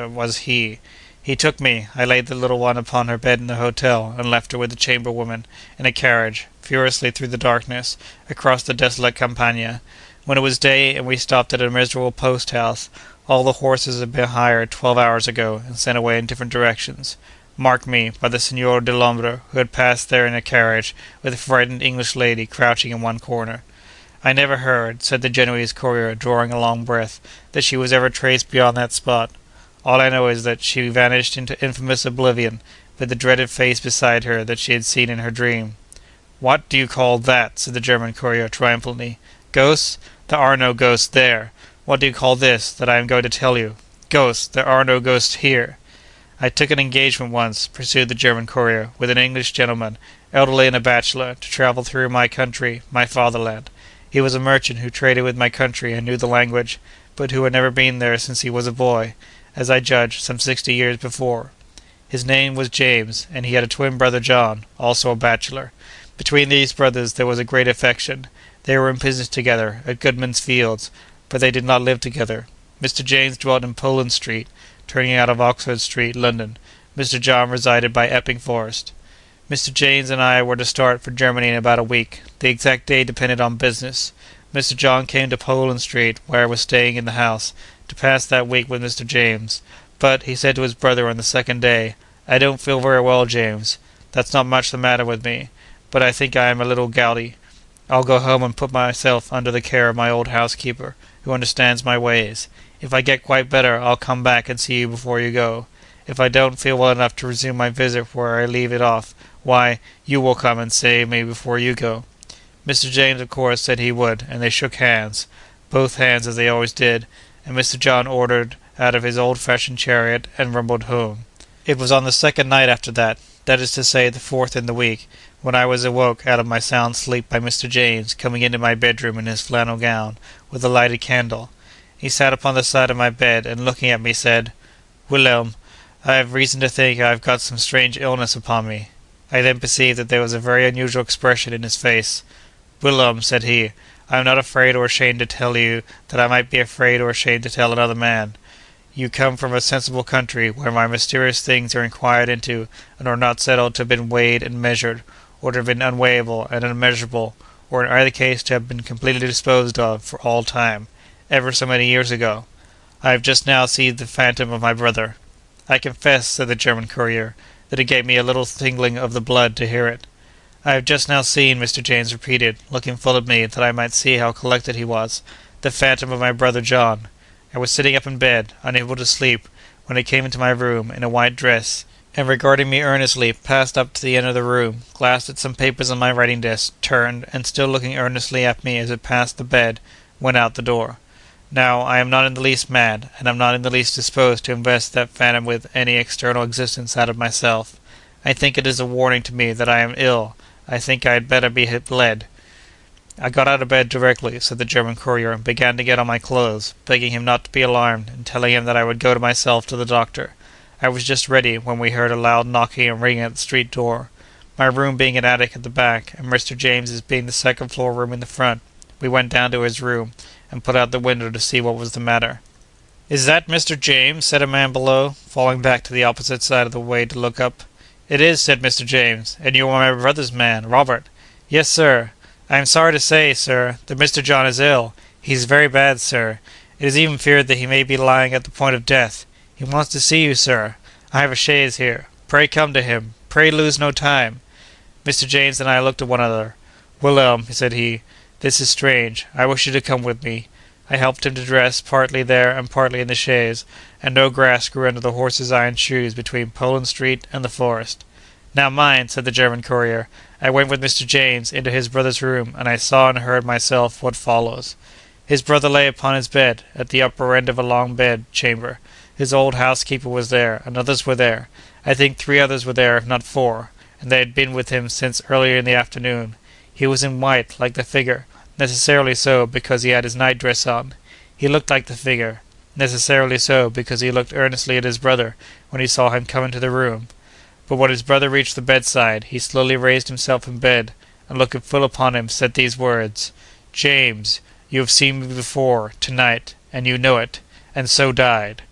was he. He took me. I laid the little one upon her bed in the hotel, and left her with the chamberwoman, in a carriage, furiously through the darkness, across the desolate Campagna. When it was day, and we stopped at a miserable post-house, all the horses had been hired 12 hours ago, and sent away in different directions. Mark me, by the Signor de Lombre, who had passed there in a carriage, with a frightened English lady crouching in one corner. "I never heard," said the Genoese courier, drawing a long breath, "that she was ever traced beyond that spot. All I know is that she vanished into infamous oblivion, with the dreaded face beside her that she had seen in her dream." "What do you call that?" said the German courier, triumphantly. "Ghosts? There are no ghosts there. What do you call this, that I am going to tell you? Ghosts! There are no ghosts here." "I took an engagement once," pursued the German courier, "with an English gentleman, elderly and a bachelor, to travel through my country, my fatherland. He was a merchant who traded with my country and knew the language, but who had never been there since he was a boy, as I judge, some 60 years before. His name was James, and he had a twin brother John, also a bachelor. Between these brothers there was a great affection. They were in business together, at Goodman's Fields, but they did not live together. Mr. James dwelt in Poland Street, turning out of Oxford Street, London. Mr. John resided by Epping Forest. Mr. James and I were to start for Germany in about a week. The exact day depended on business. Mr. John came to Poland Street, where I was staying in the house, to pass that week with Mr. James. But, he said to his brother on the second day, "I don't feel very well, James. That's not much the matter with me, but I think I am a little gouty. I'll go home and put myself under the care of my old housekeeper, who understands my ways. If I get quite better, I'll come back and see you before you go. If I don't feel well enough to resume my visit where I leave it off, why, you will come and see me before you go." Mr. James, of course, said he would, and they shook hands, both hands as they always did, and Mr. John ordered out of his old-fashioned chariot and rumbled home. It was on the second night after that is to say the fourth in the week, when I was awoke out of my sound sleep by Mr. James coming into my bedroom in his flannel gown, with a lighted candle. He sat upon the side of my bed, and looking at me said, "Wilhelm, I have reason to think I have got some strange illness upon me." I then perceived that there was a very unusual expression in his face. "Wilhelm," said he, "I am not afraid or ashamed to tell you that I might be afraid or ashamed to tell another man. You come from a sensible country, where my mysterious things are inquired into, and are not settled to have been weighed and measured, or to have been unweighable and unmeasurable, or in either case to have been completely disposed of for all time, ever so many years ago. I have just now seen the phantom of my brother." "I confess," said the German courier, "that it gave me a little tingling of the blood to hear it." "I have just now seen," Mr. James repeated, looking full at me that I might see how collected he was, "the phantom of my brother John. I was sitting up in bed, unable to sleep, when he came into my room in a white dress, and regarding me earnestly, passed up to the end of the room, glanced at some papers on my writing desk, turned, and still looking earnestly at me as it passed the bed, went out the door. Now, I am not in the least mad, and am not in the least disposed to invest that phantom with any external existence out of myself. I think it is a warning to me that I am ill. I think I had better be bled." "I got out of bed directly," said the German courier, and began to get on my clothes, begging him not to be alarmed, and telling him that I would go to myself to the doctor. I was just ready, when we heard a loud knocking and ringing at the street door. My room being an attic at the back, and Mr. James's being the second-floor room in the front, we went down to his room, and put out the window to see what was the matter. "Is that Mr. James?" said a man below, falling back to the opposite side of the way to look up. "It is," said Mr. James, "and you are my brother's man, Robert." "Yes, sir. I am sorry to say, sir, that Mr. John is ill. He is very bad, sir. It is even feared that he may be lying at the point of death. He wants to see you, sir. I have a chaise here. Pray come to him. Pray lose no time." Mr. James and I looked at one another. "Wilhelm," said he, This is strange. I wish you to come with me." I helped him to dress, partly there and partly in the chaise, and no grass grew under the horse's iron shoes between Poland Street and the forest. "Now mind," said the German courier, "I went with Mr. James into his brother's room, and I saw and heard myself what follows. His brother lay upon his bed, at the upper end of a long bed-chamber. His old housekeeper was there, and others were there. I think 3 others were there, if not 4, and they had been with him since earlier in the afternoon. He was in white, like the figure, necessarily so because he had his night-dress on. He looked like the figure, necessarily so because he looked earnestly at his brother when he saw him come into the room. But when his brother reached the bedside, he slowly raised himself in bed, and looking full upon him, said these words, 'James, you have seen me before, to-night, and you know it, and so died.'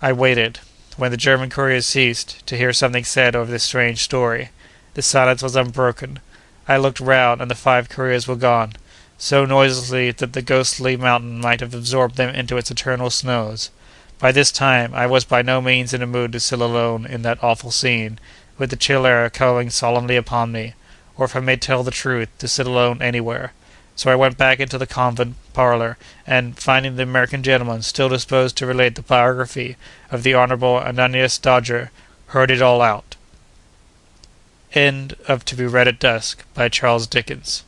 I waited, when the German courier ceased, to hear something said over this strange story. The silence was unbroken. I looked round, and the 5 couriers were gone, so noiselessly that the ghostly mountain might have absorbed them into its eternal snows. By this time I was by no means in a mood to sit alone in that awful scene, with the chill air coming solemnly upon me, or, if I may tell the truth, to sit alone anywhere. So I went back into the convent parlour, and, finding the American gentleman still disposed to relate the biography of the Honourable Ananias Dodger, heard it all out. End of To Be Read at Dusk, by Charles Dickens.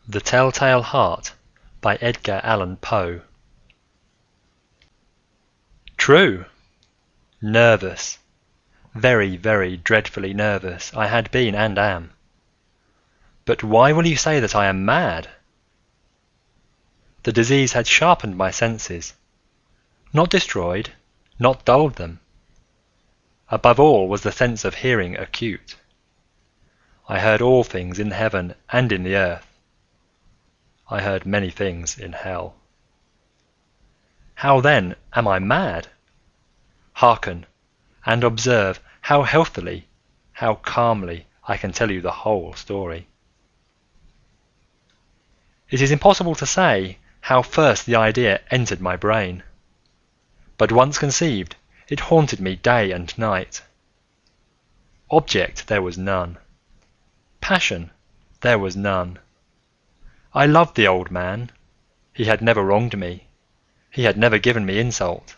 The Telltale Heart, by Edgar Allan Poe. True. Nervous. Very, very dreadfully nervous I had been and am. But why will you say that I am mad? The disease had sharpened my senses, not destroyed, not dulled them. Above all was the sense of hearing acute. I heard all things in heaven and in the earth. I heard many things in hell. How then am I mad? Hearken, and observe how healthily, how calmly I can tell you the whole story. It is impossible to say how first the idea entered my brain, but once conceived, it haunted me day and night. Object there was none. Passion there was none. I loved the old man. He had never wronged me. He had never given me insult.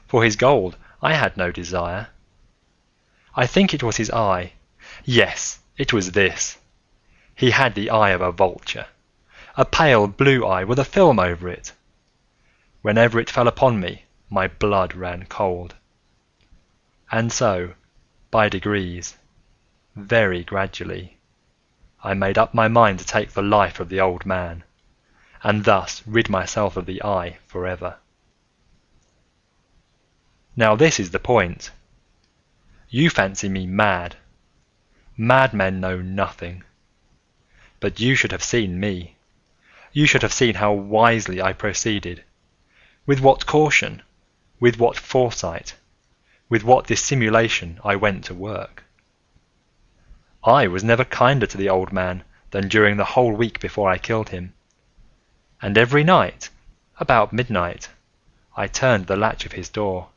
For his gold I had no desire. I think it was his eye. Yes, it was this. He had the eye of a vulture, a pale blue eye with a film over it. Whenever it fell upon me, my blood ran cold. And so, by degrees, very gradually, I made up my mind to take the life of the old man, and thus rid myself of the eye forever. Now this is the point. You fancy me mad. Madmen know nothing. But you should have seen me. You should have seen how wisely I proceeded, with what caution, with what foresight, with what dissimulation I went to work. I was never kinder to the old man than during the whole week before I killed him, and every night, about midnight, I turned the latch of his door,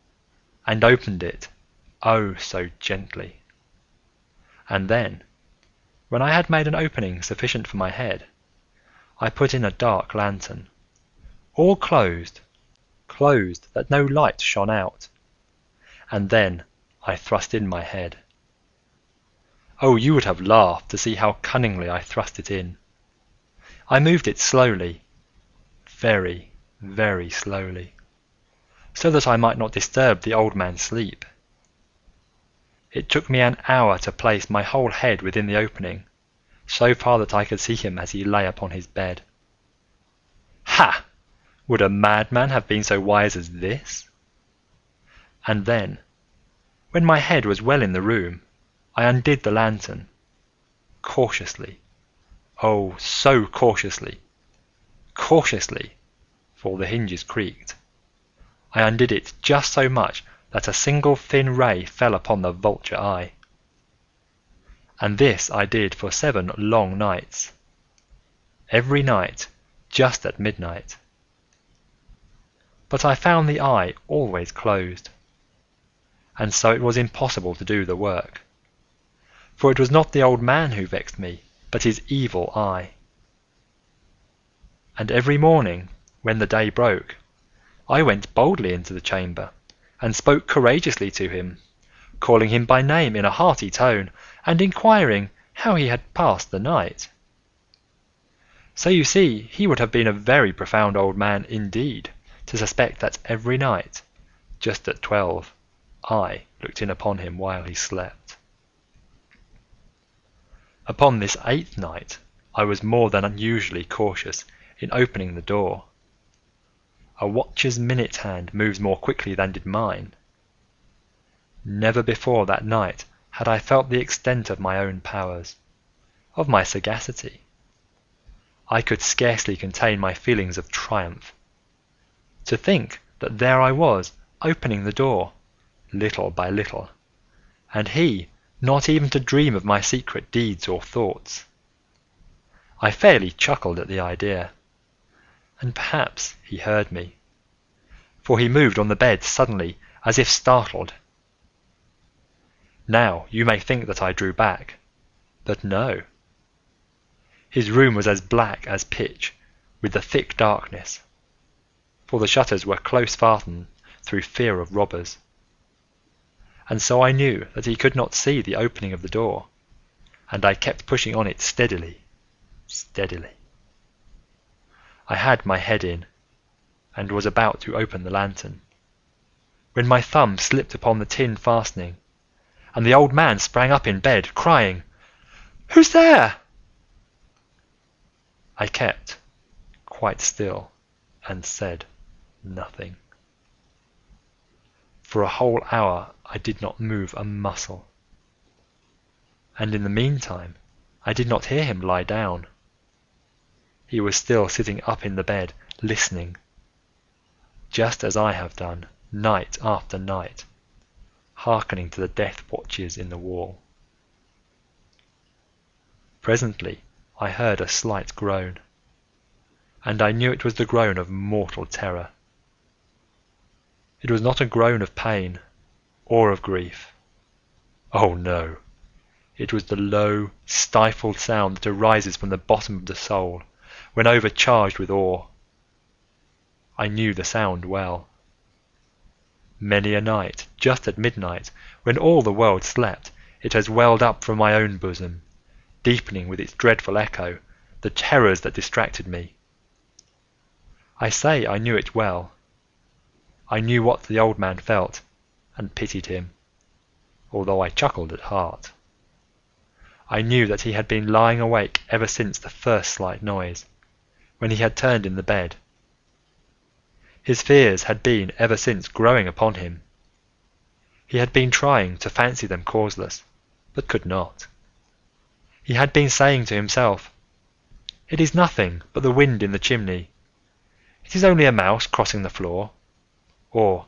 and opened it, oh so gently. And then, when I had made an opening sufficient for my head, I put in a dark lantern, all closed that no light shone out, and then I thrust in my head. Oh, you would have laughed to see how cunningly I thrust it in. I moved it slowly, very, very slowly, so that I might not disturb the old man's sleep. It took me an hour to place my whole head within the opening, so far that I could see him as he lay upon his bed. Ha! Would a madman have been so wise as this? And then, when my head was well in the room, I undid the lantern, cautiously, oh, so cautiously, for the hinges creaked. I undid it just so much that a single thin ray fell upon the vulture eye. And this I did for 7 long nights, every night just at midnight. But I found the eye always closed, and so it was impossible to do the work, for it was not the old man who vexed me, but his evil eye. And every morning, when the day broke, I went boldly into the chamber, and spoke courageously to him, calling him by name in a hearty tone, and inquiring how he had passed the night. So you see he would have been a very profound old man indeed, to suspect that every night, just at 12, I looked in upon him while he slept. Upon this 8th night, I was more than usually cautious in opening the door. A watcher's minute hand moves more quickly than did mine. Never before that night had I felt the extent of my own powers, of my sagacity. I could scarcely contain my feelings of triumph. To think that there I was, opening the door, little by little, and he not even to dream of my secret deeds or thoughts. I fairly chuckled at the idea, and perhaps he heard me, for he moved on the bed suddenly as if startled. Now you may think that I drew back, but no. His room was as black as pitch, with the thick darkness, for the shutters were close fastened through fear of robbers, and so I knew that he could not see the opening of the door, and I kept pushing on it steadily, steadily. I had my head in, and was about to open the lantern, when my thumb slipped upon the tin fastening, and the old man sprang up in bed, crying, "Who's there?" I kept quite still and said nothing. For a whole hour I did not move a muscle, and in the meantime I did not hear him lie down. He was still sitting up in the bed, listening, just as I have done night after night, hearkening to the death watches in the wall. Presently I heard a slight groan, and I knew it was the groan of mortal terror. It was not a groan of pain or of grief. Oh no, it was the low, stifled sound that arises from the bottom of the soul when overcharged with awe. I knew the sound well. Many a night, just at midnight, when all the world slept, it has welled up from my own bosom, deepening with its dreadful echo the terrors that distracted me. I say I knew it well. I knew what the old man felt, and pitied him, although I chuckled at heart. I knew that he had been lying awake ever since the first slight noise, when he had turned in the bed. His fears had been ever since growing upon him. He had been trying to fancy them causeless, but could not. He had been saying to himself, "It is nothing but the wind in the chimney. It is only a mouse crossing the floor," or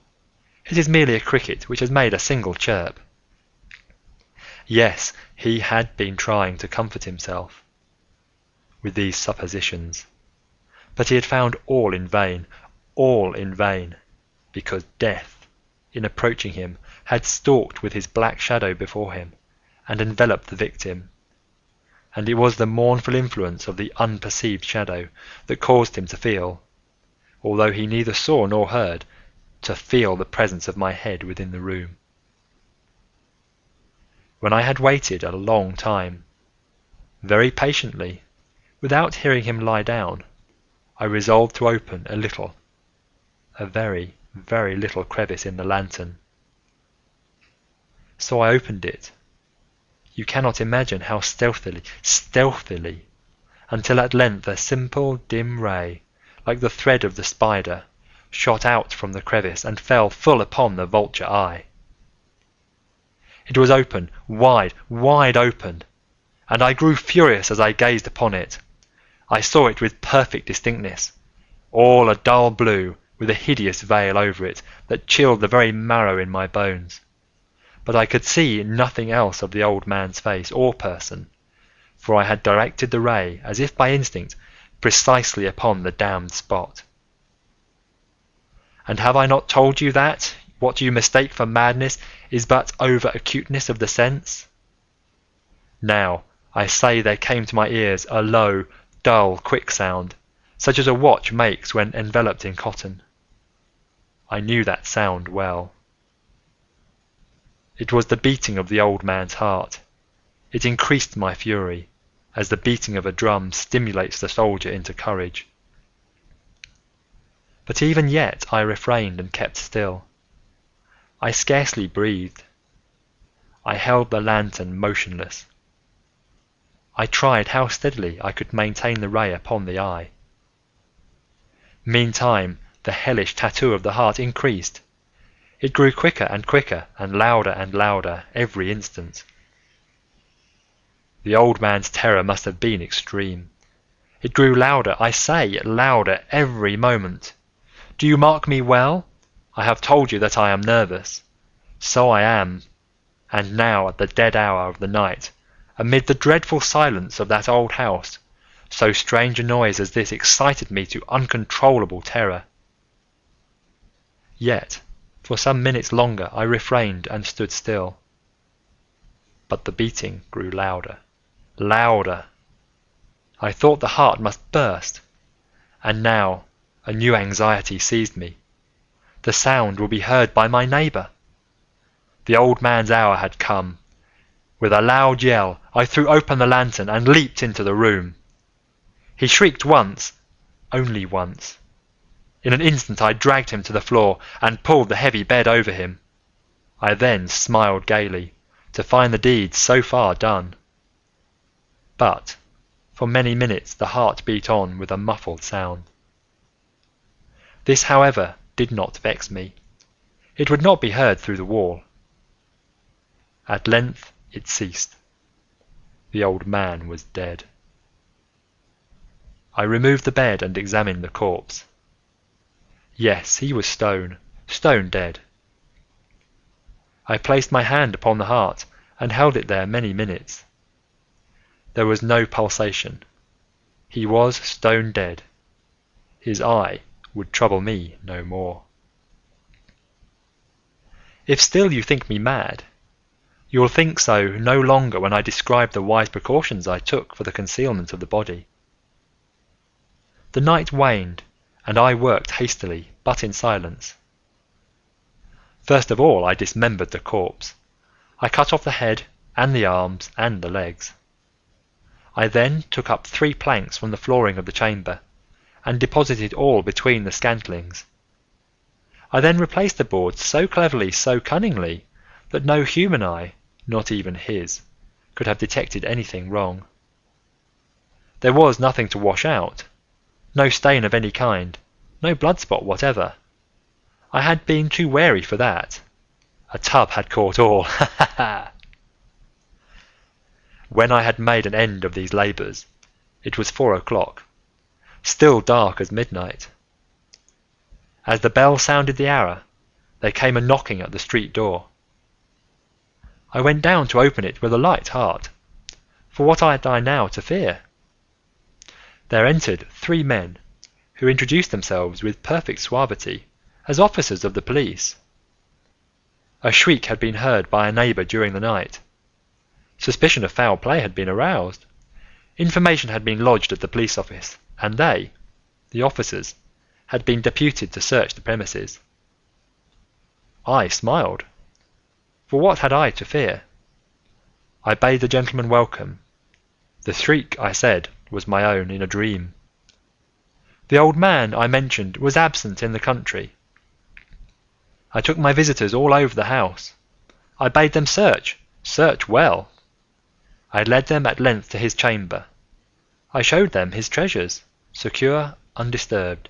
"It is merely a cricket which has made a single chirp." Yes, he had been trying to comfort himself with these suppositions, but he had found all in vain, because death, in approaching him, had stalked with his black shadow before him, and enveloped the victim, and it was the mournful influence of the unperceived shadow that caused him to feel, although he neither saw nor heard, to feel the presence of my head within the room. When I had waited a long time, very patiently, without hearing him lie down, I resolved to open a very, very little crevice in the lantern. So I opened it. You cannot imagine how stealthily, until at length a simple dim ray, like the thread of the spider, shot out from the crevice and fell full upon the vulture eye. It was open, wide open, and I grew furious as I gazed upon it. I saw it with perfect distinctness, all a dull blue, with a hideous veil over it that chilled the very marrow in my bones. But I could see nothing else of the old man's face or person, for I had directed the ray, as if by instinct, precisely upon the damned spot. And have I not told you that what you mistake for madness is but over-acuteness of the sense? Now, I say there came to my ears a low, dull, quick sound, such as a watch makes when enveloped in cotton. I knew that sound well. It was the beating of the old man's heart. It increased my fury, as the beating of a drum stimulates the soldier into courage. But even yet I refrained and kept still. I scarcely breathed. I held the lantern motionless. I tried how steadily I could maintain the ray upon the eye. Meantime, the hellish tattoo of the heart increased. It grew quicker and quicker, and louder every instant. The old man's terror must have been extreme. It grew louder, I say, louder every moment. Do you mark me well? I have told you that I am nervous. So I am, and now at the dead hour of the night, amid the dreadful silence of that old house, so strange a noise as this excited me to uncontrollable terror. Yet, for some minutes longer I refrained and stood still. But the beating grew louder, louder. I thought the heart must burst, and now a new anxiety seized me. The sound will be heard by my neighbour. The old man's hour had come. With a loud yell, I threw open the lantern and leaped into the room. He shrieked once, only once. In an instant I dragged him to the floor and pulled the heavy bed over him. I then smiled gaily, to find the deed so far done. But for many minutes the heart beat on with a muffled sound. This, however, did not vex me. It would not be heard through the wall. At length it ceased. The old man was dead. I removed the bed and examined the corpse. Yes, he was stone dead. I placed my hand upon the heart and held it there many minutes. There was no pulsation. He was stone dead. His eye would trouble me no more. If still you think me mad, you will think so no longer when I describe the wise precautions I took for the concealment of the body. The night waned, and I worked hastily, but in silence. First of all I dismembered the corpse. I cut off the head, and the arms, and the legs. I then took up 3 planks from the flooring of the chamber, and deposited all between the scantlings. I then replaced the boards so cleverly, so cunningly, that no human eye, not even his, could have detected anything wrong. There was nothing to wash out, no stain of any kind, no blood spot whatever. I had been too wary for that. A tub had caught all, ha ha ha! When I had made an end of these labours, it was 4 o'clock, still dark as midnight. As the bell sounded the hour, there came a knocking at the street door. I went down to open it with a light heart, for what had I now to fear? There entered 3 men, who introduced themselves with perfect suavity as officers of the police. A shriek had been heard by a neighbour during the night. Suspicion of foul play had been aroused. Information had been lodged at the police office, and they, the officers, had been deputed to search the premises. I smiled, for what had I to fear? I bade the gentleman welcome. The shriek, I said, was my own in a dream. The old man, I mentioned, was absent in the country. I took my visitors all over the house. I bade them search well. I led them at length to his chamber. I showed them his treasures, secure, undisturbed.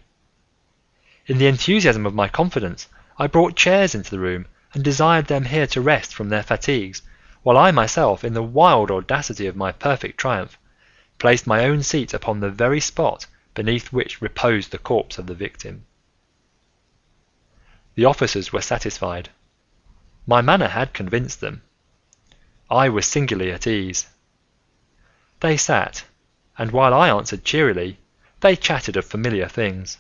In the enthusiasm of my confidence, I brought chairs into the room and desired them here to rest from their fatigues, while I myself, in the wild audacity of my perfect triumph, placed my own seat upon the very spot beneath which reposed the corpse of the victim. The officers were satisfied. My manner had convinced them. I was singularly at ease. They sat, and while I answered cheerily, they chatted of familiar things.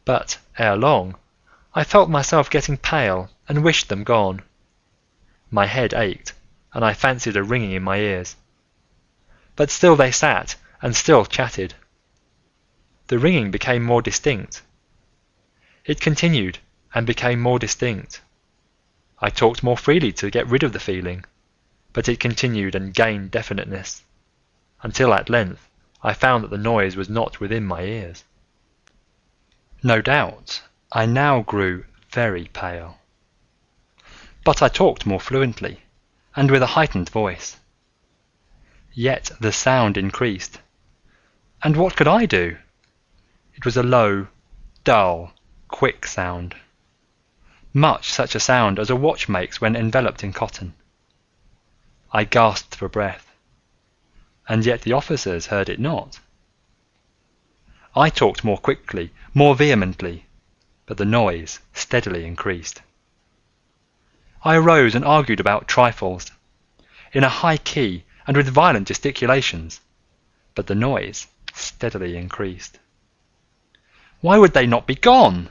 But, ere long, I felt myself getting pale, and wished them gone. My head ached, and I fancied a ringing in my ears. But still they sat, and still chatted. The ringing became more distinct. It continued, and became more distinct. I talked more freely to get rid of the feeling, but it continued and gained definiteness, until at length I found that the noise was not within my ears. No doubt, I now grew very pale. But I talked more fluently, and with a heightened voice. Yet the sound increased, and what could I do? It was a low, dull, quick sound, much such a sound as a watch makes when enveloped in cotton. I gasped for breath, and yet the officers heard it not. I talked more quickly, more vehemently, but the noise steadily increased. I arose and argued about trifles, in a high key and with violent gesticulations, but the noise steadily increased. Why would they not be gone?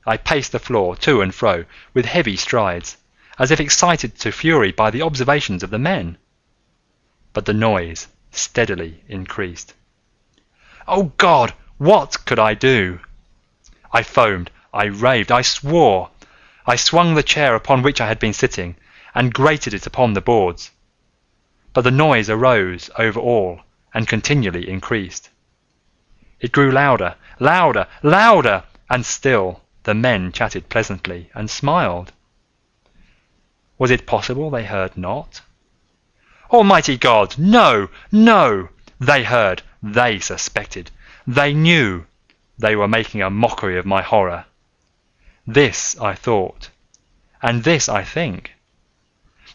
I paced the floor to and fro with heavy strides, as if excited to fury by the observations of the men, but the noise steadily increased. Oh God, what could I do? I foamed, I raved, I swore. I swung the chair upon which I had been sitting, and grated it upon the boards. But the noise arose over all, and continually increased. It grew louder, louder, louder, and still the men chatted pleasantly and smiled. Was it possible they heard not? Almighty God, no, no! They heard, they suspected, they knew, they were making a mockery of my horror. This I thought, and this I think.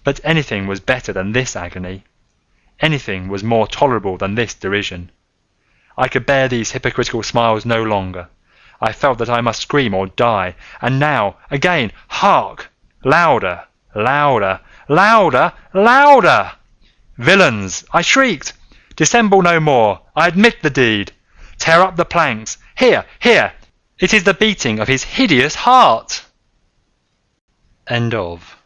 But anything was better than this agony. Anything was more tolerable than this derision. I could bear these hypocritical smiles no longer. I felt that I must scream or die, and now, again, hark! Louder, louder, louder, louder! Villains! I shrieked. Dissemble no more. I admit the deed. Tear up the planks. Here, here! It is the beating of his hideous heart! End of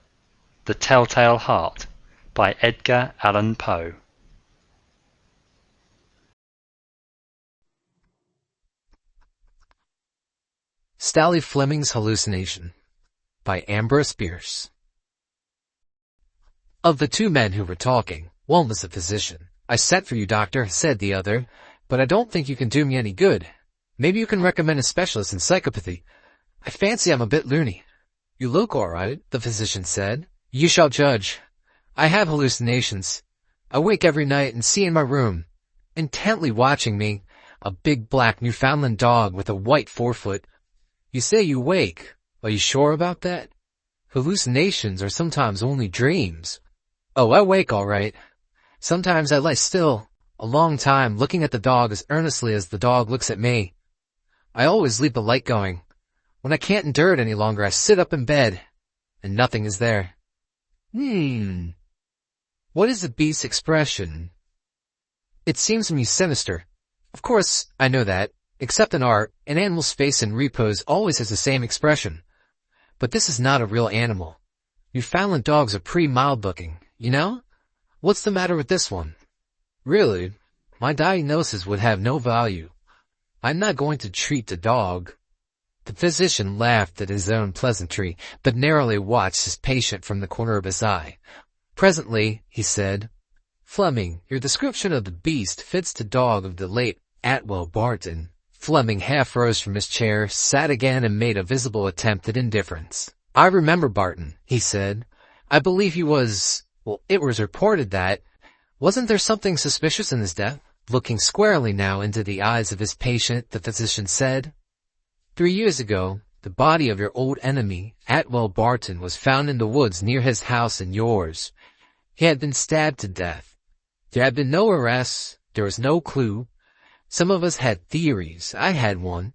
The Telltale Heart by Edgar Allan Poe. Staley Fleming's Hallucination by Ambrose Bierce. Of the two men who were talking, one was a physician. I sent for you, doctor, said the other, but I don't think you can do me any good. Maybe you can recommend a specialist in psychopathy. I fancy I'm a bit loony. You look all right, the physician said. You shall judge. I have hallucinations. I wake every night and see in my room, intently watching me, a big black Newfoundland dog with a white forefoot. You say you wake. Are you sure about that? Hallucinations are sometimes only dreams. Oh, I wake all right. Sometimes I lie still, a long time, looking at the dog as earnestly as the dog looks at me. I always leave the light going. When I can't endure it any longer, I sit up in bed, and nothing is there. What is the beast's expression? It seems to me sinister. Of course, I know that. Except in art, an animal's face in repose always has the same expression. But this is not a real animal. Newfoundland dogs are pretty mild-looking, you know? What's the matter with this one? Really, my diagnosis would have no value. I'm not going to treat the dog. The physician laughed at his own pleasantry, but narrowly watched his patient from the corner of his eye. Presently, he said, Fleming, your description of the beast fits the dog of the late Atwell Barton. Fleming half rose from his chair, sat again, and made a visible attempt at indifference. I remember Barton, he said. I believe he was, it was reported that, wasn't there something suspicious in his death? Looking squarely now into the eyes of his patient, the physician said, 3 years ago, the body of your old enemy, Atwell Barton, was found in the woods near his house and yours. He had been stabbed to death. There had been no arrests. There was no clue. Some of us had theories. I had one.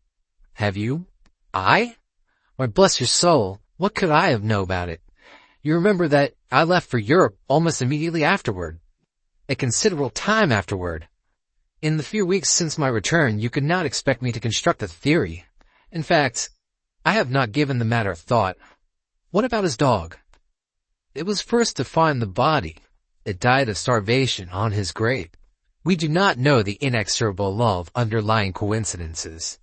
Have you? I? Why, bless your soul, what could I have known about it? You remember that I left for Europe almost immediately afterward. A considerable time afterward. In the few weeks since my return, you could not expect me to construct a theory. In fact, I have not given the matter a thought. What about his dog? It was first to find the body. It died of starvation on his grave. We do not know the inexorable law of underlying coincidences.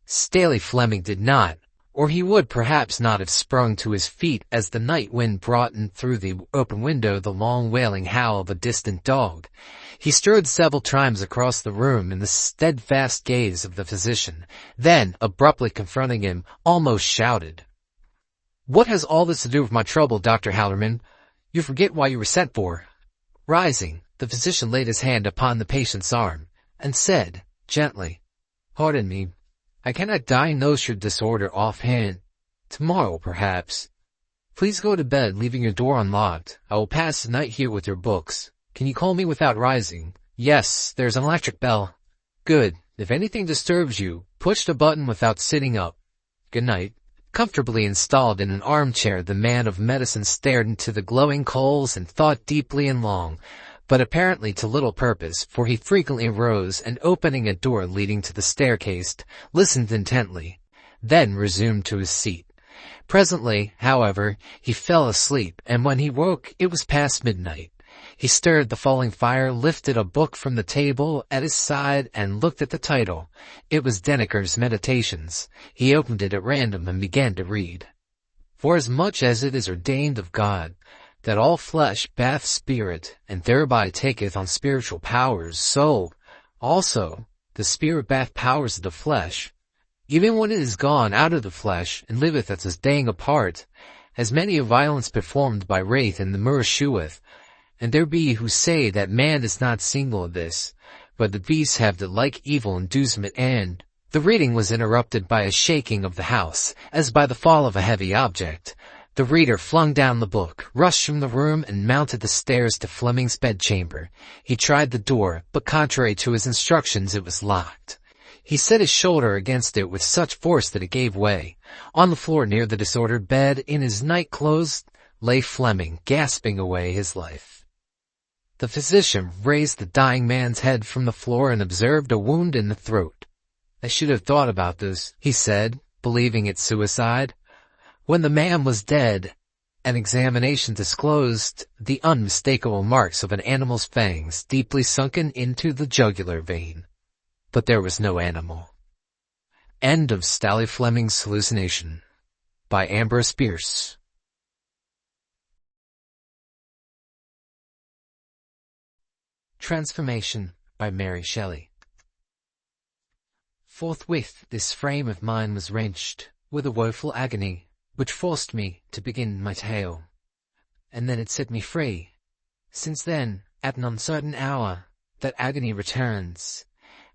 Staley Fleming did not, or he would perhaps not have sprung to his feet as the night wind brought in through the open window the long wailing howl of a distant dog. He strode several times across the room in the steadfast gaze of the physician, then, abruptly confronting him, almost shouted, "What has all this to do with my trouble, Dr. Hallerman? You forget why you were sent for." Rising, the physician laid his hand upon the patient's arm, and said, gently, "Pardon me, I cannot diagnose your disorder offhand. Tomorrow, perhaps. Please go to bed, leaving your door unlocked. I will pass the night here with your books. Can you call me without rising? Yes, there's an electric bell. Good. If anything disturbs you, push the button without sitting up. Good night." Comfortably installed in an armchair, the man of medicine stared into the glowing coals and thought deeply and long, but apparently to little purpose, for he frequently rose and, opening a door leading to the staircase, listened intently, then resumed to his seat. Presently, however, he fell asleep, and when he woke it was past midnight. He stirred the falling fire, lifted a book from the table at his side, and looked at the title. It was Denneker's Meditations. He opened it at random and began to read. "Forasmuch as it is ordained of God, that all flesh bath spirit, and thereby taketh on spiritual powers, so, also, the spirit bath powers of the flesh, even when it is gone out of the flesh, and liveth as a staying apart, as many a violence performed by wraith in the mirror sheweth. And there be who say that man is not single of this, but the beasts have the like evil inducement, and—" The reading was interrupted by a shaking of the house, as by the fall of a heavy object. The reader flung down the book, rushed from the room, and mounted the stairs to Fleming's bedchamber. He tried the door, but contrary to his instructions it was locked. He set his shoulder against it with such force that it gave way. On the floor near the disordered bed, in his night-clothes, lay Fleming, gasping away his life. The physician raised the dying man's head from the floor and observed a wound in the throat. "I should have thought about this," he said, believing it suicide. When the man was dead, an examination disclosed the unmistakable marks of an animal's fangs deeply sunken into the jugular vein. But there was no animal. End of Staley Fleming's Hallucination by Ambrose Bierce. Transformation by Mary Shelley. Forthwith this frame of mine was wrenched with a woeful agony, which forced me to begin my tale, and then it set me free. Since then, at an uncertain hour, that agony returns,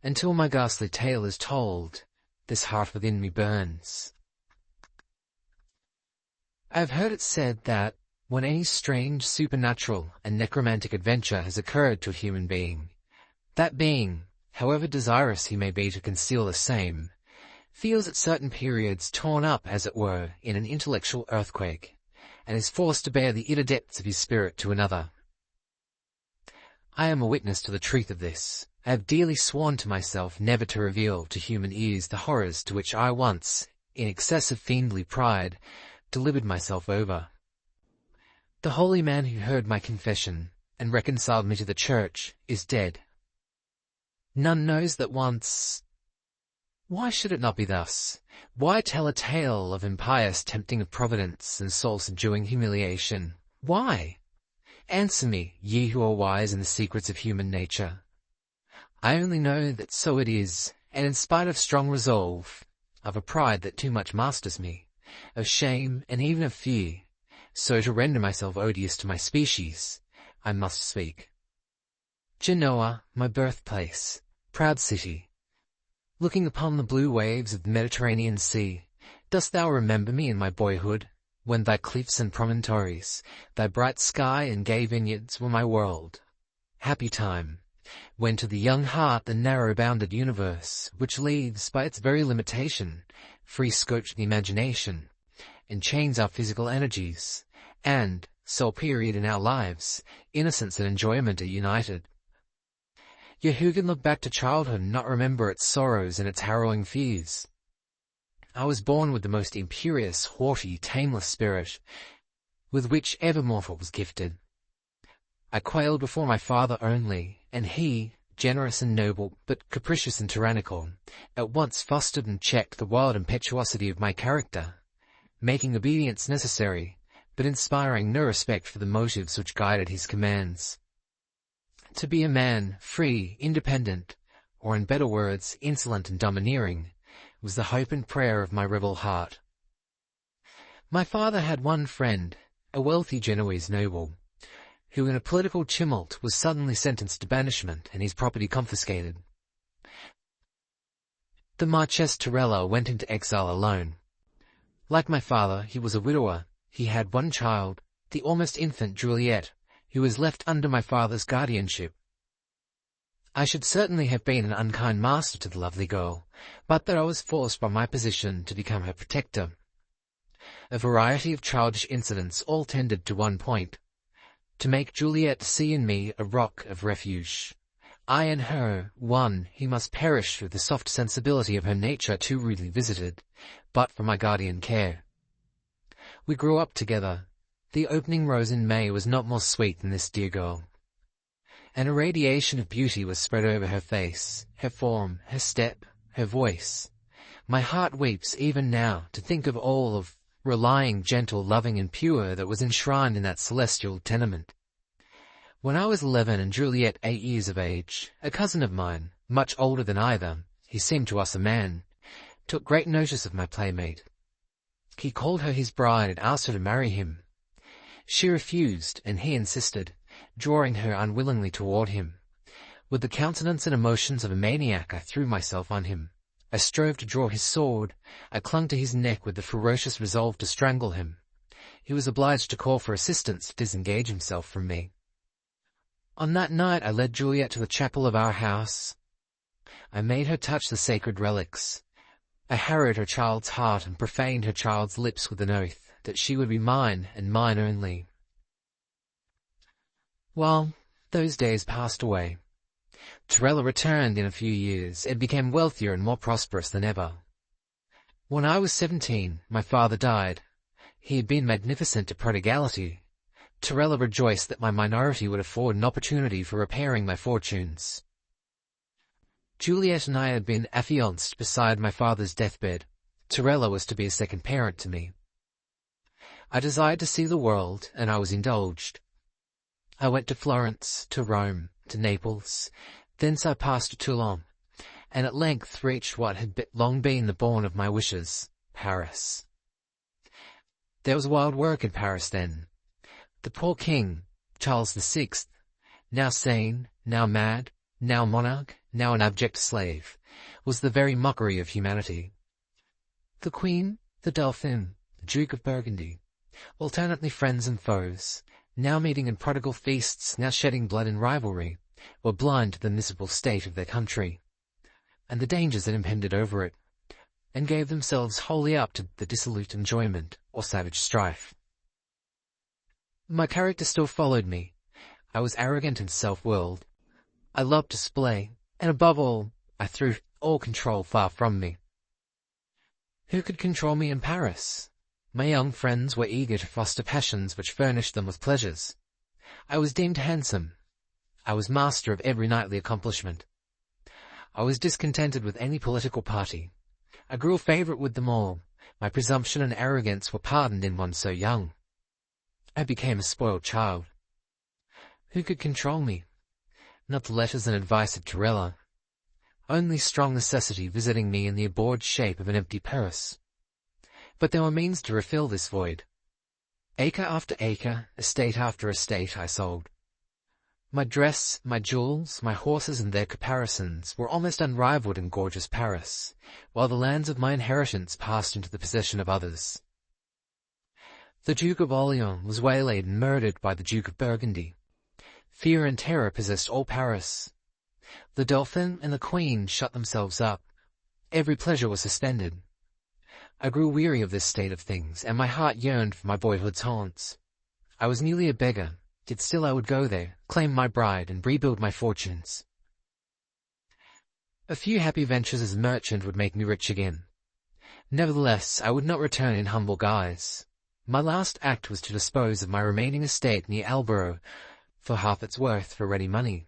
until my ghastly tale is told, this heart within me burns. I have heard it said that, when any strange, supernatural, and necromantic adventure has occurred to a human being, that being, however desirous he may be to conceal the same, feels at certain periods torn up, as it were, in an intellectual earthquake, and is forced to bear the inner depths of his spirit to another. I am a witness to the truth of this. I have dearly sworn to myself never to reveal to human ears the horrors to which I once, in excessive fiendly pride, delivered myself over. The holy man who heard my confession, and reconciled me to the church, is dead. None knows that once— Why should it not be thus? Why tell a tale of impious tempting of providence and soul-subduing humiliation? Why? Answer me, ye who are wise in the secrets of human nature. I only know that so it is, and in spite of strong resolve, of a pride that too much masters me, of shame and even of fear, so to render myself odious to my species, I must speak. Genoa, my birthplace, proud city, looking upon the blue waves of the Mediterranean Sea, dost thou remember me in my boyhood, when thy cliffs and promontories, thy bright sky and gay vineyards were my world? Happy time, when to the young heart the narrow-bounded universe, which leaves, by its very limitation, free scope to the imagination, enchains our physical energies, and, sole period in our lives, innocence and enjoyment are united. Yet who can look back to childhood and not remember its sorrows and its harrowing fears? I was born with the most imperious, haughty, tameless spirit, with which ever mortal was gifted. I quailed before my father only, and he, generous and noble, but capricious and tyrannical, at once fostered and checked the wild impetuosity of my character, making obedience necessary, but inspiring no respect for the motives which guided his commands. To be a man, free, independent, or in better words, insolent and domineering, was the hope and prayer of my rebel heart. My father had one friend, a wealthy Genoese noble, who in a political tumult was suddenly sentenced to banishment and his property confiscated. The Marchese Torella went into exile alone. Like my father, he was a widower. He had one child, the almost infant Juliet, who was left under my father's guardianship. I should certainly have been an unkind master to the lovely girl, but that I was forced by my position to become her protector. A variety of childish incidents all tended to one point, to make Juliet see in me a rock of refuge. I and her, one, he must perish through the soft sensibility of her nature too rudely visited, but for my guardian care. We grew up together. The opening rose in May was not more sweet than this dear girl. An irradiation of beauty was spread over her face, her form, her step, her voice. My heart weeps even now to think of all of relying, gentle, loving, and pure that was enshrined in that celestial tenement. When I was 11 and Juliet 8 years of age, a cousin of mine, much older than either, he seemed to us a man, took great notice of my playmate. He called her his bride and asked her to marry him. She refused, and he insisted, drawing her unwillingly toward him. With the countenance and emotions of a maniac, I threw myself on him. I strove to draw his sword. I clung to his neck with the ferocious resolve to strangle him. He was obliged to call for assistance to disengage himself from me. On that night I led Juliet to the chapel of our house. I made her touch the sacred relics. I harrowed her child's heart and profaned her child's lips with an oath that she would be mine and mine only. Well, those days passed away. Torella returned in a few years and became wealthier and more prosperous than ever. When I was 17, my father died. He had been magnificent to prodigality. Torella rejoiced that my minority would afford an opportunity for repairing my fortunes. Juliet and I had been affianced beside my father's deathbed. Torella was to be a second parent to me. I desired to see the world, and I was indulged. I went to Florence, to Rome, to Naples. Thence I passed to Toulon, and at length reached what had long been the bourne of my wishes, Paris. There was wild work in Paris then. The poor king, Charles VI, now sane, now mad, now monarch, now an abject slave, was the very mockery of humanity. The queen, the dauphin, the Duke of Burgundy, alternately friends and foes, now meeting in prodigal feasts, now shedding blood in rivalry, were blind to the miserable state of their country, and the dangers that impended over it, and gave themselves wholly up to the dissolute enjoyment or savage strife. My character still followed me. I was arrogant and self-willed. I loved display, and above all, I threw all control far from me. Who could control me in Paris? My young friends were eager to foster passions which furnished them with pleasures. I was deemed handsome. I was master of every knightly accomplishment. I was discontented with any political party. I grew a favourite with them all. My presumption and arrogance were pardoned in one so young. I became a spoiled child. Who could control me? Not the letters and advice of Torella. Only strong necessity visiting me in the abhorred shape of an empty purse. But there were means to refill this void. Acre after acre, estate after estate, I sold. My dress, my jewels, my horses and their caparisons were almost unrivalled in gorgeous Paris, while the lands of my inheritance passed into the possession of others. The Duke of Orleans was waylaid and murdered by the Duke of Burgundy. Fear and terror possessed all Paris. The Dauphin and the Queen shut themselves up. Every pleasure was suspended. I grew weary of this state of things, and my heart yearned for my boyhood's haunts. I was nearly a beggar, yet still I would go there, claim my bride, and rebuild my fortunes. A few happy ventures as a merchant would make me rich again. Nevertheless, I would not return in humble guise. My last act was to dispose of my remaining estate near Alborough, for half its worth for ready money.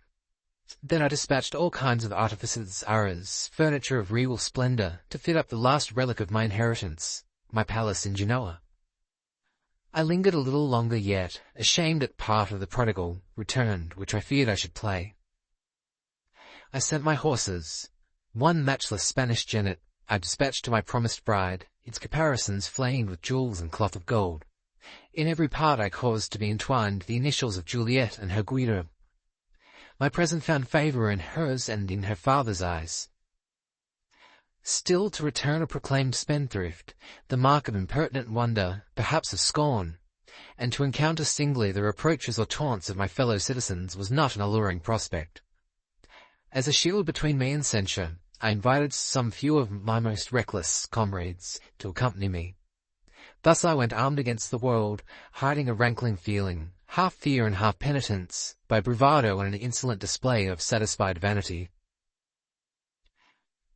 Then I dispatched all kinds of artificers' arras, furniture of regal splendour, to fit up the last relic of my inheritance, my palace in Genoa. I lingered a little longer yet, ashamed at part of the prodigal returned, which I feared I should play. I sent my horses, one matchless Spanish jennet I dispatched to my promised bride, its caparisons flamed with jewels and cloth of gold. In every part I caused to be entwined the initials of Juliet and her Guido. My present found favour in hers and in her father's eyes. Still, to return a proclaimed spendthrift, the mark of impertinent wonder, perhaps of scorn, and to encounter singly the reproaches or taunts of my fellow citizens was not an alluring prospect. As a shield between me and censure, I invited some few of my most reckless comrades to accompany me. Thus I went armed against the world, hiding a rankling feeling, half fear and half penitence, by bravado and an insolent display of satisfied vanity.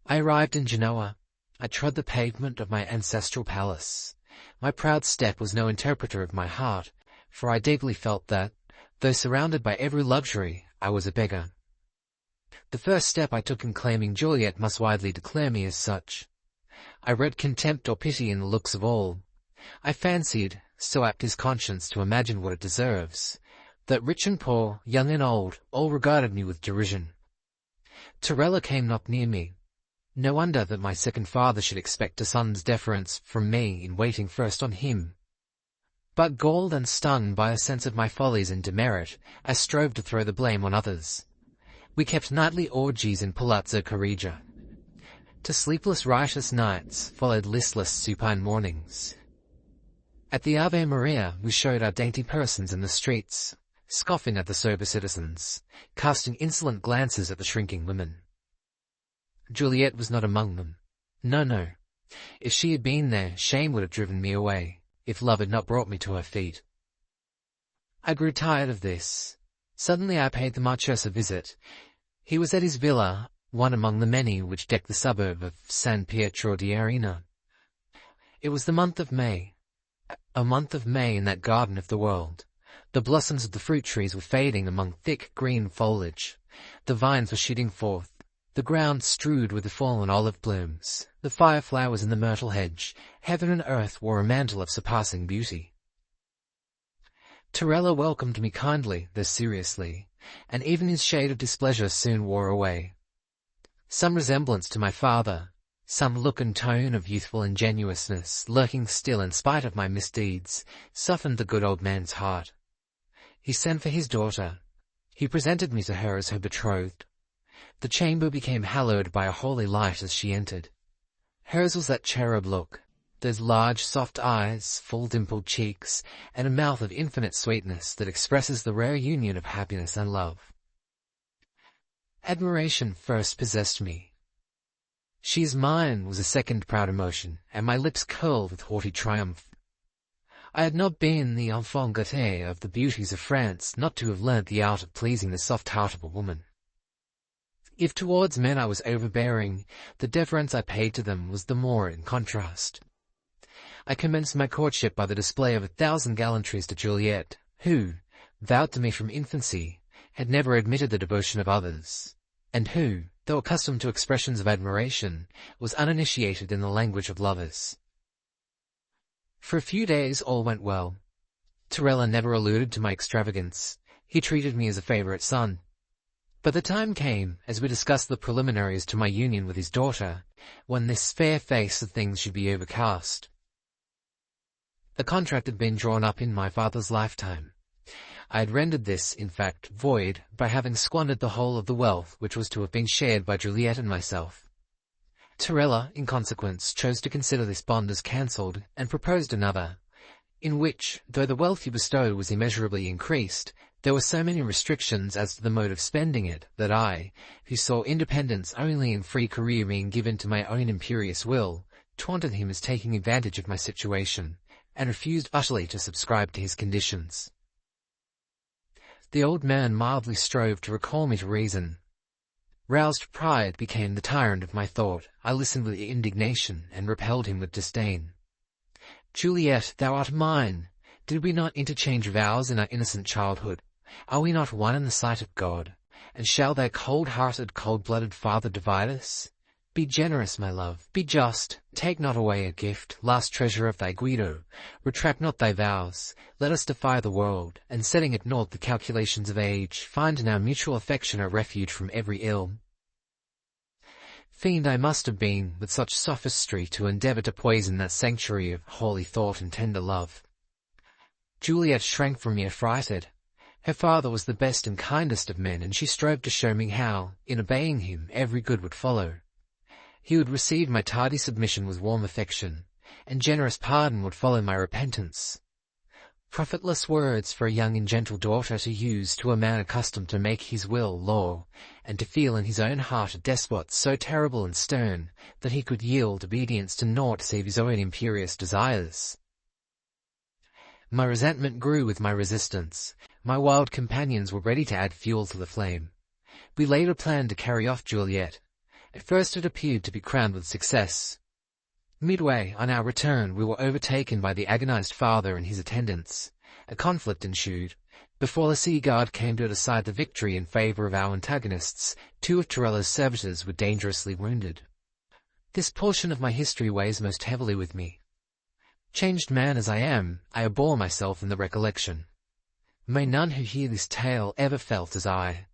I arrived in Genoa. I trod the pavement of my ancestral palace. My proud step was no interpreter of my heart, for I deeply felt that, though surrounded by every luxury, I was a beggar. The first step I took in claiming Juliet must widely declare me as such. I read contempt or pity in the looks of all. I fancied, so apt is conscience to imagine what it deserves, that rich and poor, young and old, all regarded me with derision. Torella came not near me. No wonder that my second father should expect a son's deference from me in waiting first on him. But galled and stung by a sense of my follies and demerit, I strove to throw the blame on others. We kept nightly orgies in Palazzo Corregia. To sleepless riotous nights followed listless supine mornings. At the Ave Maria we showed our dainty persons in the streets, scoffing at the sober citizens, casting insolent glances at the shrinking women. Juliet was not among them. No. If she had been there, shame would have driven me away, if love had not brought me to her feet. I grew tired of this. Suddenly I paid the Marchese a visit. He was at his villa, one among the many which decked the suburb of San Pietro di Arena. It was the month of May. A month of May in that garden of the world. The blossoms of the fruit trees were fading among thick green foliage. The vines were shooting forth. The ground strewed with the fallen olive blooms. The fireflowers in the myrtle hedge. Heaven and earth wore a mantle of surpassing beauty. Torella welcomed me kindly, though seriously, and even his shade of displeasure soon wore away. Some resemblance to my father, some look and tone of youthful ingenuousness, lurking still in spite of my misdeeds, softened the good old man's heart. He sent for his daughter. He presented me to her as her betrothed. The chamber became hallowed by a holy light as she entered. Hers was that cherub look, those large soft eyes, full dimpled cheeks, and a mouth of infinite sweetness that expresses the rare union of happiness and love. Admiration first possessed me. She is mine was a second proud emotion, and my lips curled with haughty triumph. I had not been the enfant gâté of the beauties of France not to have learnt the art of pleasing the soft heart of a woman. If towards men I was overbearing, the deference I paid to them was the more in contrast. I commenced my courtship by the display of 1,000 gallantries to Juliet, who, vowed to me from infancy, had never admitted the devotion of others, and who, though accustomed to expressions of admiration, was uninitiated in the language of lovers. For a few days all went well. Torella never alluded to my extravagance. He treated me as a favourite son. But the time came, as we discussed the preliminaries to my union with his daughter, when this fair face of things should be overcast. The contract had been drawn up in my father's lifetime. I had rendered this, in fact, void by having squandered the whole of the wealth which was to have been shared by Juliet and myself. Torella, in consequence, chose to consider this bond as cancelled, and proposed another, in which, though the wealth he bestowed was immeasurably increased, there were so many restrictions as to the mode of spending it that I, who saw independence only in free career being given to my own imperious will, taunted him as taking advantage of my situation, and refused utterly to subscribe to his conditions. The old man mildly strove to recall me to reason. Roused pride became the tyrant of my thought. I listened with indignation, and repelled him with disdain. "Juliet, thou art mine! Did we not interchange vows in our innocent childhood? Are we not one in the sight of God? And shall their cold-hearted, cold-blooded father divide us? Be generous, my love, be just, take not away a gift, last treasure of thy Guido, retract not thy vows, let us defy the world, and setting at naught the calculations of age, find in our mutual affection a refuge from every ill. Fiend I must have been, with such sophistry, to endeavour to poison that sanctuary of holy thought and tender love. Juliet shrank from me affrighted. Her father was the best and kindest of men, and she strove to show me how, in obeying him, every good would follow. He would receive my tardy submission with warm affection, and generous pardon would follow my repentance. Profitless words for a young and gentle daughter to use to a man accustomed to make his will law, and to feel in his own heart a despot so terrible and stern that he could yield obedience to naught save his own imperious desires. My resentment grew with my resistance. My wild companions were ready to add fuel to the flame. We laid a plan to carry off Juliet. At first it appeared to be crowned with success. Midway, on our return, we were overtaken by the agonized father and his attendants. A conflict ensued. Before the sea guard came to decide the victory in favor of our antagonists, 2 of Torella's servitors were dangerously wounded. This portion of my history weighs most heavily with me. Changed man as I am, I abhor myself in the recollection. May none who hear this tale ever felt as I.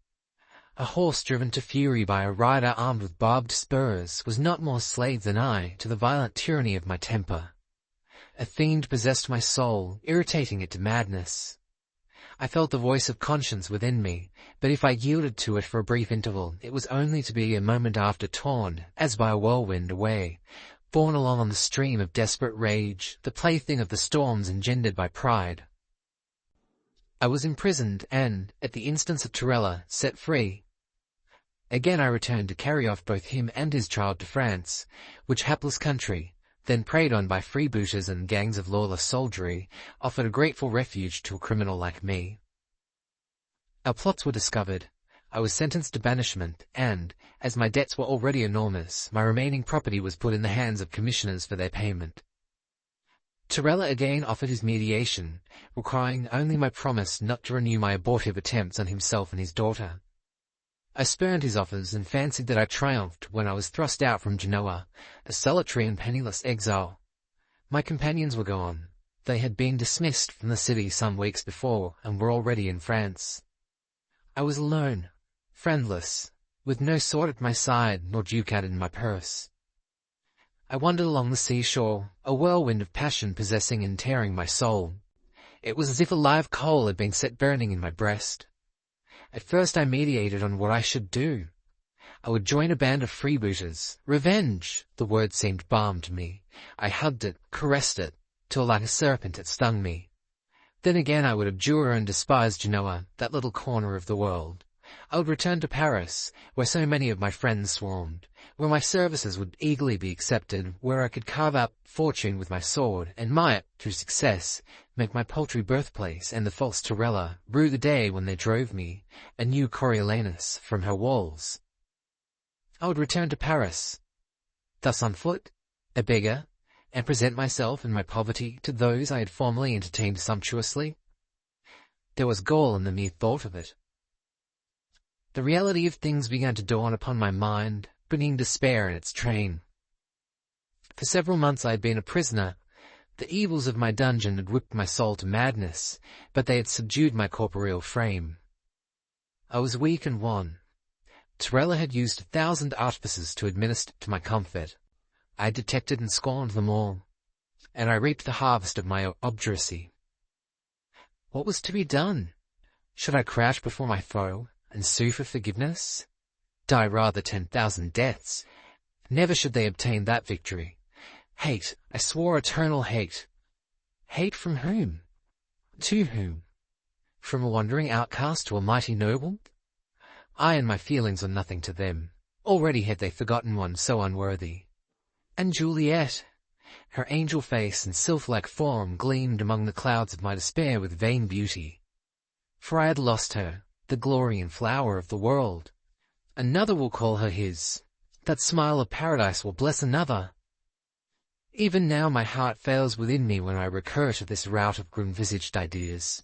A horse driven to fury by a rider armed with barbed spurs was not more slave than I to the violent tyranny of my temper. A fiend possessed my soul, irritating it to madness. I felt the voice of conscience within me, but if I yielded to it for a brief interval, it was only to be a moment after torn, as by a whirlwind, away, borne along on the stream of desperate rage, the plaything of the storms engendered by pride. I was imprisoned and, at the instance of Torella, set free. Again I returned to carry off both him and his child to France, which hapless country, then preyed on by freebooters and gangs of lawless soldiery, offered a grateful refuge to a criminal like me. Our plots were discovered. I was sentenced to banishment, and, as my debts were already enormous, my remaining property was put in the hands of commissioners for their payment. Torella again offered his mediation, requiring only my promise not to renew my abortive attempts on himself and his daughter. I spurned his offers and fancied that I triumphed when I was thrust out from Genoa, a solitary and penniless exile. My companions were gone. They had been dismissed from the city some weeks before and were already in France. I was alone, friendless, with no sword at my side nor ducat in my purse. I wandered along the seashore, a whirlwind of passion possessing and tearing my soul. It was as if a live coal had been set burning in my breast. At first I meditated on what I should do. I would join a band of freebooters. Revenge! The word seemed balm to me. I hugged it, caressed it, till like a serpent it stung me. Then again I would abjure and despise Genoa, that little corner of the world. I would return to Paris, where so many of my friends swarmed, where my services would eagerly be accepted, where I could carve out fortune with my sword, and might, through success, make my paltry birthplace and the false Torella rue the day when they drove me, a new Coriolanus, from her walls. I would return to Paris, thus on foot, a beggar, and present myself in my poverty to those I had formerly entertained sumptuously. There was gall in the mere thought of it. The reality of things began to dawn upon my mind, bringing despair in its train. For several months I had been a prisoner. The evils of my dungeon had whipped my soul to madness, but they had subdued my corporeal frame. I was weak and wan. Torella had used 1,000 artifices to administer to my comfort. I had detected and scorned them all, and I reaped the harvest of my obduracy. What was to be done? Should I crouch before my foe and sue for forgiveness? Die rather 10,000 deaths. Never should they obtain that victory. Hate, I swore eternal hate. Hate from whom? To whom? From a wandering outcast to a mighty noble? I and my feelings were nothing to them. Already had they forgotten one so unworthy. And Juliet, her angel face and sylph-like form gleamed among the clouds of my despair with vain beauty. For I had lost her, the glory and flower of the world. Another will call her his. That smile of paradise will bless another. Even now my heart fails within me when I recur to this rout of grim-visaged ideas.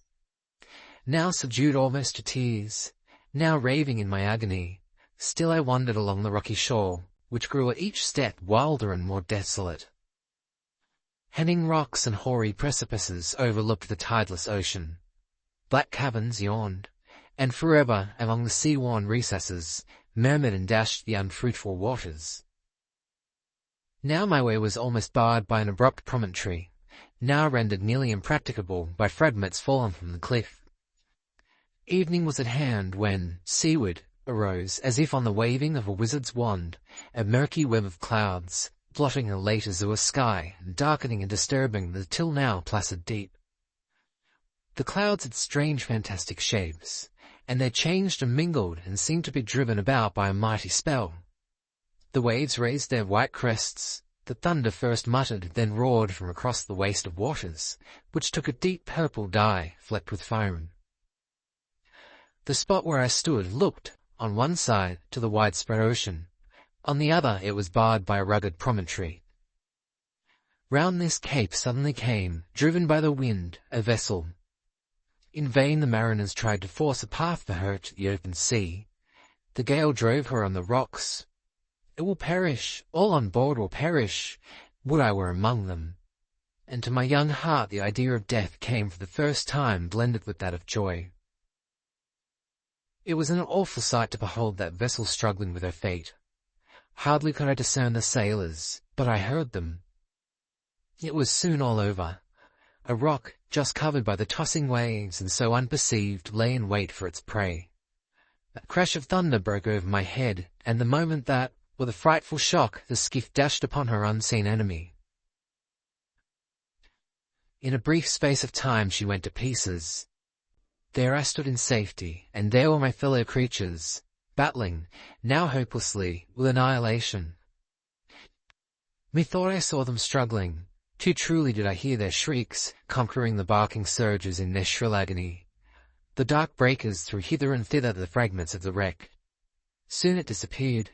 now subdued almost to tears, now raving in my agony. Still I wandered along the rocky shore, which grew at each step wilder and more desolate. Hanging rocks and hoary precipices overlooked the tideless ocean. Black caverns yawned, and forever along the sea-worn recesses murmured and dashed the unfruitful waters. Now my way was almost barred by an abrupt promontory, now rendered nearly impracticable by fragments fallen from the cliff. Evening was at hand when, seaward, arose, as if on the waving of a wizard's wand, a murky web of clouds, blotting a late azure sky, and darkening and disturbing the till now placid deep. The clouds had strange fantastic shapes, and they changed and mingled and seemed to be driven about by a mighty spell. The waves raised their white crests, the thunder first muttered, then roared from across the waste of waters, which took a deep purple dye flecked with foam. The spot where I stood looked, on one side, to the widespread ocean. On the other it was barred by a rugged promontory. Round this cape suddenly came, driven by the wind, a vessel. In vain the mariners tried to force a path for her to the open sea. The gale drove her on the rocks. It will perish, all on board will perish, would I were among them. And to my young heart the idea of death came for the first time blended with that of joy. It was an awful sight to behold that vessel struggling with her fate. Hardly could I discern the sailors, but I heard them. It was soon all over. A rock, just covered by the tossing waves and so unperceived, lay in wait for its prey. A crash of thunder broke over my head, and the moment that, with a frightful shock, the skiff dashed upon her unseen enemy. In a brief space of time she went to pieces. There I stood in safety, and there were my fellow creatures, battling, now hopelessly, with annihilation. Methought I saw them struggling. Too truly did I hear their shrieks, conquering the barking surges in their shrill agony. The dark breakers threw hither and thither the fragments of the wreck. Soon it disappeared.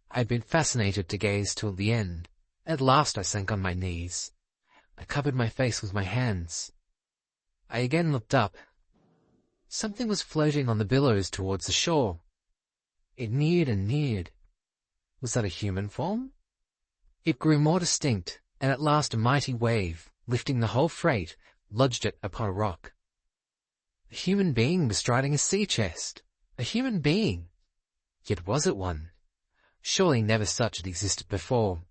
I had been fascinated to gaze till the end. At last I sank on my knees. I covered my face with my hands. I again looked up. Something was floating on the billows towards the shore. It neared and neared. Was that a human form? It grew more distinct, and at last a mighty wave, lifting the whole freight, lodged it upon a rock. A human being bestriding a sea chest. A human being. Yet was it one? Surely never such had existed before.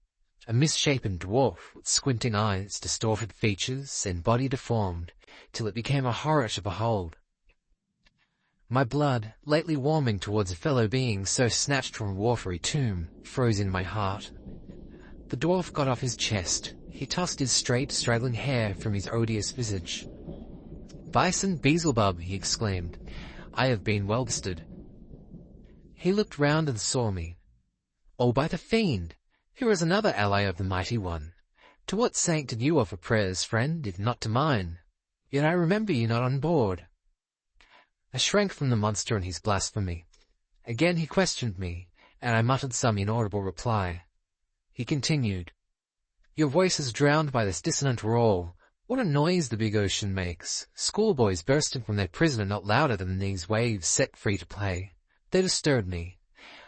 A misshapen dwarf, with squinting eyes, distorted features, and body deformed, till it became a horror to behold. My blood, lately warming towards a fellow being so snatched from a watery tomb, froze in my heart. The dwarf got off his chest. He tossed his straight, straggling hair from his odious visage. "Bison Beelzebub," he exclaimed, "I have been well bested." He looked round and saw me. "Oh, by the fiend! Here is another ally of the Mighty One. To what saint did you offer prayers, friend, if not to mine? Yet I remember you not on board." I shrank from the monster and his blasphemy. Again he questioned me, and I muttered some inaudible reply. He continued, "Your voice is drowned by this dissonant roar. What a noise the big ocean makes! Schoolboys bursting from their prison are not louder than these waves set free to play. They disturbed me.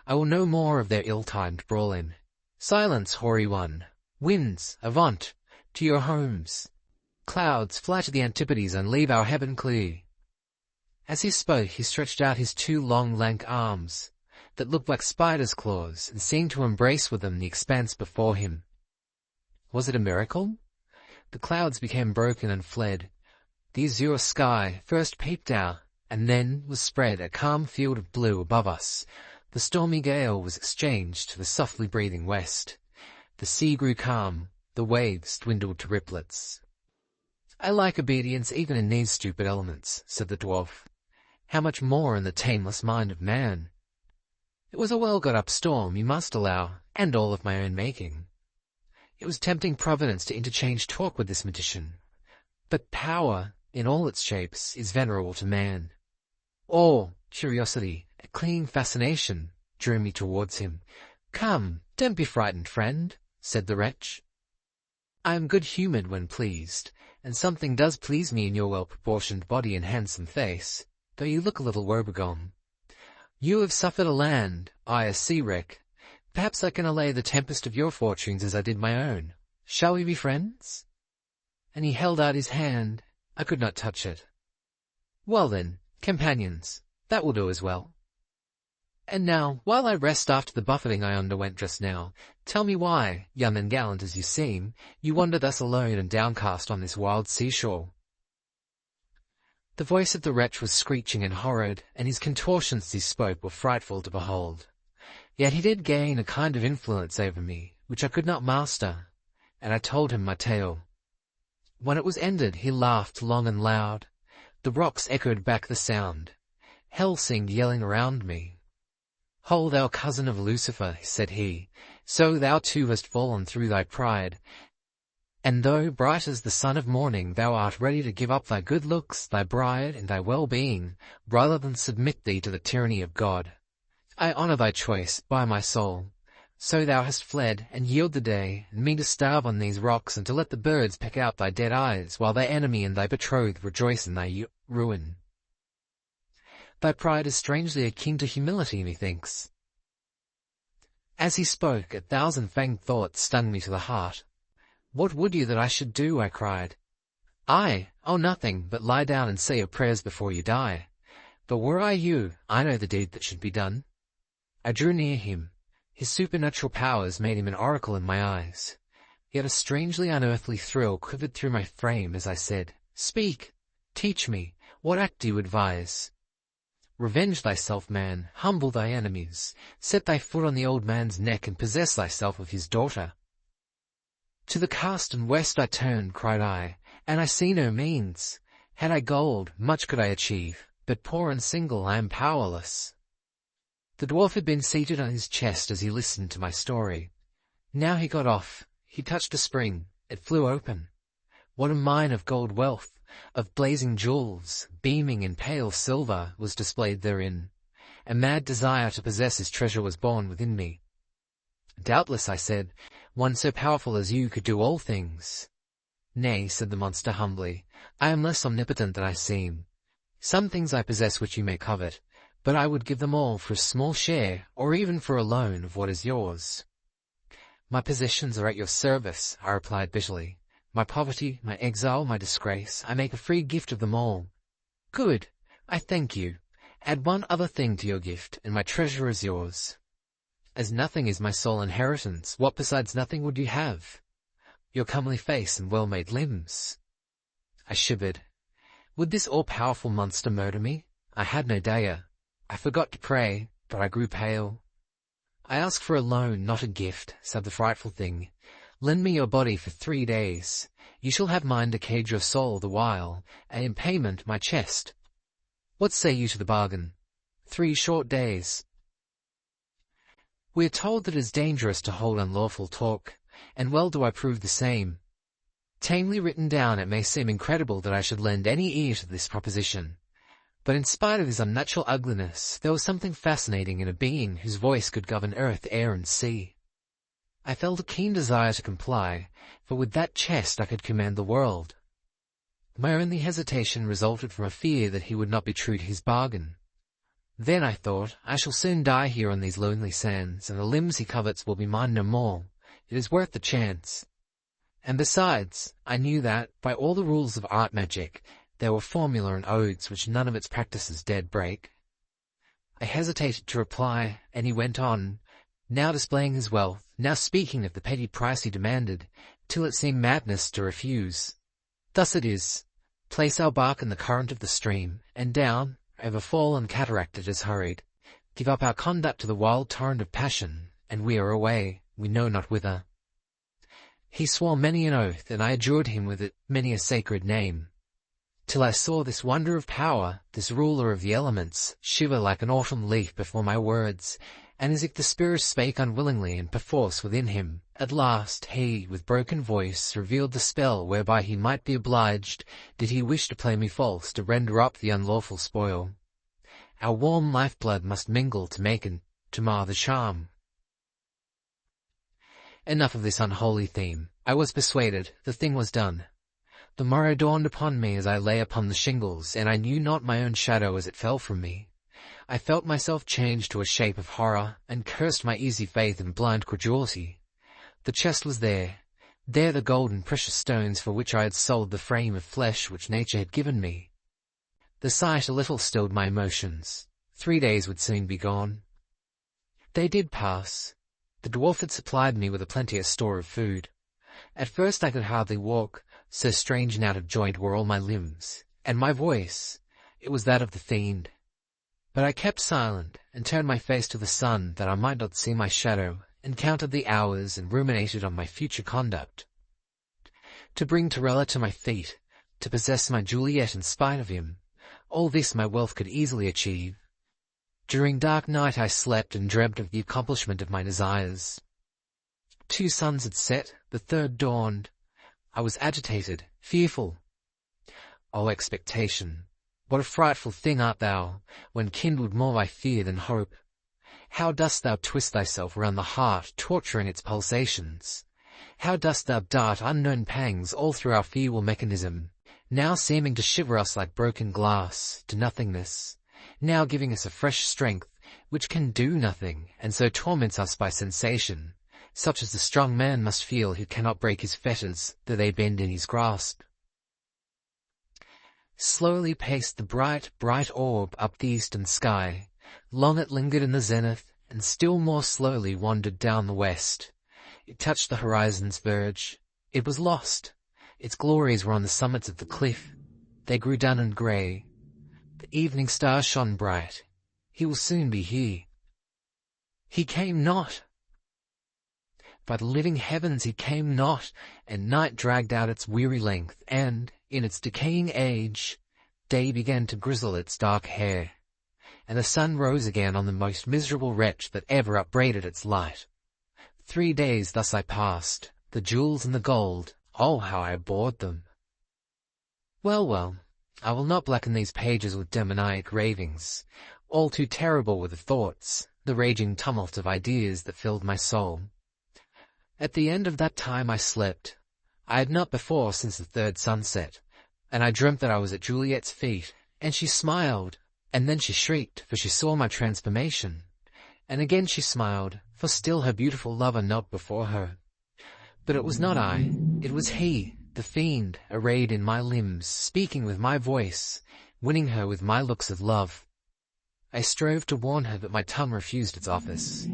I will no more of their ill-timed brawling. Silence, hoary one! Winds, avaunt! To your homes! Clouds, fly to the antipodes and leave our heaven clear!" As he spoke, he stretched out his two long, lank arms, that looked like spiders' claws, and seemed to embrace with them the expanse before him. Was it a miracle? The clouds became broken and fled. The azure sky first peeped out, and then was spread a calm field of blue above us. The stormy gale was exchanged to the softly breathing west. The sea grew calm, the waves dwindled to riplets. "I like obedience even in these stupid elements," said the dwarf. "How much more in the tameless mind of man? It was a well-got-up storm, you must allow, and all of my own making. It was tempting Providence to interchange talk with this magician. But power, in all its shapes, is venerable to man. Awe, curiosity, a clinging fascination, drew me towards him. "Come, don't be frightened, friend," said the wretch. "I am good-humoured when pleased, and something does please me in your well-proportioned body and handsome face, though you look a little woebegone. You have suffered a land, I a sea-wreck. Perhaps I can allay the tempest of your fortunes as I did my own. Shall we be friends?" And he held out his hand. I could not touch it. "Well then, companions, that will do as well. And now, while I rest after the buffeting I underwent just now, tell me why, young and gallant as you seem, you wander thus alone and downcast on this wild seashore." The voice of the wretch was screeching and horrid, and his contortions as he spoke were frightful to behold. Yet he did gain a kind of influence over me, which I could not master, and I told him my tale. When it was ended, he laughed long and loud. The rocks echoed back the sound. Hell seemed yelling around me. "Ho, thou cousin of Lucifer," said he, "so thou too hast fallen through thy pride. And though, bright as the sun of morning, thou art ready to give up thy good looks, thy bride, and thy well-being, rather than submit thee to the tyranny of God. I honour thy choice, by my soul. So thou hast fled, and yield the day, and mean to starve on these rocks, and to let the birds peck out thy dead eyes, while thy enemy and thy betrothed rejoice in thy ruin. Thy pride is strangely akin to humility, methinks." As he spoke, 1,000-fanged thoughts stung me to the heart. "What would you that I should do?" I cried. "I? Oh, nothing, but lie down and say your prayers before you die. But were I you, I know the deed that should be done." I drew near him. His supernatural powers made him an oracle in my eyes. Yet a strangely unearthly thrill quivered through my frame as I said, "Speak! Teach me! What act do you advise?" "Revenge thyself, man, humble thy enemies, set thy foot on the old man's neck, and possess thyself of his daughter." "To the cast and west I turn," cried I, "and I see no means. Had I gold, much could I achieve, but poor and single I am powerless." The dwarf had been seated on his chest as he listened to my story. Now he got off. He touched a spring. It flew open. What a mine of gold wealth, of blazing jewels, beaming in pale silver, was displayed therein. A mad desire to possess his treasure was born within me. "Doubtless," I said, "one so powerful as you could do all things." "Nay," said the monster humbly, "I am less omnipotent than I seem. Some things I possess which you may covet, but I would give them all for a small share, or even for a loan of what is yours." "My possessions are at your service," I replied bitterly. "My poverty, my exile, my disgrace, I make a free gift of them all." "Good! I thank you. Add one other thing to your gift, and my treasure is yours." "As nothing is my sole inheritance, what besides nothing would you have?" "Your comely face and well-made limbs." I shivered. Would this all-powerful monster murder me? I had no dagger. I forgot to pray, but I grew pale. "I ask for a loan, not a gift," said the frightful thing. "Lend me your body for 3 days. You shall have mine to cage your soul the while, and in payment my chest. What say you to the bargain? 3 short days." We are told that it is dangerous to hold unlawful talk, and well do I prove the same. Tamely written down, it may seem incredible that I should lend any ear to this proposition. But in spite of his unnatural ugliness, there was something fascinating in a being whose voice could govern earth, air, and sea. I felt a keen desire to comply, for with that chest I could command the world. My only hesitation resulted from a fear that he would not be true to his bargain. Then, I thought, I shall soon die here on these lonely sands, and the limbs he covets will be mine no more. It is worth the chance. And besides, I knew that, by all the rules of art magic, there were formula and odes which none of its practices dared break. I hesitated to reply, and he went on, now displaying his wealth, now speaking of the petty price he demanded, till it seemed madness to refuse. "Thus it is. Place our bark in the current of the stream, and down, over fall and cataract it is hurried. Give up our conduct to the wild torrent of passion, and we are away, we know not whither." He swore many an oath, and I adjured him with it many a sacred name, till I saw this wonder of power, this ruler of the elements, shiver like an autumn leaf before my words, and as if the spirit spake unwillingly and perforce within him, at last he, with broken voice, revealed the spell whereby he might be obliged, did he wish to play me false, to render up the unlawful spoil. Our warm life-blood must mingle to make and to mar the charm. Enough of this unholy theme. I was persuaded, the thing was done. The morrow dawned upon me as I lay upon the shingles, and I knew not my own shadow as it fell from me. I felt myself change to a shape of horror, and cursed my easy faith and blind credulity. The chest was there the gold and precious stones for which I had sold the frame of flesh which nature had given me. The sight a little stilled my emotions. 3 days would soon be gone. They did pass. The dwarf had supplied me with a plenteous store of food. At first I could hardly walk, so strange and out of joint were all my limbs, and my voice, it was that of the fiend. But I kept silent, and turned my face to the sun, that I might not see my shadow, and counted the hours, and ruminated on my future conduct. To bring Torella to my feet, to possess my Juliet in spite of him, all this my wealth could easily achieve. During dark night I slept and dreamt of the accomplishment of my desires. 2 suns had set, the 3rd dawned. I was agitated, fearful. O expectation, what a frightful thing art thou, when kindled more by fear than hope! How dost thou twist thyself round the heart, torturing its pulsations! How dost thou dart unknown pangs all through our feeble mechanism, now seeming to shiver us like broken glass, to nothingness, now giving us a fresh strength, which can do nothing, and so torments us by sensation, such as the strong man must feel who cannot break his fetters, though they bend in his grasp. Slowly paced the bright, bright orb up the eastern sky. Long it lingered in the zenith, and still more slowly wandered down the west. It touched the horizon's verge. It was lost. Its glories were on the summits of the cliff. They grew dun and grey. The evening star shone bright. He will soon be here. He came not. By the living heavens he came not, and night dragged out its weary length, and, in its decaying age, day began to grizzle its dark hair, and the sun rose again on the most miserable wretch that ever upbraided its light. 3 days thus I passed, the jewels and the gold, oh, how I abhorred them. Well, I will not blacken these pages with demoniac ravings. All too terrible were the thoughts, the raging tumult of ideas that filled my soul. At the end of that time I slept. I had not before since the 3rd sunset, and I dreamt that I was at Juliet's feet, and she smiled, and then she shrieked, for she saw my transformation, and again she smiled, for still her beautiful lover knelt before her. But it was not I, it was he, the fiend, arrayed in my limbs, speaking with my voice, winning her with my looks of love. I strove to warn her, but my tongue refused its office.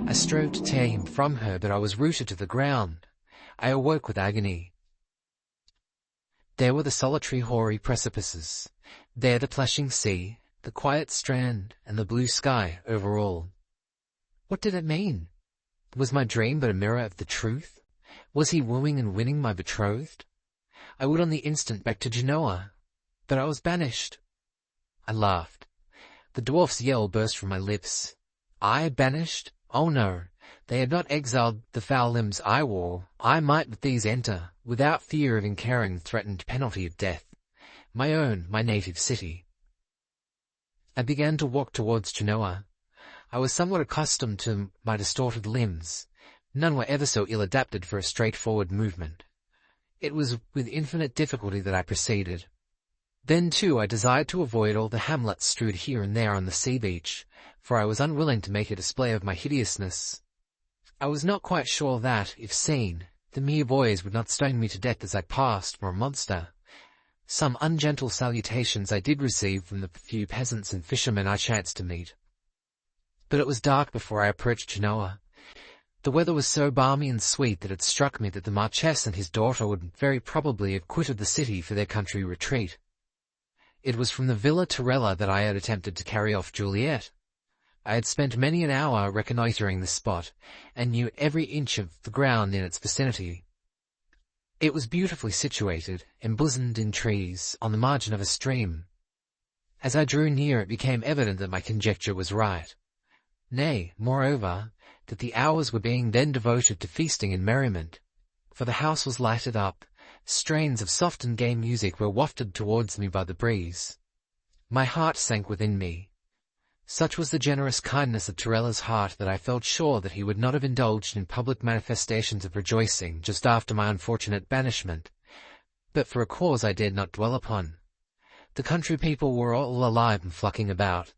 I strove to tear him from her, but I was rooted to the ground. I awoke with agony. There were the solitary hoary precipices, there the plashing sea, the quiet strand, and the blue sky over all. What did it mean? Was my dream but a mirror of the truth? Was he wooing and winning my betrothed? I would on the instant back to Genoa, but I was banished. I laughed. The dwarf's yell burst from my lips. I banished? Oh no, they had not exiled the foul limbs I wore. I might with these enter, without fear of incurring the threatened penalty of death. My native city. I began to walk towards Genoa. I was somewhat accustomed to my distorted limbs. None were ever so ill adapted for a straightforward movement. It was with infinite difficulty that I proceeded. Then, too, I desired to avoid all the hamlets strewed here and there on the sea-beach, for I was unwilling to make a display of my hideousness. I was not quite sure that, if seen, the mere boys would not stone me to death as I passed for a monster. Some ungentle salutations I did receive from the few peasants and fishermen I chanced to meet. But it was dark before I approached Genoa. The weather was so balmy and sweet that it struck me that the Marquess and his daughter would very probably have quitted the city for their country retreat. It was from the Villa Torella that I had attempted to carry off Juliet. I had spent many an hour reconnoitring the spot, and knew every inch of the ground in its vicinity. It was beautifully situated, embosomed in trees, on the margin of a stream. As I drew near, it became evident that my conjecture was right. Nay, moreover, that the hours were being then devoted to feasting and merriment, for the house was lighted up. Strains of soft and gay music were wafted towards me by the breeze. My heart sank within me. Such was the generous kindness of Torella's heart that I felt sure that he would not have indulged in public manifestations of rejoicing just after my unfortunate banishment. but for a cause I dared not dwell upon. The country people were all alive and flocking about.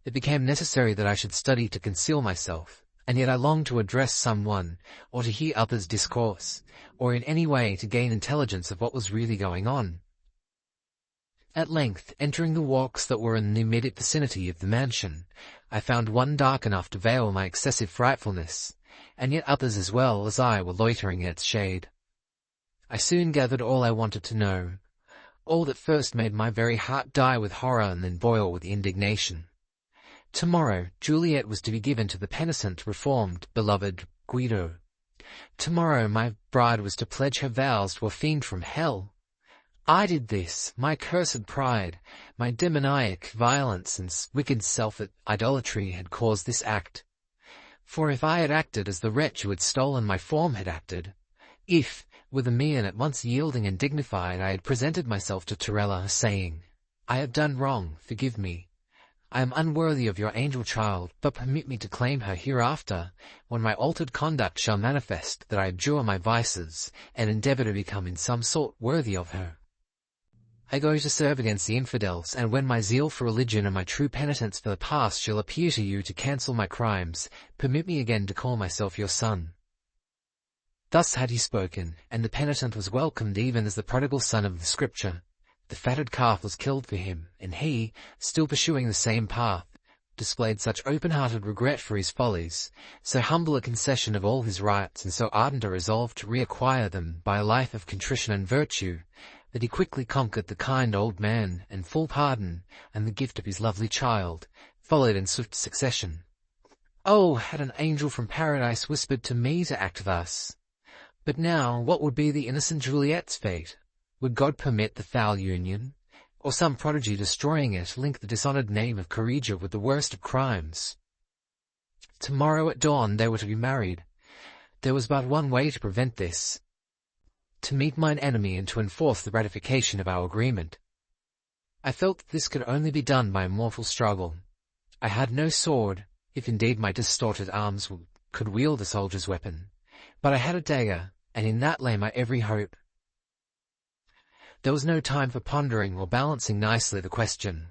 It became necessary that I should study to conceal myself, and yet I longed to address someone, or to hear others discourse, or in any way to gain intelligence of what was really going on. At length, entering the walks that were in the immediate vicinity of the mansion, I found one dark enough to veil my excessive frightfulness, and yet others as well as I were loitering in its shade. I soon gathered all I wanted to know, all that first made my very heart die with horror and then boil with indignation. Tomorrow Juliet was to be given to the penitent, reformed, beloved Guido. Tomorrow my bride was to pledge her vows to a fiend from hell. I did this, my cursed pride, my demoniac violence and wicked self-idolatry had caused this act. For if I had acted as the wretch who had stolen my form had acted, if, with a mien at once yielding and dignified, I had presented myself to Torella, saying, "I have done wrong, forgive me. I am unworthy of your angel child, but permit me to claim her hereafter, when my altered conduct shall manifest that I abjure my vices, and endeavour to become in some sort worthy of her. I go to serve against the infidels, and when my zeal for religion and my true penitence for the past shall appear to you to cancel my crimes, permit me again to call myself your son." Thus had he spoken, and the penitent was welcomed even as the prodigal son of the Scripture. The fatted calf was killed for him, and he, still pursuing the same path, displayed such open-hearted regret for his follies, so humble a concession of all his rights, and so ardent a resolve to reacquire them by a life of contrition and virtue, that he quickly conquered the kind old man, and full pardon, and the gift of his lovely child, followed in swift succession. Oh, had an angel from paradise whispered to me to act thus! But now, what would be the innocent Juliet's fate? Would God permit the foul union, or some prodigy destroying it link the dishonoured name of Corregia with the worst of crimes? Tomorrow at dawn they were to be married. There was but one way to prevent this: to meet mine enemy and to enforce the ratification of our agreement. I felt that this could only be done by a mortal struggle. I had no sword, if indeed my distorted arms could wield a soldier's weapon, but I had a dagger, and in that lay my every hope. There was no time for pondering or balancing nicely the question.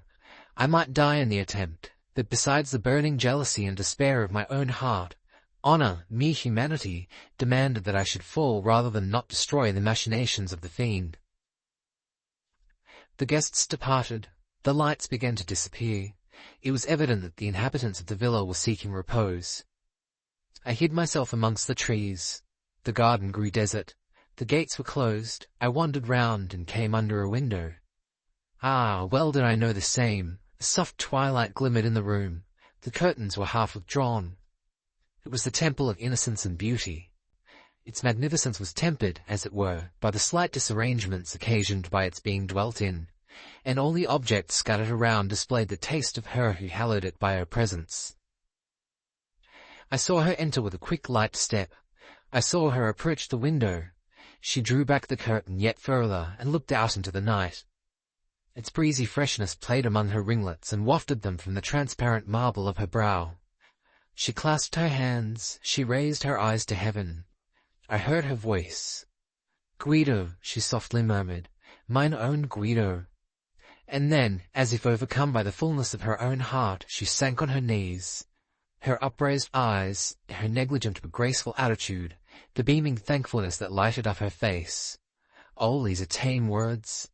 I might die in the attempt, but besides the burning jealousy and despair of my own heart, honour, mere humanity, demanded that I should fall rather than not destroy the machinations of the fiend. The guests departed. The lights began to disappear. It was evident that the inhabitants of the villa were seeking repose. I hid myself amongst the trees. The garden grew desert. The gates were closed. I wandered round and came under a window. Ah, well did I know the same. A soft twilight glimmered in the room. The curtains were half withdrawn. It was the temple of innocence and beauty. Its magnificence was tempered, as it were, by the slight disarrangements occasioned by its being dwelt in, and all the objects scattered around displayed the taste of her who hallowed it by her presence. I saw her enter with a quick, light step. I saw her approach the window. She drew back the curtain yet further and looked out into the night. Its breezy freshness played among her ringlets and wafted them from the transparent marble of her brow. She clasped her hands, she raised her eyes to heaven. I heard her voice. "Guido," she softly murmured, "mine own Guido." And then, as if overcome by the fullness of her own heart, she sank on her knees. Her upraised eyes, her negligent but graceful attitude, the beaming thankfulness that lighted up her face. All these are tame words.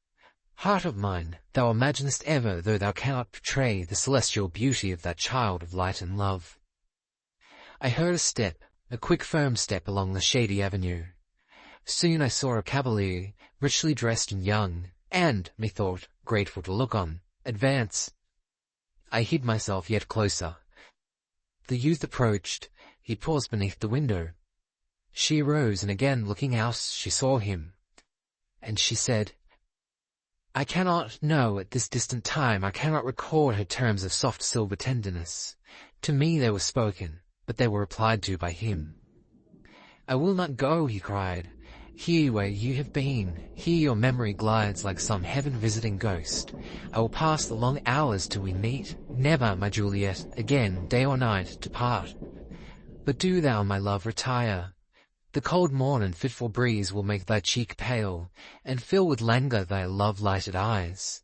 Heart of mine, thou imaginest ever, though thou cannot portray, the celestial beauty of that child of light and love. I heard a step, a quick firm step along the shady avenue. Soon I saw a cavalier, richly dressed and young, and, methought, grateful to look on, advance. I hid myself yet closer. The youth approached. He paused beneath the window. She arose, and again looking out she saw him. And she said, "I cannot know at this distant time, I cannot record her terms of soft silver tenderness. To me they were spoken, but they were replied to by him. I will not go," he cried. "Here where you have been, here your memory glides like some heaven-visiting ghost. I will pass the long hours till we meet. Never, my Juliet, again, day or night, to part. But do thou, my love, retire. The cold morn and fitful breeze will make thy cheek pale, and fill with languor thy love-lighted eyes.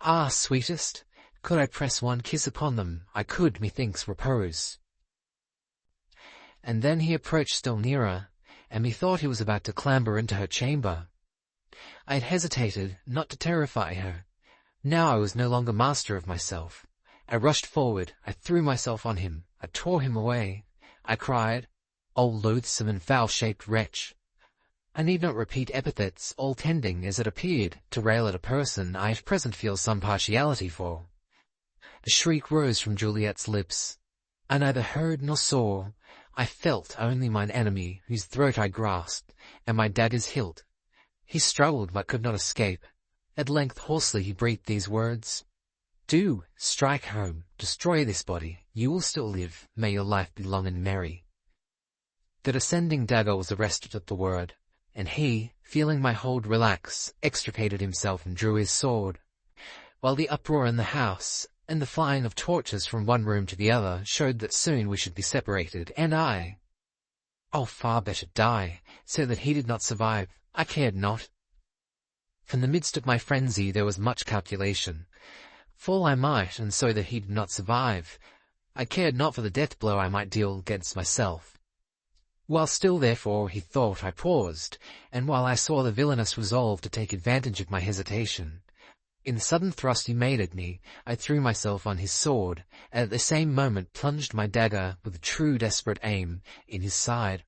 Ah, sweetest, could I press one kiss upon them, I could, methinks, repose. And then he approached still nearer, and methought he was about to clamber into her chamber. I had hesitated, not to terrify her. Now I was no longer master of myself. I rushed forward, I threw myself on him, I tore him away. I cried, "O loathsome and foul-shaped wretch!" I need not repeat epithets, all tending, as it appeared, to rail at a person I at present feel some partiality for. The shriek rose from Juliet's lips. I neither heard nor saw. I felt only mine enemy, whose throat I grasped, and my dagger's hilt. He struggled, but could not escape. At length hoarsely he breathed these words, "Do, strike home, destroy this body. You will still live. May your life be long and merry." The descending dagger was arrested at the word, and he, feeling my hold relax, extricated himself and drew his sword. While the uproar in the house, and the flying of torches from one room to the other, showed that soon we should be separated, and oh, far better die, so that he did not survive. I cared not. From the midst of my frenzy there was much calculation. Fall I might, and so that he did not survive. I cared not for the death blow I might deal against myself. While still, therefore, he thought, I paused, and while I saw the villainous resolve to take advantage of my hesitation, in the sudden thrust he made at me, I threw myself on his sword, and at the same moment plunged my dagger, with true desperate aim, in his side.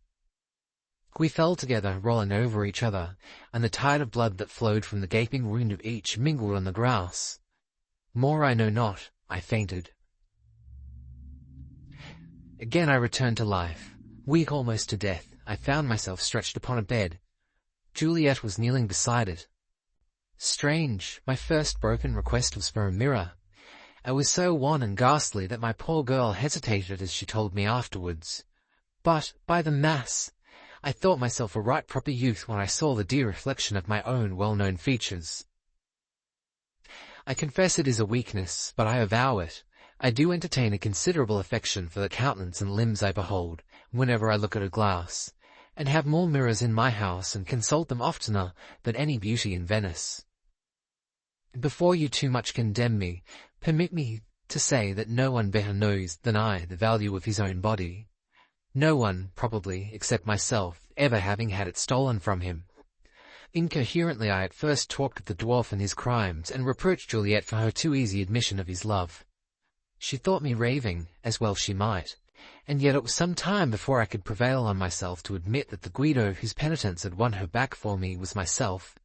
We fell together, rolling over each other, and the tide of blood that flowed from the gaping wound of each mingled on the grass. More I know not. I fainted. Again I returned to life. Weak almost to death, I found myself stretched upon a bed. Juliet was kneeling beside it. Strange, my first broken request was for a mirror. I was so wan and ghastly that my poor girl hesitated as she told me afterwards. But, by the mass, I thought myself a right proper youth when I saw the dear reflection of my own well-known features. I confess it is a weakness, but I avow it. I do entertain a considerable affection for the countenance and limbs I behold, whenever I look at a glass, and have more mirrors in my house and consult them oftener than any beauty in Venice. Before you too much condemn me, permit me to say that no one better knows than I the value of his own body. No one, probably, except myself, ever having had it stolen from him. Incoherently I at first talked of the dwarf and his crimes, and reproached Juliet for her too easy admission of his love. She thought me raving, as well she might, and yet it was some time before I could prevail on myself to admit that the Guido whose penitence had won her back for me was myself,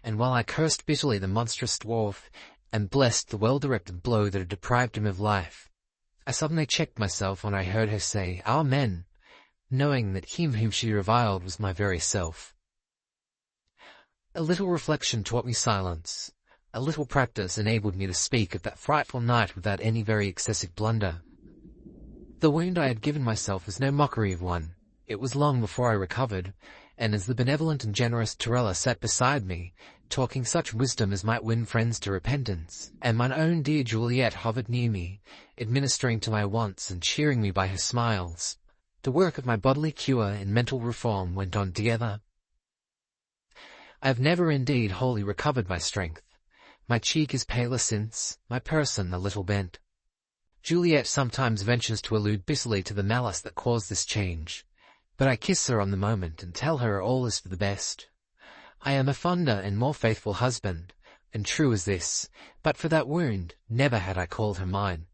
and while I cursed bitterly the monstrous dwarf, and blessed the well-directed blow that had deprived him of life, I suddenly checked myself when I heard her say, "Amen," knowing that him whom she reviled was my very self. A little reflection taught me silence. A little practice enabled me to speak of that frightful night without any very excessive blunder. The wound I had given myself was no mockery of one. It was long before I recovered, and as the benevolent and generous Torella sat beside me, talking such wisdom as might win friends to repentance, and mine own dear Juliet hovered near me, administering to my wants and cheering me by her smiles, the work of my bodily cure and mental reform went on together. I have never indeed wholly recovered my strength. My cheek is paler since, my person a little bent. Juliet sometimes ventures to allude bitterly to the malice that caused this change, but I kiss her on the moment and tell her all is for the best. I am a fonder and more faithful husband, and true as this, but for that wound never had I called her mine.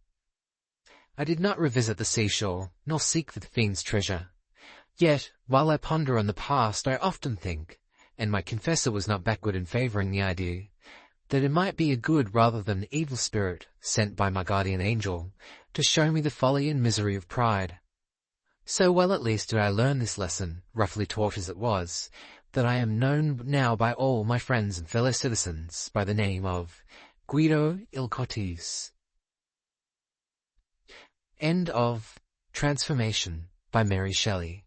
I did not revisit the seashore, nor seek for the fiend's treasure. Yet, while I ponder on the past, I often think, and my confessor was not backward in favouring the idea, that it might be a good rather than an evil spirit, sent by my guardian angel, to show me the folly and misery of pride. So well at least did I learn this lesson, roughly taught as it was, that I am known now by all my friends and fellow citizens by the name of Guido il Cortese. End of Transformation by Mary Shelley.